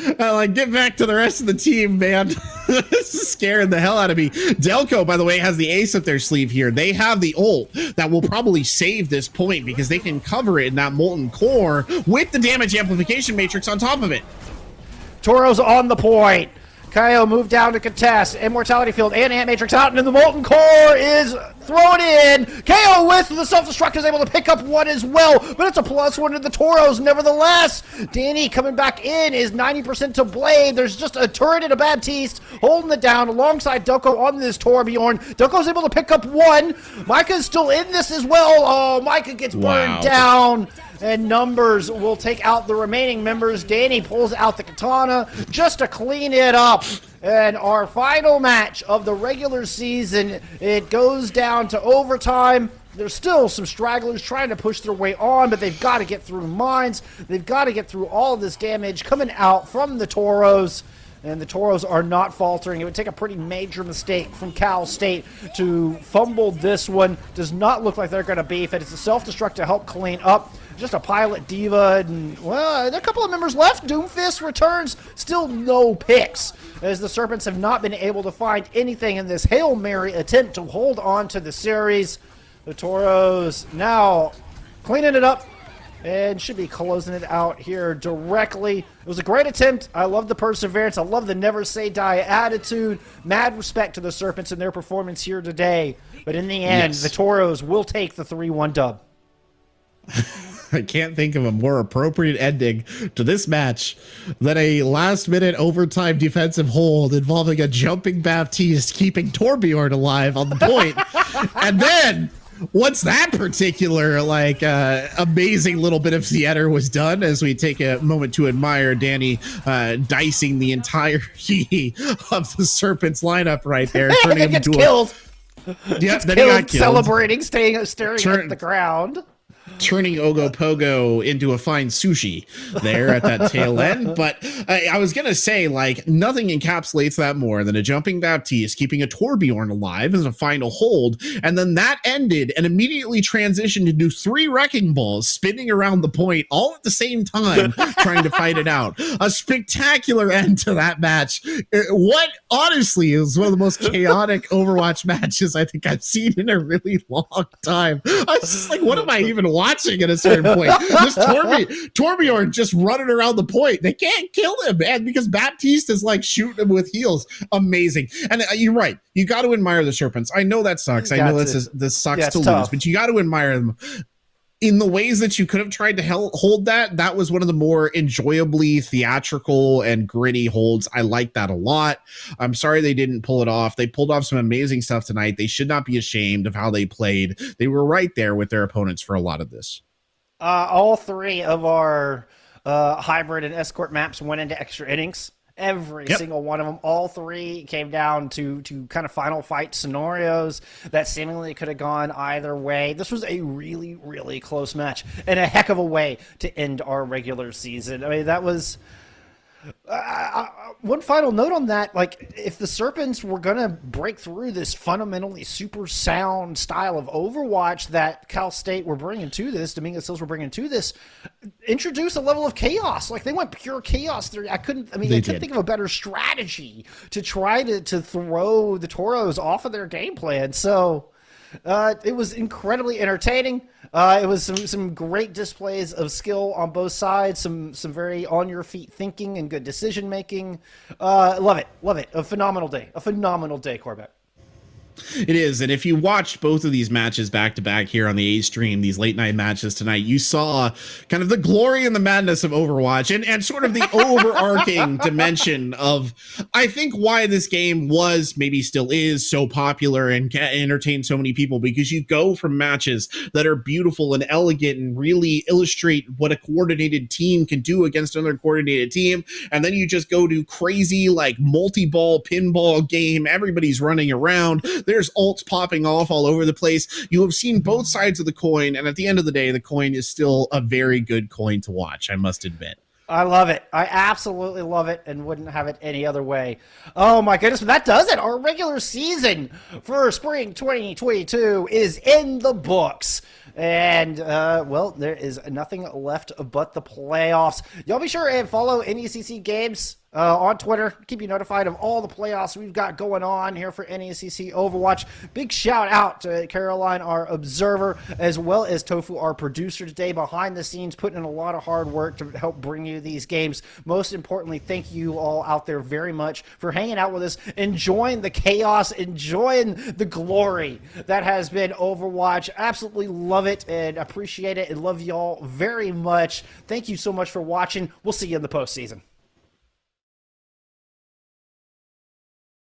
Get back to the rest of the team, man. This is scaring the hell out of me. Delco, by the way, has the ace up their sleeve here. They have the ult that will probably save this point because they can cover it in that Molten Core with the damage amplification matrix on top of it. Toros on the point. Kaio moved down to contest. Immortality Field and Ant Matrix out, and then the Molten Core is thrown in. KO with the self-destruct is able to pick up one as well, but it's a +1 to the Toros nevertheless. Danny coming back in is 90% to blade. There's just a turret and a Baptiste holding it down alongside Doko on this Torbjorn. Doko's able to pick up one. Micah's still in this as well. Oh, Micah gets burned down. And Numbers will take out the remaining members. Danny pulls out the katana just to clean it up. And our final match of the regular season, it goes down to overtime. There's still some stragglers trying to push their way on, but they've got to get through mines. They've got to get through all of this damage coming out from the Toros. And the Toros are not faltering. It would take a pretty major mistake from Cal State to fumble this one. Does not look like they're going to beef it. It's a self-destruct to help clean up. just a pilot diva, and well, there are a couple of members left. Doomfist returns, still no picks, as the Serpents have not been able to find anything in this Hail Mary attempt to hold on to the series. The Toros now cleaning it up and should be closing it out here directly. It was a great attempt. I love the perseverance. I love the never say die attitude. Mad respect to the Serpents and their performance here today. But in the end, the Toros will take the 3-1 dub. I can't think of a more appropriate ending to this match than a last-minute overtime defensive hold involving a jumping Baptiste keeping Torbjorn alive on the point. And then, once that particular, amazing little bit of theater was done, as we take a moment to admire Danny dicing the entirety of the Serpents lineup right there, turning him into killed. Yep, then he got killed. Celebrating, staring at the ground. Turning Ogopogo into a fine sushi there at that tail end. But I was going to say, nothing encapsulates that more than a jumping Baptiste keeping a Torbjorn alive as a final hold. And then that ended and immediately transitioned into 3 wrecking balls spinning around the point all at the same time, trying to fight it out. A spectacular end to that match. What honestly is one of the most chaotic Overwatch matches I think I've seen in a really long time. I was just like, what am I even watching at a certain point? Just Torbjorn just running around the point. They can't kill him, man, because Baptiste is shooting him with heals. Amazing. And you're right. You got to admire the Serpents. I know that sucks. I know this sucks to lose, but you got to admire them. In the ways that you could have tried to hold that was one of the more enjoyably theatrical and gritty holds. I like that a lot. I'm sorry they didn't pull it off. They pulled off some amazing stuff tonight. They should not be ashamed of how they played. They were right there with their opponents for a lot of this. All 3 of our hybrid and escort maps went into extra innings. Every single one of them, all 3 came down to kind of final fight scenarios that seemingly could have gone either way. This was a really, really close match and a heck of a way to end our regular season. I mean, that was... one final note on that, if the Serpents were going to break through this fundamentally super sound style of Overwatch that Cal State were bringing to this, Dominguez Hills were bringing to this, introduce a level of chaos. They went pure chaos there. I couldn't think of a better strategy to try to throw the Toros off of their game plan. So it was incredibly entertaining. It was some great displays of skill on both sides, some very on your feet thinking and good decision making. Love it. A phenomenal day, Corbett. It is. And if you watched both of these matches back to back here on the A stream, these late night matches tonight, you saw kind of the glory and the madness of Overwatch and sort of the overarching dimension of, I think, why this game was, maybe still is, so popular and entertain so many people, because you go from matches that are beautiful and elegant and really illustrate what a coordinated team can do against another coordinated team. And then you just go to crazy, multi-ball pinball game. Everybody's running around. There's ults popping off all over the place. You have seen both sides of the coin, and at the end of the day, the coin is still a very good coin to watch, I must admit. I love it. I absolutely love it and wouldn't have it any other way. Oh my goodness, but that does it. Our regular season for spring 2022 is in the books. And, there is nothing left but the playoffs. Y'all be sure and follow NECC Games on Twitter. Keep you notified of all the playoffs we've got going on here for NECC Overwatch. Big shout out to Caroline, our observer, as well as Tofu, our producer today, behind the scenes, putting in a lot of hard work to help bring you these games. Most importantly, thank you all out there very much for hanging out with us, enjoying the chaos, enjoying the glory that has been Overwatch. Absolutely love it and appreciate it and love y'all very much. Thank you so much for watching. We'll see you in the postseason.